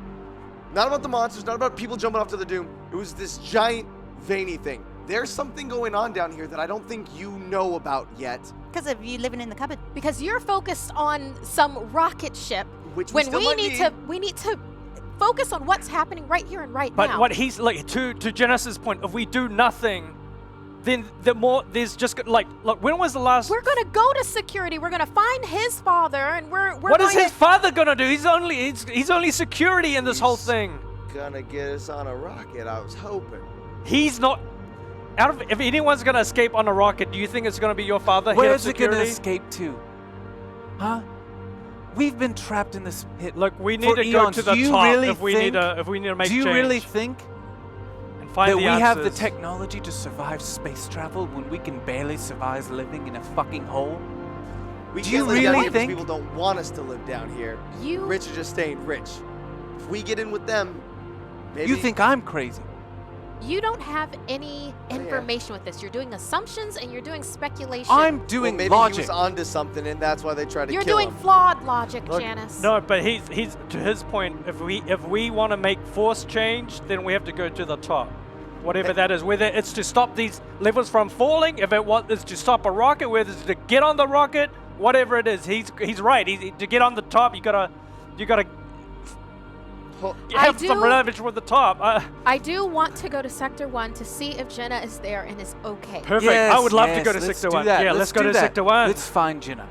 Not about the monsters, not about people jumping off to the doom. It was this giant veiny thing. There's something going on down here that I don't think you know about yet. Because of you living in the cupboard. Because you're focused on some rocket ship. Which we When still we might need to focus on what's happening right here and right But now. what he's like to Genesis' point, if we do nothing, then the more there's just like look. When was the last? We're gonna go to security. We're gonna find his father, and we're What is going his father gonna do? He's only security in this whole He's thing. Gonna get us on a rocket, I was hoping. He's not. Out of if anyone's gonna escape on a rocket, do you think it's gonna be your father? head of Where's it gonna security? escape to? Huh? We've been trapped in this pit. Look, we for need to go eons. to the Do you top really if we think- need to make Do you change really think and find that the we have the answers. technology to survive space travel when we can barely survive living in a fucking hole? We Do can't you live down really here because think- people don't want us to live down here? You Rich are just staying rich. If we get in with them, maybe. You think I'm crazy? You don't have any yeah. information with this. You're doing assumptions and you're doing speculation. I'm Well, doing maybe logic. he was onto something, and that's why they tried to You're kill doing him. flawed logic, Look, Janice. No, but he's to his point. If we want to make force change, then we have to go to the top, whatever that is. Whether it's to stop these levels from falling, if it is to stop a rocket, whether it's to get on the rocket, whatever it is, he's right. To get on the top, you gotta Ho- have some do- leverage with the top. I do want to go to Sector 1 to see if Jenna is there and is okay. Perfect. I would love to go to Sector 1. Yeah, let's go do to that. Sector 1. Let's find Jenna.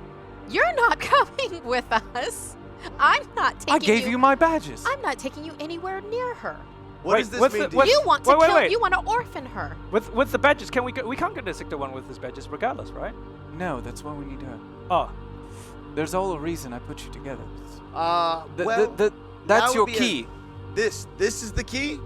You're not coming with us. I'm not taking I gave you my badges. I'm not taking you anywhere near her. What Wait, does this what's mean the- to what's- you? You want to wait, kill. wait. You want to orphan her. With the badges, can we go? We can't go to Sector 1 with his badges, regardless, right? No, that's why we need her. Oh, There's all a reason I put you together. Well, That's that your would be key. this is the key.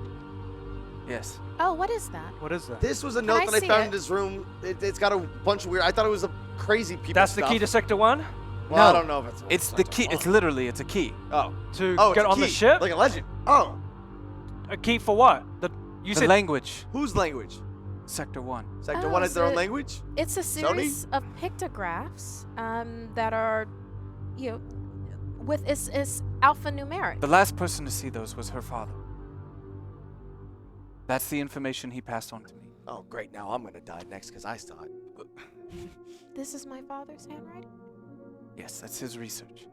Yes. Oh, what is that? what is that? This was a I note that I see found it? in his room. It's got a bunch of weird. I thought it was a crazy people. That's the stuff. key to Sector 1. Well, I No, don't know if it's. It's the key. It's literally it's a key. Oh, To oh, get it's a on the key, ship. like a legend. Oh, A key for what? You the said language. whose language? Sector 1. Sector Oh, 1 has their own so- language. It's a series of pictographs that are, with is alphanumeric. The last person to see those was her father. That's the information he passed on to me. Oh, great! Now I'm gonna die next because I saw it. This is my father's handwriting. Yes, that's his research.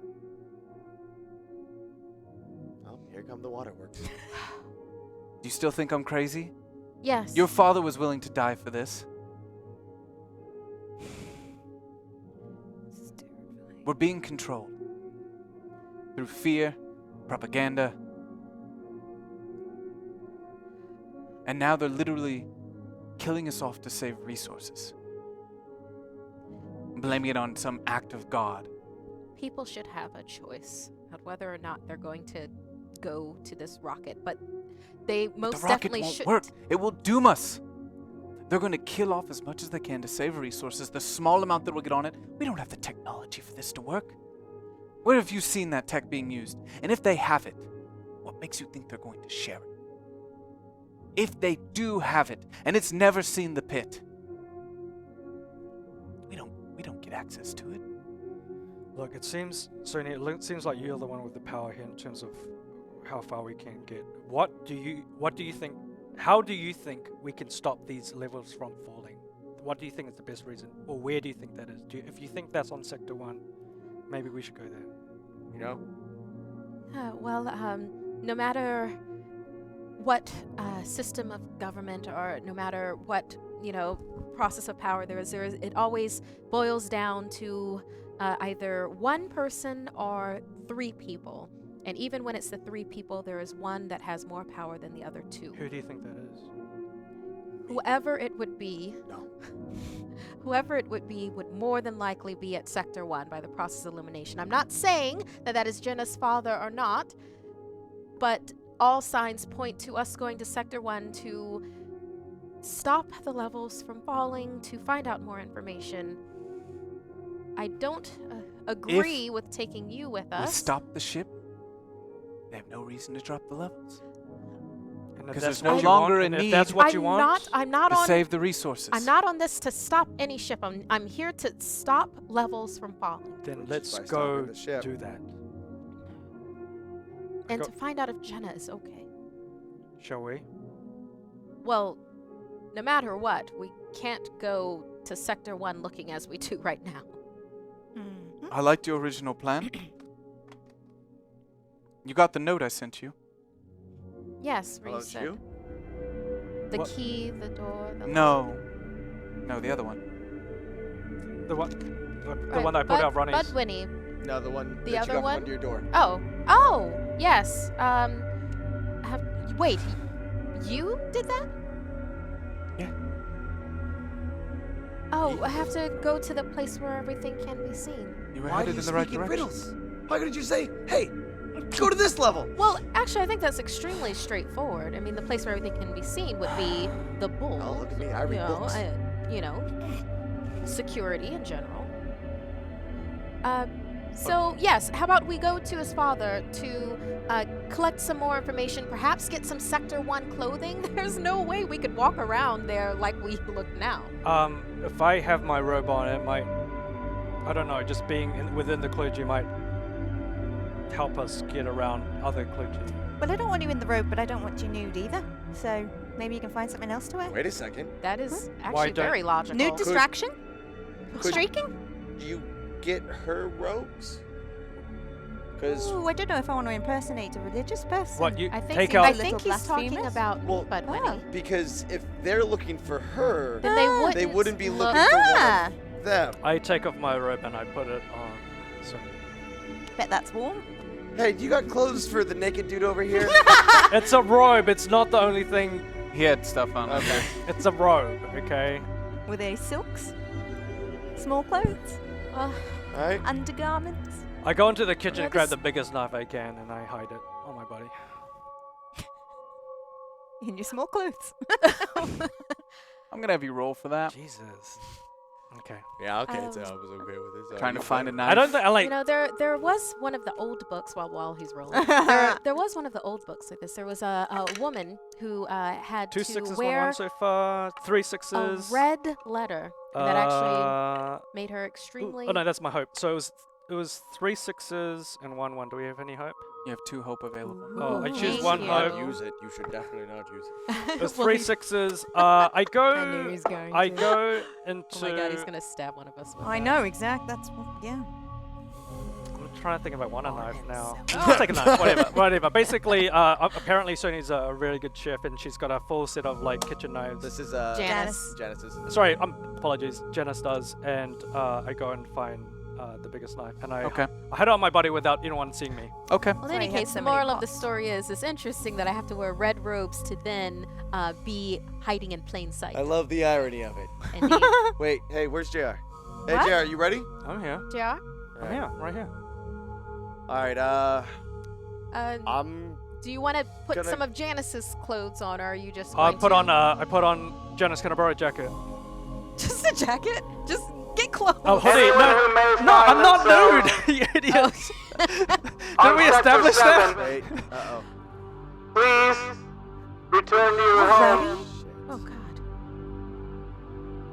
Oh, here come the waterworks. Do you still think I'm crazy? Yes. Your father was willing to die for this. This is terrifying. We're being controlled through fear, propaganda, and now they're literally killing us off to save resources, blaming it on some act of God. People should have a choice on whether or not they're going to go to this rocket, but they But most the rocket definitely won't should. work. It will doom us. They're going to kill off as much as they can to save resources. The small amount that will get on it, we don't have the technology for this to work. Where have you seen that tech being used? And if they have it, what makes you think they're going to share it? If they do have it, and it's never seen the pit, we don't get access to it. Look, it seems, Sony, it seems like you're the one with the power here in terms of how far we can get. What do you think? How do you think we can stop these levels from falling? What do you think is the best reason, or where do you think that is? If you think that's on Sector 1, maybe we should go there. You know? No matter what system of government or no matter what process of power there is, it always boils down to either one person or three people. And even when it's the three people, there is one that has more power than the other two. Who do you think that is? Whoever it would be, No. whoever it would be would more than likely be at Sector 1 by the process of elimination. I'm not saying that that is Jenna's father or not, but all signs point to us going to Sector 1 to stop the levels from falling, to find out more information. I don't agree with taking you with We us. stop the ship, they have no reason to drop the levels. And if 'Cause that's there's no what you want, longer a and if need that's what you want, I'm not To on. save the resources. I'm not on this to stop any ship. I'm here to stop levels from falling then Which let's is by go stopping the ship. do that. and Go- to find out if Jenna is okay. Shall we? Well, no matter what, we can't go to Sector 1 looking as we do right now. Mhm. I liked your original plan. You got the note I sent you? Yes, Oh, Reese it's said. you? The What? key, the door, the No. No, the other one. The one, the Right, one that I put out Bud Ronnie's. Winnie. No, the one The that other you got one? from under your door. Oh, yes. Wait, you did that? Yeah. Oh, I have to go to the place where everything can be seen. You were Why do headed you in the right speak in direction. riddles? Why couldn't you say, hey, go to this level? Well, actually, I think that's extremely straightforward. I mean, the place where everything can be seen would be the bull. Oh, look at me. I read books. Security in general. So, yes, how about we go to his father to collect some more information, perhaps get some Sector 1 clothing? There's no way we could walk around there like we look now. If I have my robe on, it might, I don't know, just being within the clergy might help us get around other clergy. Well, I don't want you in the robe, but I don't want you nude either. So maybe you can find something else to wear. Wait a second. That is Why actually don't- very logical. Nude distraction? could- Streaking? You get her robes? Because, Ooh, I don't know if I want to impersonate a religious person. What, you I think, take he, I out... think Little he's talking blasphemous? about Well- Bud Oh. Winnie. because if they're looking for her, Then they Ah. wouldn't, be look. looking for one Ah! of them. I take off my robe and I put it on. So Bet that's warm. Hey, you got clothes for the naked dude over here? it's a robe. It's not the only thing. He had stuff on. Okay. It's a robe. Okay. Were they silks? Small clothes? Well, All right. Undergarments? I go into the kitchen Yeah, and grab this- the biggest knife I can and I hide it on my body. In your small clothes. I'm gonna have you roll for that. Jesus. Okay. Yeah, okay, Um, so I was okay with this. Trying to find a knife. I don't think I like. you know, there was one of the old books while he's rolling. there was one of the old books like this. There was a woman who had 2 to 6s, 1 wear 1 so far. 3 a 6s. red letter that actually Uh, made her ooh, extremely. oh no, that's my hope. So it was 3 6s and 1 1. Do we have any hope? You have 2 hope available. Oh, I Ooh, choose thank one you. hope. Use it. You should definitely not use it. It was Well, 3 he- 6s. I go. I knew he was going I to. go into. Oh my god, he's gonna stab one of us with I that. know, exact. That's yeah. I'm trying to think if I want a knife now. so- I'll take a knife. Whatever. Basically, apparently Sony's a really good chef, and she's got a full set of like kitchen knives. This is Janice. Janice's. Sorry, apologies. Janice does, and I go and find the biggest knife, and I Okay. hide it on my body without anyone seeing me. Okay. Well, in Sorry, any he had case, so the many moral of the pots. story is it's interesting that I have to wear red robes to then be hiding in plain sight. I love the irony of it. Indeed. Wait, hey, where's JR? Hey, What? JR, you ready? I'm here. JR? I'm here. Right here. All right, I'm Do you want to put gonna- some of Janice's clothes on, or are you just I going put to- on. I put on. Janice, can I borrow a jacket? Just a jacket? Just get clothes. Oh, hoodie. Anyone No, who may no, find I'm not themselves nude. You idiots. on Didn't we Sector establish that? 7, wait. Uh-oh. Please return to your homes Oh god.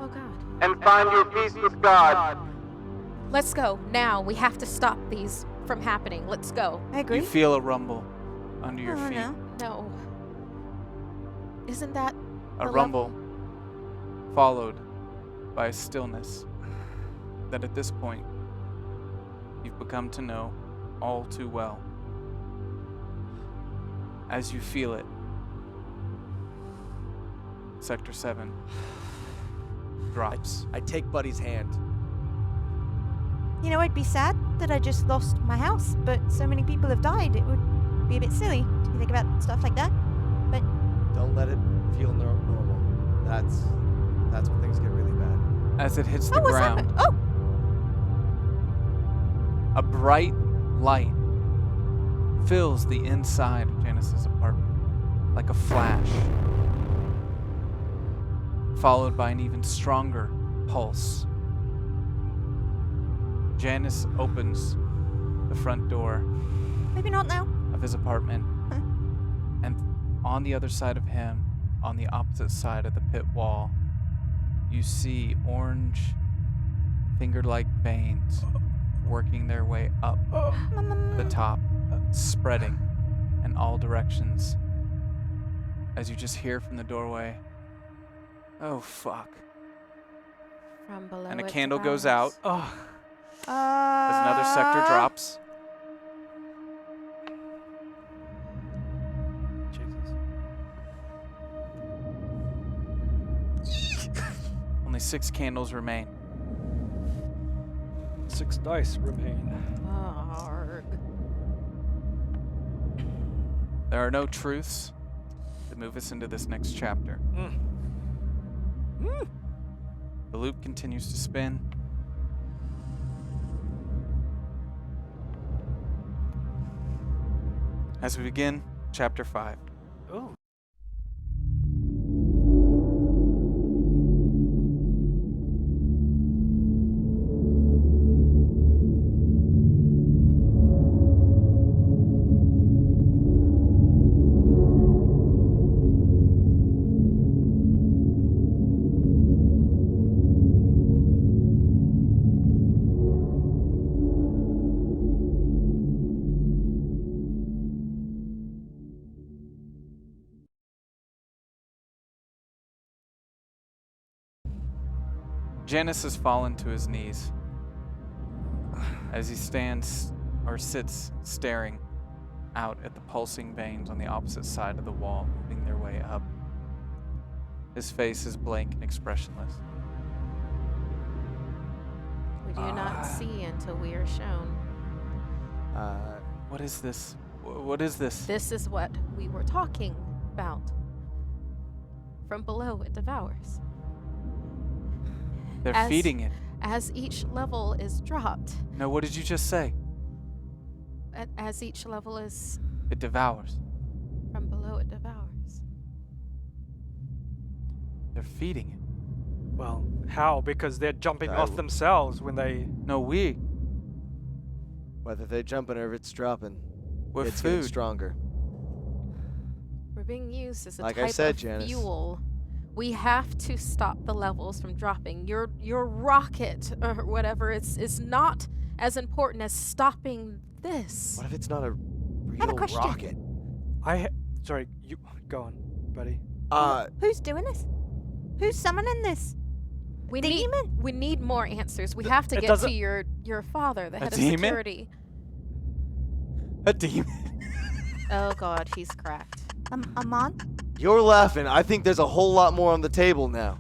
Oh god. and find your peace with God. Let's go now. We have to stop these from happening. Let's go. I agree. You feel a rumble under your Oh, feet. no. No. Isn't that A the rumble followed by a stillness that at this point you've become to know all too well. As you feel it, Sector 7 drops. I take Buddy's hand. You know, I'd be sad that I just lost my house, but so many people have died. It would be a bit silly to think about stuff like that. Don't let it feel normal. That's when things get really bad. As it hits the Oh, what's ground, happened? Oh, a bright light fills the inside of Janice's apartment like a flash, followed by an even stronger pulse. Janice opens the front door maybe not now. of his apartment, Huh. and on the other side of him, on the opposite side of the pit wall, you see orange finger-like veins working their way up the top, spreading in all directions. As you just hear from the doorway, "Oh, fuck." From below. And a it candle goes out devours. Oh, as another sector drops. Jesus. Only 6 candles remain. 6 dice remain. Arg. There are no truths that move us into this next chapter. The loop continues to spin. As we begin chapter 5. Oh. Janus has fallen to his knees as he stands or sits staring out at the pulsing veins on the opposite side of the wall, moving their way up. His face is blank and expressionless. We do not see until we are shown. What is this? What is this? This is what we were talking about. From below, it devours. They're feeding it. As each level is dropped, No, what did you just say? as each level is It devours. from below, it devours. They're feeding it. Well, how? Because they're jumping off themselves when they... No, we. Whether they're jumping or if it's dropping, We're it's getting food. stronger. We're being used as a Like I type said, of Janice. fuel. We have to stop the levels from dropping. Your rocket or whatever is not as important as stopping this. What if it's not a real have a question. rocket? Sorry, you... Go on, buddy. Who's doing this? Who's summoning this? We Demon? need more answers. We have to it get to doesn't- your father, the head of demon? security. A demon. Oh God, he's cracked. Amon? You're laughing. I think there's a whole lot more on the table now.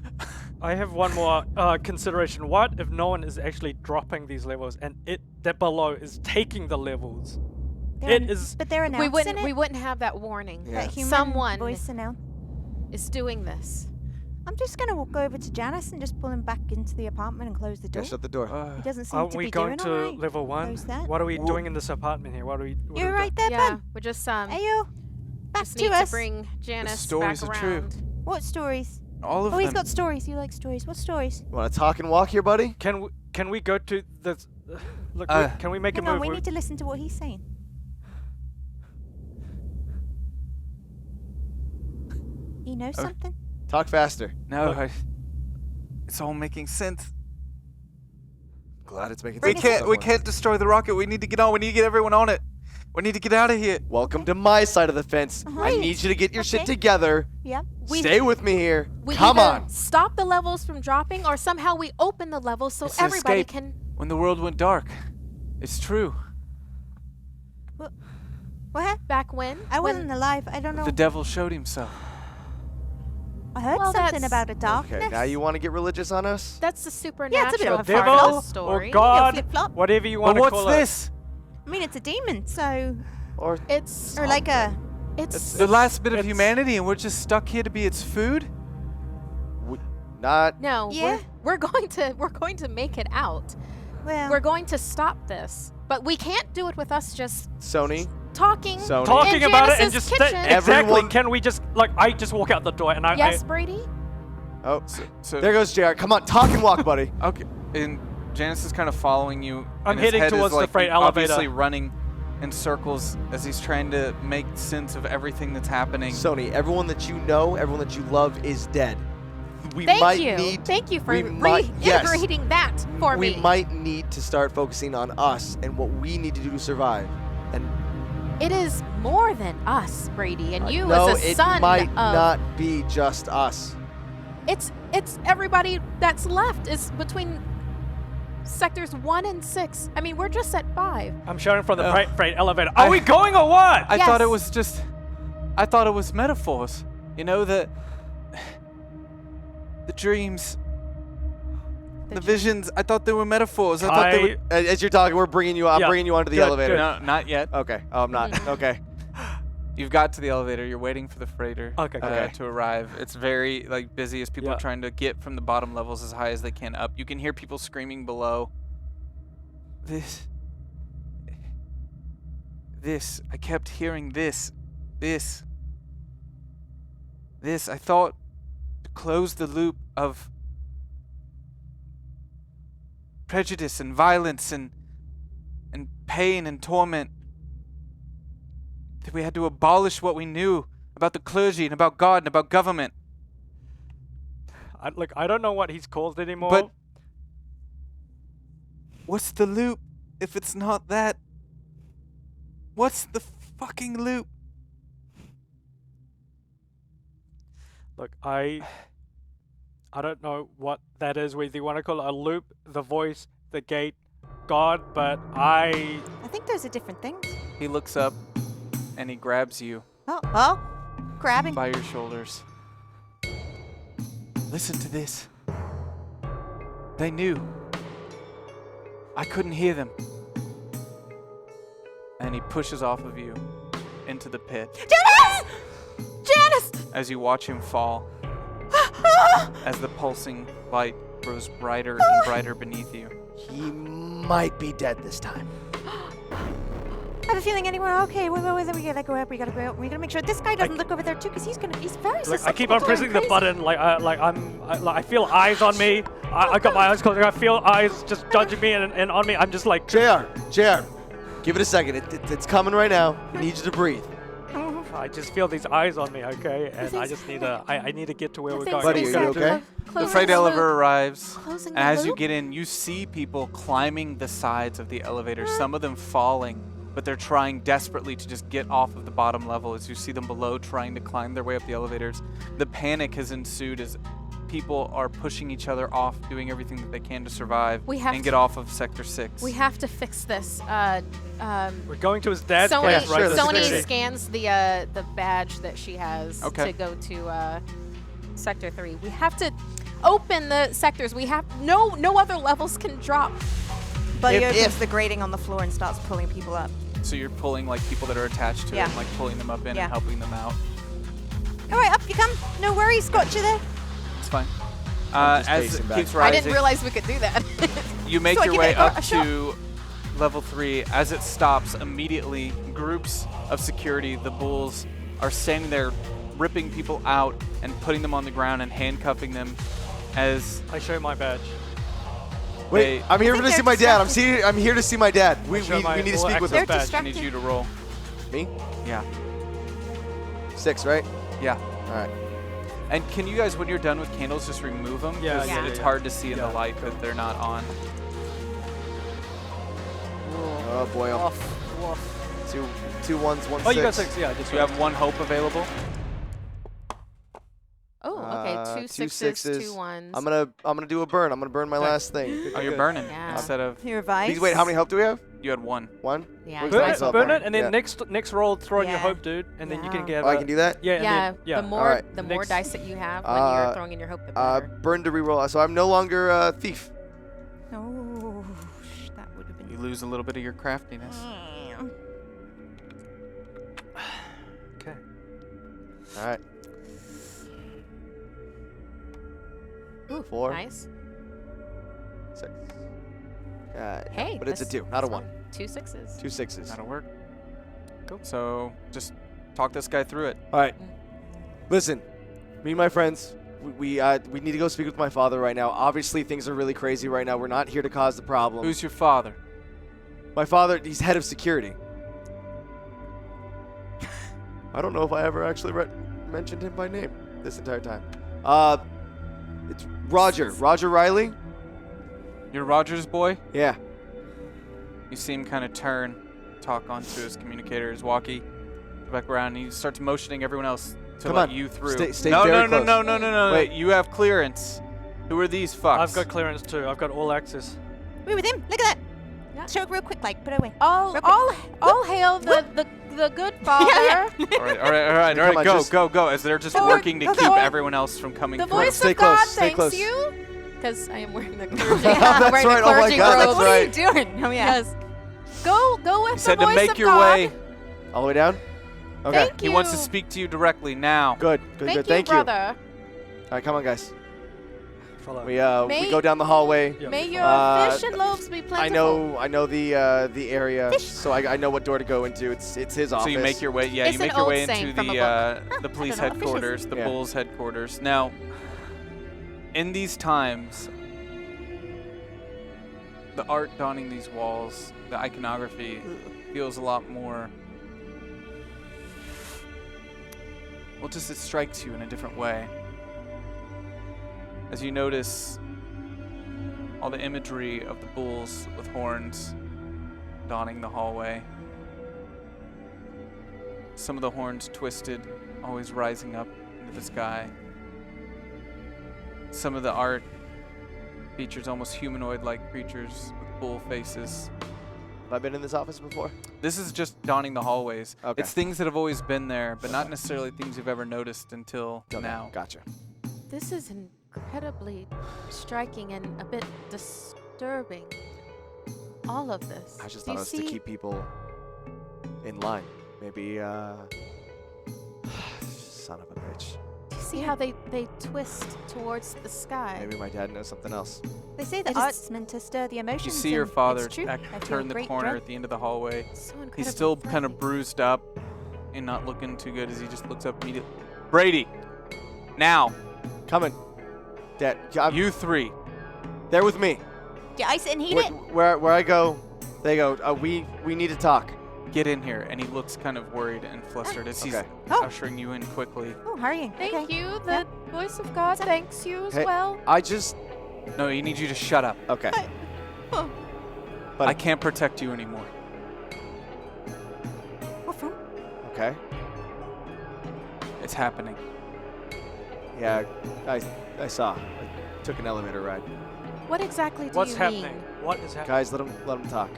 I have one more consideration. What if no one is actually dropping these levels and that below is taking the levels? But they're announcing We wouldn't have that warning. Yeah. That human Someone voice announce. is doing this. I'm just gonna walk over to Janice and just pull him back into the apartment and close the door. Yeah, shut the door. He doesn't seem Aren't to we be going doing to alright. level 1? Close that. What are we Whoa. doing in this apartment here? What are we... You're right there, Yeah, bud. we're just Hey, you. Back just to need us. to bring Janice stories back are true. around. What stories? All of Oh, them. he's got stories. You like stories. What stories? You want to talk and walk here, buddy? Can we go to the... Look, can we make Hang a on, move? we need to listen to what he's saying. He knows something? Talk faster. No, Look. it's all making sense. Glad it's making We sense. to can't. We someone. can't destroy the rocket. We need to get on. We need to get everyone on it. We need to get out of here. Welcome to my side of the fence. I Right. need you to get your shit Okay. together. Yeah. Stay with me here. We Come either on. stop the levels from dropping, or somehow we open the levels so It's an everybody escape. can. When the world went dark, it's true. What happened? Back when? I When- wasn't alive. I don't know. The devil showed himself. I heard Well, something that's- about a darkness. Okay, now you want to get religious on us? That's the supernatural bit of a The part devil of the or story. God, flip-flop. whatever you But want to what's call this? I mean, it's a demon, so... Or It's Or like a... it's The last bit of it's- humanity, and we're just stuck here to be its food? not? no. Yeah. We're going to make it out. Well... We're going to stop this, but we can't do it with us just Sony? talking. Sony? in Talking about it and Janice's just... kitchen. Exactly. Everyone- Can we just... Like, I just walk out the door and I... Yes, Brady. Oh, So there goes JR. Come on, talk and walk, buddy. okay, and Janice is kind of following you. I'm and his heading head is, towards the like, freight elevator. Obviously running in circles as he's trying to make sense of everything that's happening. Sony, everyone that you know, everyone that you love is dead. We Thank might you. need. Thank you for we might- yes. reiterating that for We me. might need to start focusing on us and what we need to do to survive. And It is more than us, Brady, and you no, as a it son might of. not be just us. It's everybody that's left. It's between sectors 1 and 6. I mean, we're just at 5. I'm shouting from the Oh. freight elevator. Are we going or what? I thought it Yes. was metaphors. You know, the dreams, the visions. I thought they were metaphors. I thought they were. As you're talking, I'm bringing you onto the Good, elevator. good. No, not yet. Okay. Oh, I'm not. Okay. You've got to the elevator. You're waiting for the freighter Okay, good. to arrive. It's very busy as people Yeah. are trying to get from the bottom levels as high as they can up. You can hear people screaming below. This. I kept hearing this. I thought to close the loop of prejudice and violence and pain and torment, that we had to abolish what we knew about the clergy and about God and about government. I don't know what he's called anymore. But what's the loop if it's not that? What's the fucking loop? Look, I don't know what that is, whether you want to call it a loop, the voice, the gate, God, but I think those are different things. He looks up and he grabs you Oh, grabbing. by your shoulders. Listen to this. They knew. I couldn't hear them. And he pushes off of you into the pit Janice! Janice! as you watch him fall, as the pulsing light grows brighter Oh. and brighter beneath you. He might be dead this time. I have a feeling anywhere. Okay, we gotta go up. We gotta make sure this guy doesn't look over there too, because he's very look, susceptible. I keep on to pressing the crazy. button, I feel eyes on me. I got my eyes closed. I feel eyes just judging me and on me. I'm just like, JR, give it a second. It's coming right now. I need you to breathe. I just feel these eyes on me, okay? And I just need to, I need to get to where we're going. Buddy, are you okay? The freight elevator arrives, Closing and the as you loop? get in, you see people climbing the sides of the elevator, some of them falling, but they're trying desperately to just get off of the bottom level as you see them below trying to climb their way up the elevators. The panic has ensued as people are pushing each other off, doing everything that they can to survive We have and to- get off of Sector 6. We have to fix this. We're going to his dad's Sony, place, right? sure, This is Sony crazy. scans the badge that she has Okay. to go to Sector 3. We have to open the sectors. We have no other levels can drop. But he If- opens if- the grating on the floor and starts pulling people up. So you're pulling like people that are attached to it Yeah. and like pulling them up in Yeah. and helping them out. All right, up you come. No worries, got you there. It's fine. just As pacing it back. keeps I rising, didn't realize we could do that. you make So I your give way it up a shot. to level 3. As it stops, immediately groups of security, the bulls, are standing there ripping people out and putting them on the ground and handcuffing them as I show my badge. Wait, They- I'm here think to see they're my dad. distracted. I'm here to see my dad. We Show my need to full speak with access him. They're badge. I need you to roll. Me? Yeah. 6, right? Yeah. All right. And can you guys, when you're done with candles, just remove them? Yeah, yeah, It's yeah. hard to see in the Yeah. light that they're not on. Oh boy. Two ones, 1 Oh, 6. you got 6, yeah. Just So you have 1 hope available. Oh, okay. 2 2 sixes, 2 6s. 1s. I'm gonna do a burn. I'm gonna burn my last thing. Oh, you're burning Yeah. instead of Your advice. Wait, how many hope do we have? you had 1. 1. Yeah, Where's you burn guys- mine? it, burn it, and then Yeah. next roll, throw in your Yeah. hope, dude, and then you can Yeah. get. Oh, I can do that. Yeah, and Yeah, then, yeah. the more Alright. the more Next- dice that you have when you're throwing in your hope, the better. Burn to reroll. So I'm no longer a thief. Oh, that would have been. You lose a little bit of your craftiness. Okay. All right. Ooh, 4. Nice. 6. Hey, but it's a that's- 2, not a that's 1. fine. 2 6s. 2 6s. That'll work. Cool. So just talk this guy through it. All right. Listen, me and my friends, we need to go speak with my father right now. Obviously, things are really crazy right now. We're not here to cause the problem. Who's your father? My father? He's head of security. I don't know if I ever actually mentioned him by name this entire time. It's Roger. Roger Riley? You're Roger's boy? Yeah. You see him kind of talk onto his communicator, his walkie, back around, and he starts motioning everyone else to Come let on. you through. Stay no, very no, close. no. Wait. You have clearance. Who are these fucks? I've got clearance too. I've got all access. We're with him. Look at that. Yeah. Show it real quick, like, put it away. All hail the good father. All right. Come on, Go. As they're just Forward, working to go, keep go. everyone else from coming The through. voice Stay of God close, stay thanks close. you. Because I am wearing the clergy. That's I'm wearing right, the oh my clergy God, robe. that's What right. are you doing? Oh, yeah. Yes. Go with He the said to voice make of your God. way. All the way down? Okay. Thank He you. wants to speak to you directly now. Good. Thank you, brother. All right, come on, guys. Follow. We May- go down the hallway. Yeah. May your fish and loaves be plentiful. I know the area, so I know what door to go into. It's his office. So you make your way, It's you make an your old way saying into from a the police I don't know what fish is. headquarters, the Yeah. Bulls headquarters. Now, in these times, the art donning these walls, the iconography, feels a lot more. Well, just it strikes you in a different way. As you notice all the imagery of the bulls with horns donning the hallway. Some of the horns twisted, always rising up into the sky. Some of the art features almost humanoid-like creatures with bull faces. Have I been in this office before? This is just donning the hallways. Okay. It's things that have always been there, but not necessarily things you've ever noticed until now. Gotcha. This is incredibly striking and a bit disturbing. All of this. I just Do thought you it was to see- keep people in line. Maybe, son of a bitch. Do you see how they twist towards the sky? Maybe my dad knows something else. They say the I just- art's meant to stir the emotions. You see your and father it's true. I feel turn the great corner dread. at the end of the hallway. So incredibly He's still kind of threatening. bruised up and not looking too good as he just looks up immediately. Brady, now, Coming. Dad, you three. they're with me. Yeah, ice it and heat it. Where I go, they go. We need to talk. Get in here. And he looks kind of worried and flustered as he's Okay. Oh. ushering you in quickly. Oh, hurrying. Thank okay. you. The voice of God thanks you as Hey, well. I just. No, he needs you to shut up. Okay. Oh, But I can't protect you anymore. what from? Okay. It's happening. Yeah, I saw. I took an elevator ride. What exactly do What's you happening? mean? What is happening? Guys, let him talk.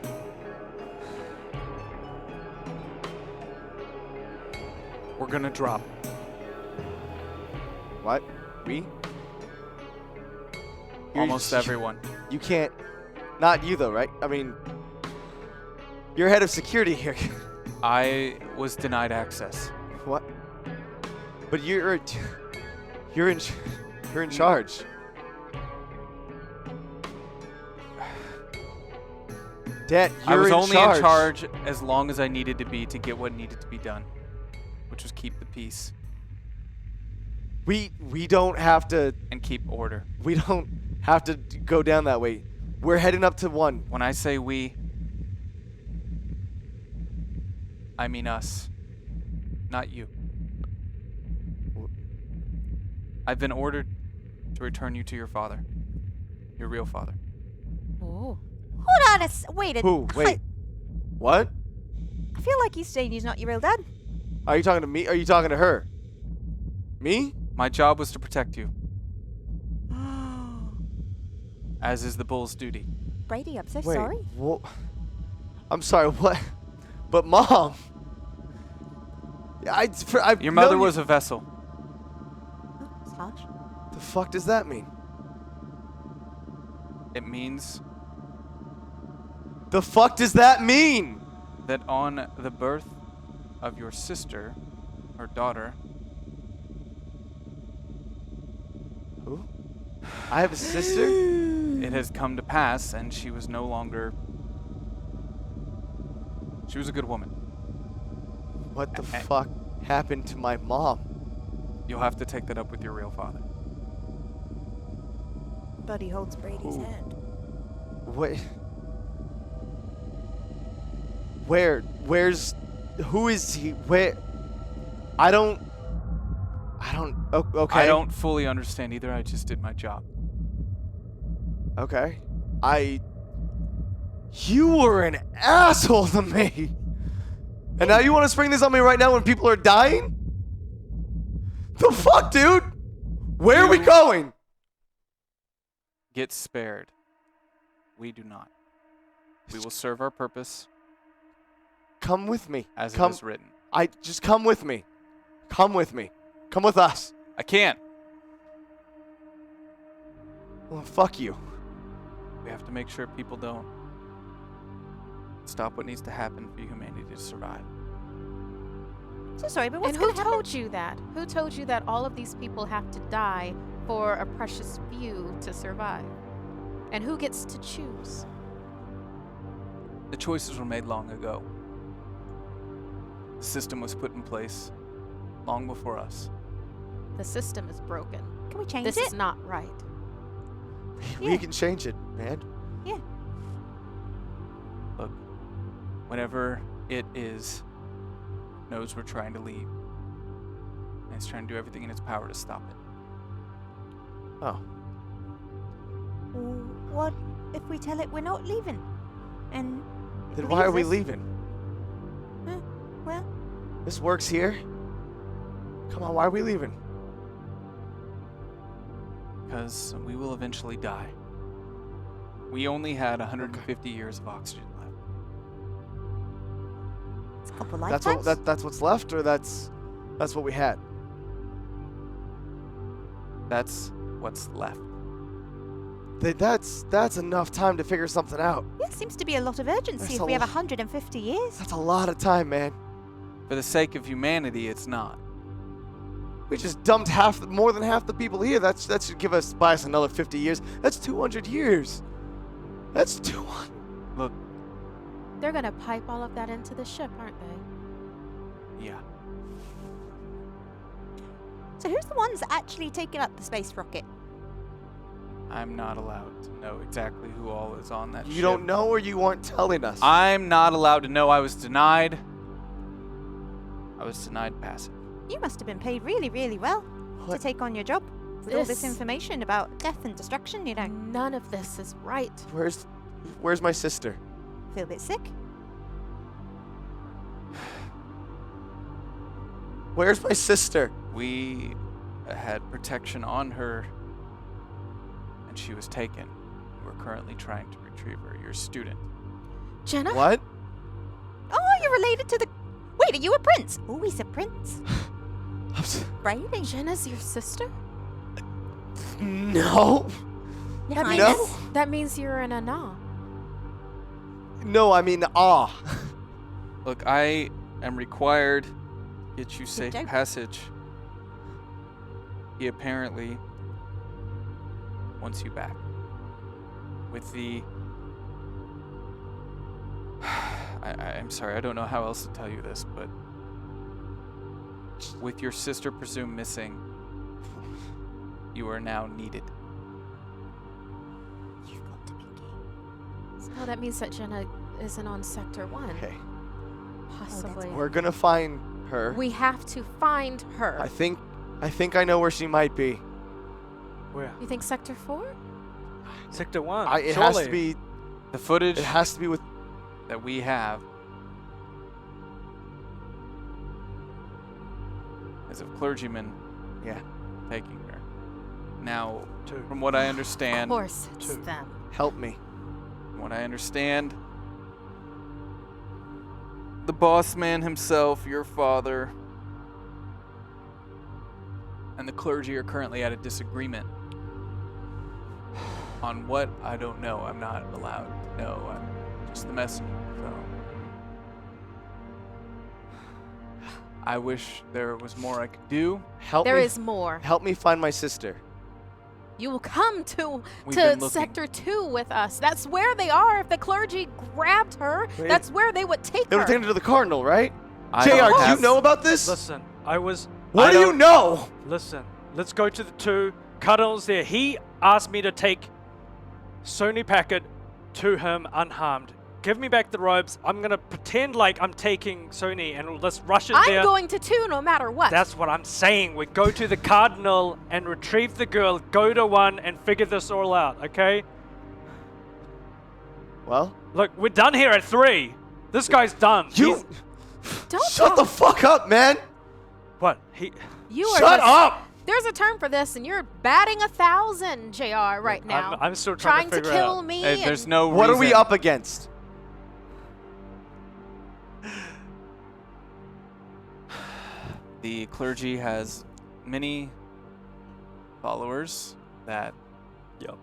We're gonna drop. What? We? Almost everyone. You can't. Not you though, right? I mean, you're head of security here. I was denied access. What? But you're in charge. Dad, I you're was in only charge. in charge as long as I needed to be to get what needed to be done, which was keep the peace We don't have to. and keep order. We don't have to go down that way. We're heading up to 1. When I say we, I mean us, not you. I've been ordered to return you to your father, your real father. Oh. Hold on wait a Who? Wait. What? I feel like he's saying he's not your real dad. Are you talking to me? Are you talking to her? Me? My job was to protect you, as is the bull's duty. Brady, I'm so Wait. sorry. I'm sorry. What? But Mom. I've Your mother known you- was a vessel. Oh, it's harsh. The fuck does that mean? It means The fuck does that mean? that on the birth of your sister, her daughter, Who? I have a sister? it has come to pass, and she was no longer. She was a good woman. What the fuck happened to my mom? You'll have to take that up with your real father. Buddy holds Brady's Who? hand. What? Where's? Who is he? Where? I don't. Okay. I don't fully understand either. I just did my job. Okay. You were an asshole to me. And now you want to spring this on me right now when people are dying? The fuck, dude? Where are we going? Get spared. We do not. We will serve our purpose Come with me. as Come. it is written. Just come with me. Come with me. Come with us. I can't. Well, fuck you. We have to make sure people don't stop what needs to happen for humanity to survive. So sorry, but what's And who going to happen? told you that? Who told you that all of these people have to die for a precious few to survive? And who gets to choose? The choices were made long ago. The system was put in place long before us. The system is broken. Can we change This it? is not right. We can change it, man. Yeah. Look, whenever it is knows we're trying to leave, and it's trying to do everything in its power to stop it. Oh. What if we tell it we're not leaving? And it Then why are we leaves us? leaving? Well, This works here. Come on, why are we leaving? Because we will eventually die. We only had 150 years of oxygen left. it's a couple That's lifetimes. that's what's left, or that's what we had. That's what's left. That's enough time to figure something out. Yeah, seems to be a lot of urgency That's if a we have lo- 150 years. That's a lot of time, man. For the sake of humanity, it's not. We just dumped more than half the people here. That should buy us another 50 years. That's 200 years. That's 200. Look, They're gonna pipe all of that into the ship, aren't they? yeah. So who's the ones actually taking up the space rocket? I'm not allowed to know exactly who all is on that ship. You don't know, or you aren't telling us. I'm not allowed to know. I was denied passage. You must have been paid really, really well to What? take on your job with all this This- information about death and destruction, you know. None of this is right. Where's my sister? Feel a bit sick? Where's my sister? We had protection on her, and she was taken. We're currently trying to retrieve her. Your student. Jenna? What? Oh, you're related to the... Wait, are you a prince? Oh, he's a prince. Brady. Jenna's your sister? No. That Your means, No. that means you're an Ana. No, I mean, Look, I am required to get you safe joke. passage. He apparently wants you back. With the... I'm sorry, I don't know how else to tell you this, but with your sister presumed missing, you are now needed. You've got to be king. So that means that Jenna isn't on Sector 1. Okay. Possibly. We're gonna find her. We have to find her. I think I know where she might be. Where? You think Sector 4? Sector 1. It surely. has to be. The footage It has to be with. that we have is of clergymen Yeah. taking her. Now, 2. from what I Of understand, course it's Two. them. Help me. from what I understand, the boss man himself, your father, and the clergy are currently at a disagreement on what I don't know. I'm not allowed to know. I'm just the messenger. So I wish there was more I could do. Help There me. is more. Help me find my sister. You will come to We've been looking. Sector 2 with us. That's where they are. If the clergy grabbed her, Wait. that's where they would take They were her. taking her to the Cardinal, right? I JR, don't do you have- know about this? Listen, I was. What I do you don't- know? Listen, let's go to the 2. Cuddles there. He asked me to take Sony Packet to him unharmed. give me back the robes. I'm gonna pretend like I'm taking Sony and let's rush in I'm there. going to 2 no matter what. That's what I'm saying. We go to the Cardinal and retrieve the girl, go to 1 and figure this all out, okay? Well, Look, we're done here at 3. This guy's done. you Don't shut the fuck up, man. What? You are Shut just- up. There's a term for this, and you're batting 1,000, JR, right now. I'm still trying to figure kill out. me. Hey, there's and- no What are we reason- up against? The clergy has many followers that Yep.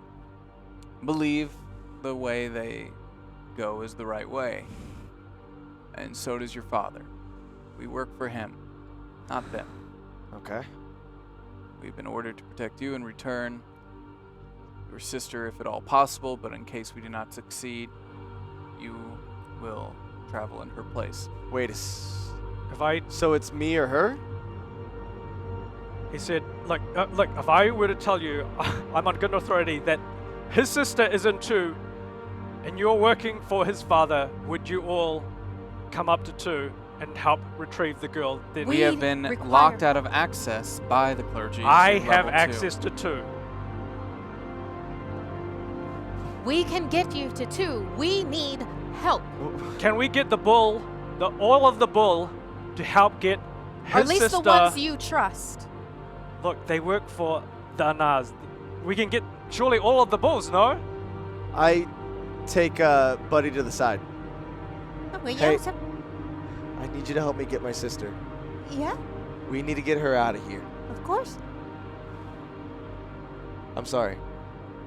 believe the way they go is the right way. And so does your father. We work for him, not them. Okay. We've been ordered to protect you and return your sister if at all possible, but in case we do not succeed, you will travel in her place. Wait If I, so it's me or her? he said, look, if I were to tell you, I'm on good authority that his sister is in 2, and you're working for his father, would you all come up to 2 and help retrieve the girl? Then We have been require- locked out of access by the clergy. I to have level 2. access to 2. We can get you to 2. We need help. Can we get the bull, all of the bull, to help get his Or at least sister? the ones you trust. Look, they work for the Anaz. We can get surely all of the bulls, no? I take Buddy to the side. Hey. I need you to help me get my sister. Yeah, We need to get her out of here. of course. I'm sorry.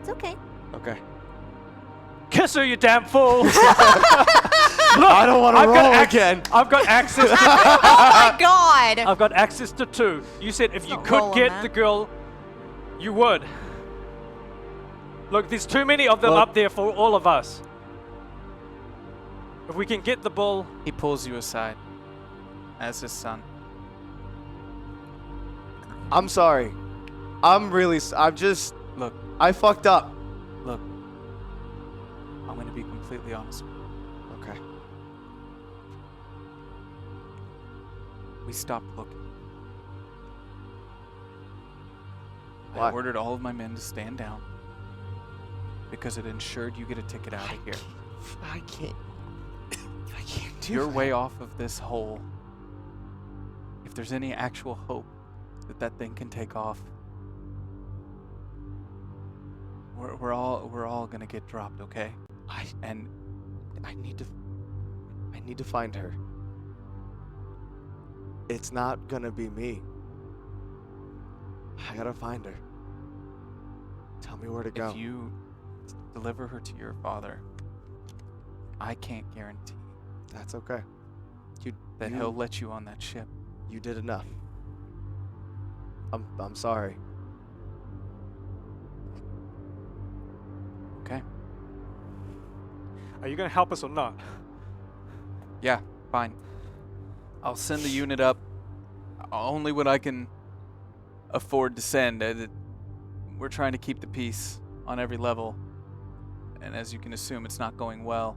It's okay. Okay. Kiss her, you damn fool! Look, I don't want to roll again. I've got access. Oh my god! I've got access to 2. You said if you not could rolling, get man. the girl, you would. Look, there's too many of them Look. up there for all of us. If we can get the bull, He pulls you aside as his son. I'm sorry. I'm just. Look, I fucked up. look. I'm going to be completely honest with you. Okay. We stopped looking. Why? I ordered all of my men to stand down because it ensured you get a ticket out of here. I can't. I can't do You're that. way off of this hole. If there's any actual hope that that thing can take off, we're all gonna get dropped, okay? And I need to find her. It's not gonna be me. I gotta find her. Tell me where to go. if you deliver her to your father, I can't guarantee That's okay. that You- he'll let you on that ship. You did enough. I'm sorry. Okay? are you going to help us or not? Yeah, fine. I'll send the unit up only when I can afford to send. We're trying to keep the peace on every level. And as you can assume, it's not going well.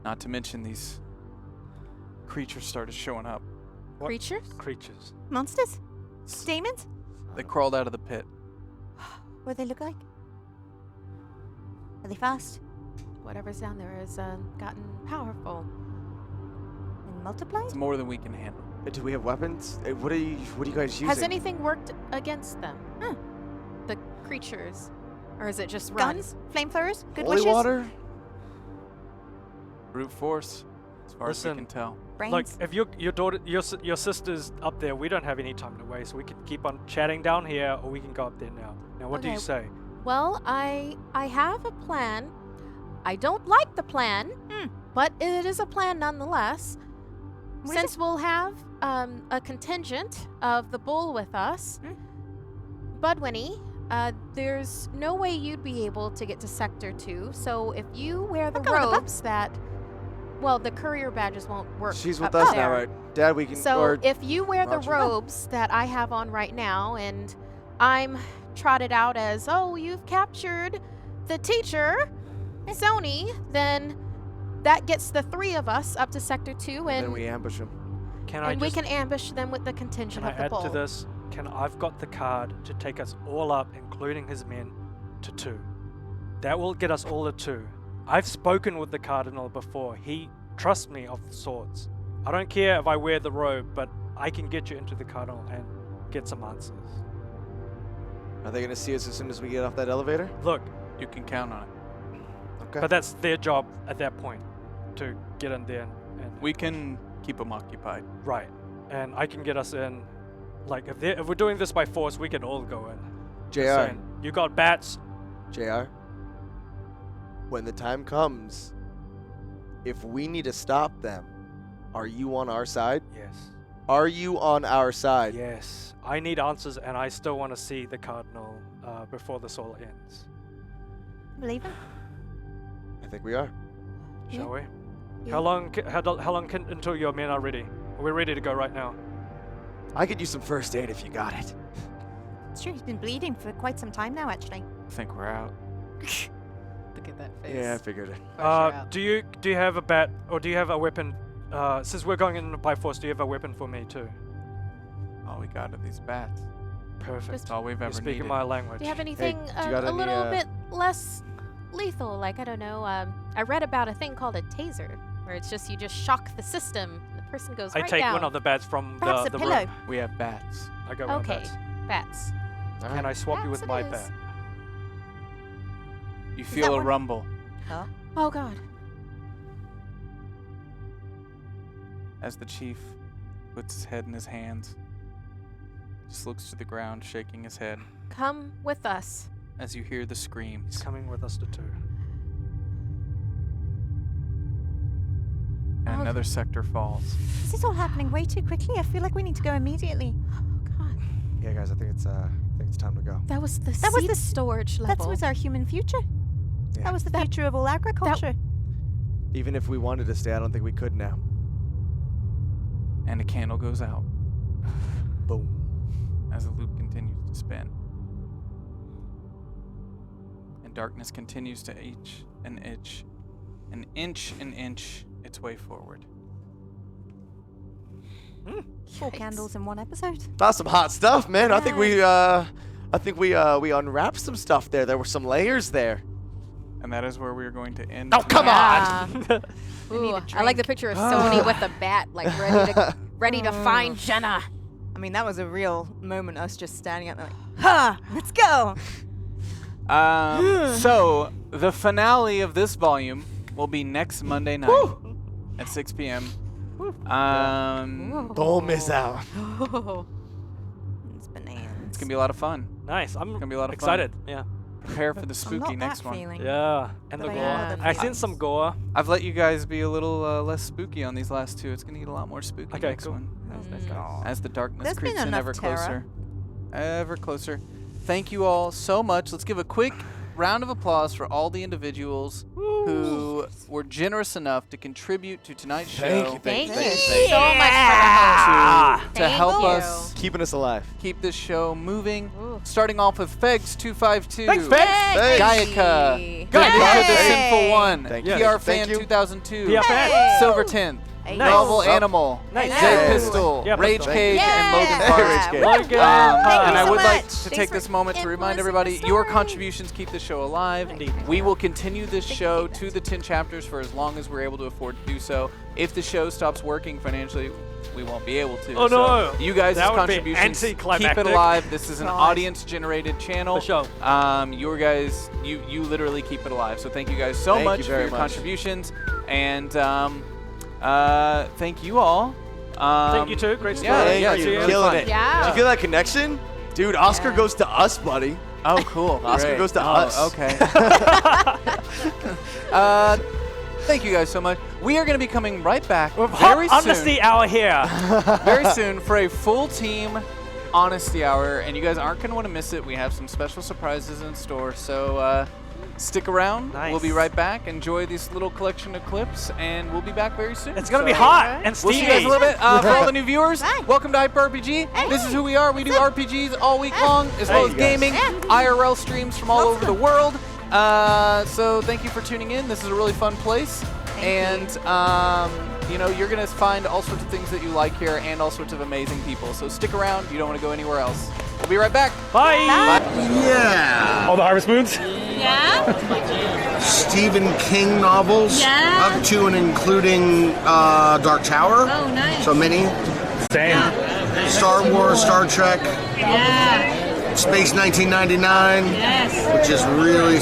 Not to mention these creatures started showing up. What? Creatures? Creatures. Monsters? Demons? They crawled out of the pit. What do they look like? Are they fast? Whatever's down there has gotten powerful. And multiplied? It's more than we can handle. Do we have weapons? What are you guys using? Has anything worked against them? The creatures? Or is it just run? Guns? Flamethrowers? Good Holy wishes? water? Brute force, as far as Listen. we can tell. Brains? Like, if your daughter, your sister's up there, we don't have any time to waste. We can keep on chatting down here, or we can go up there now. Now, what do you Okay. say? Well, I have a plan. I don't like the plan, but it is a plan nonetheless. What is Since we'll have a contingent of the bull with us, Budwinnie, there's no way you'd be able to get to Sector 2. So if you wear the I'll go with the robes that, well, the courier badges won't work. She's with up us there. now, right? Dad, we can. So or if you wear the Roger. robes that I have on right now, and I'm trotted out as, oh, you've captured the teacher, Sony, then that gets the 3 of us up to Sector 2, Then and we ambush him. we can ambush them with the contention Can I of the add ball. to this? I've got the card to take us all up, including his men, to 2. That will get us all to 2. I've spoken with the Cardinal before. He trusts me of the sorts. I don't care if I wear the robe, but I can get you into the Cardinal and get some answers. Are they going to see us as soon as we get off that elevator? Look, You can count on it. Okay. but that's their job at that point, to get in there and We can keep them occupied. right. And I can get us in. Like, if we're doing this by force, we can all go in. Just JR, saying. You got bats. JR, when the time comes, if we need to stop them, are you on our side? Yes. Are you on our side? Yes. I need answers, and I still want to see the Cardinal before this all ends. Believe him? I think we are. Shall we? Yeah. How long? How long until your men are ready? We're ready to go right now. I could use some first aid if you got it. It's true, he's been bleeding for quite some time now, actually. I think we're out. Look at that face. Yeah, I figured it. Do you have a bat, or do you have a weapon? Since we're going in by force, do you have a weapon for me too? All we got are these bats. Perfect. That's all we've You're ever speaking needed. my language. Do you have anything you got a any, little bit less lethal? Like, I don't know, I read about a thing called a taser, where it's just you just shock the system, and the person goes I right take down. one of the bats from Perhaps the a pillow. room. We have bats. I got one of Okay, bats. bats. Can I swap you Bats with it my is. bat? You that feel a one? rumble Oh God. as the chief puts his head in his hands. Just looks to the ground, shaking his head Come with us. as you hear the He's screams. coming with us to 2. And Oh. another sector falls. This is all happening way too quickly. I feel like we need to go immediately. Oh God. Yeah, guys, I think it's time to go. That was the That was seed the- storage That level. was our human future. Yeah. That was the future of all agriculture. Even if we wanted to stay, I don't think we could now. And a candle goes out Boom. as the loop continues to spin. And darkness continues to inch its way forward. 4 Yikes. candles in one episode. That's some hot stuff, man. I think Yeah. we unwrapped some stuff there. There were some layers there. And that is where we are going to end. Oh, come Yeah. on! Ooh, a I like the picture of Sony with a bat, like ready to find Jenna. I mean, that was a real moment, us just standing up there like, ha! Let's go! So, the finale of this volume will be next Monday night at 6 p.m. Don't miss out. It's bananas. It's going to be a lot of fun. Nice. I'm Gonna be a lot of excited. Yeah. Prepare for the I'm spooky not next that one. feeling. Yeah. And the But I gore. know the I seen feelings. some gore. I've let you guys be a little less spooky on these last 2. It's going to get a lot more spooky Okay, next cool. one. That's nice. As the darkness There's been creeps in enough ever terror. closer. Ever closer. Thank you all so much. Let's give a quick round of applause for all the individuals who were generous enough to contribute to tonight's show. Thank you thank so much for the host. To Thank help you. us Keeping us alive. keep this show moving. Ooh. Starting off with Fegs252. Thanks, Fegs. Thanks. Gaiaka. Yay. Gaiaka the Yay. Sinful One. Thank you. PR Thank Fan you. 2002. PR Fan. Hey. Silver 10th. Hey. Novel Nice. Animal. Nice. Jay Hey. Pistol. Yeah, Rage Pistol. Cage. Yeah. And Logan Rage Park. Cage. Logan. Thank you And I so would like much. to Thanks take for this moment to remind influencing everybody the your story. contributions keep the show alive. Indeed. We will continue this show to the 10 chapters for as long as we're able to afford to do so. If the show stops working financially, we won't be able to. Oh, So no. you guys' That would be contributions keep anticlimactic. it alive. This is an God. audience-generated channel. For sure. Your guys, you literally keep it alive. So thank you guys so Thank much you for very your much. contributions, and thank you all. Thank you too. Great story. Yeah, Thank yeah, you. it's really Killing fun. it. Yeah. Did you feel that connection? Dude, Oscar Yeah. goes to us, buddy. Oh, cool. Oscar Great. goes to Oh, us. Okay. Thank you guys so much. We are going to be coming right back With very hot soon. honesty hour here. Very soon for a full team honesty hour, and you guys aren't going to want to miss it. We have some special surprises in store, so stick around. Nice. We'll be right back. Enjoy this little collection of clips, and we'll be back very soon. It's gonna be So hot and We'll steamy. see you guys a little bit. For all the new viewers, Bye. welcome to Hyper RPG. This is who we are. We do RPGs all week long, as well as you guys. gaming, IRL streams from all over the world. So thank you for tuning in. This is a really fun place. and you're gonna find all sorts of things that you like here and all sorts of amazing people. So stick around. You don't want to go anywhere else. We'll be right back. Bye. Yeah. All the Harvest Moons? Yeah. Stephen King novels. Yeah. Up to and including Dark Tower. Oh, nice. So many. Same. Star Wars, Star Trek. Yeah. Space 1999. Yes. Which is really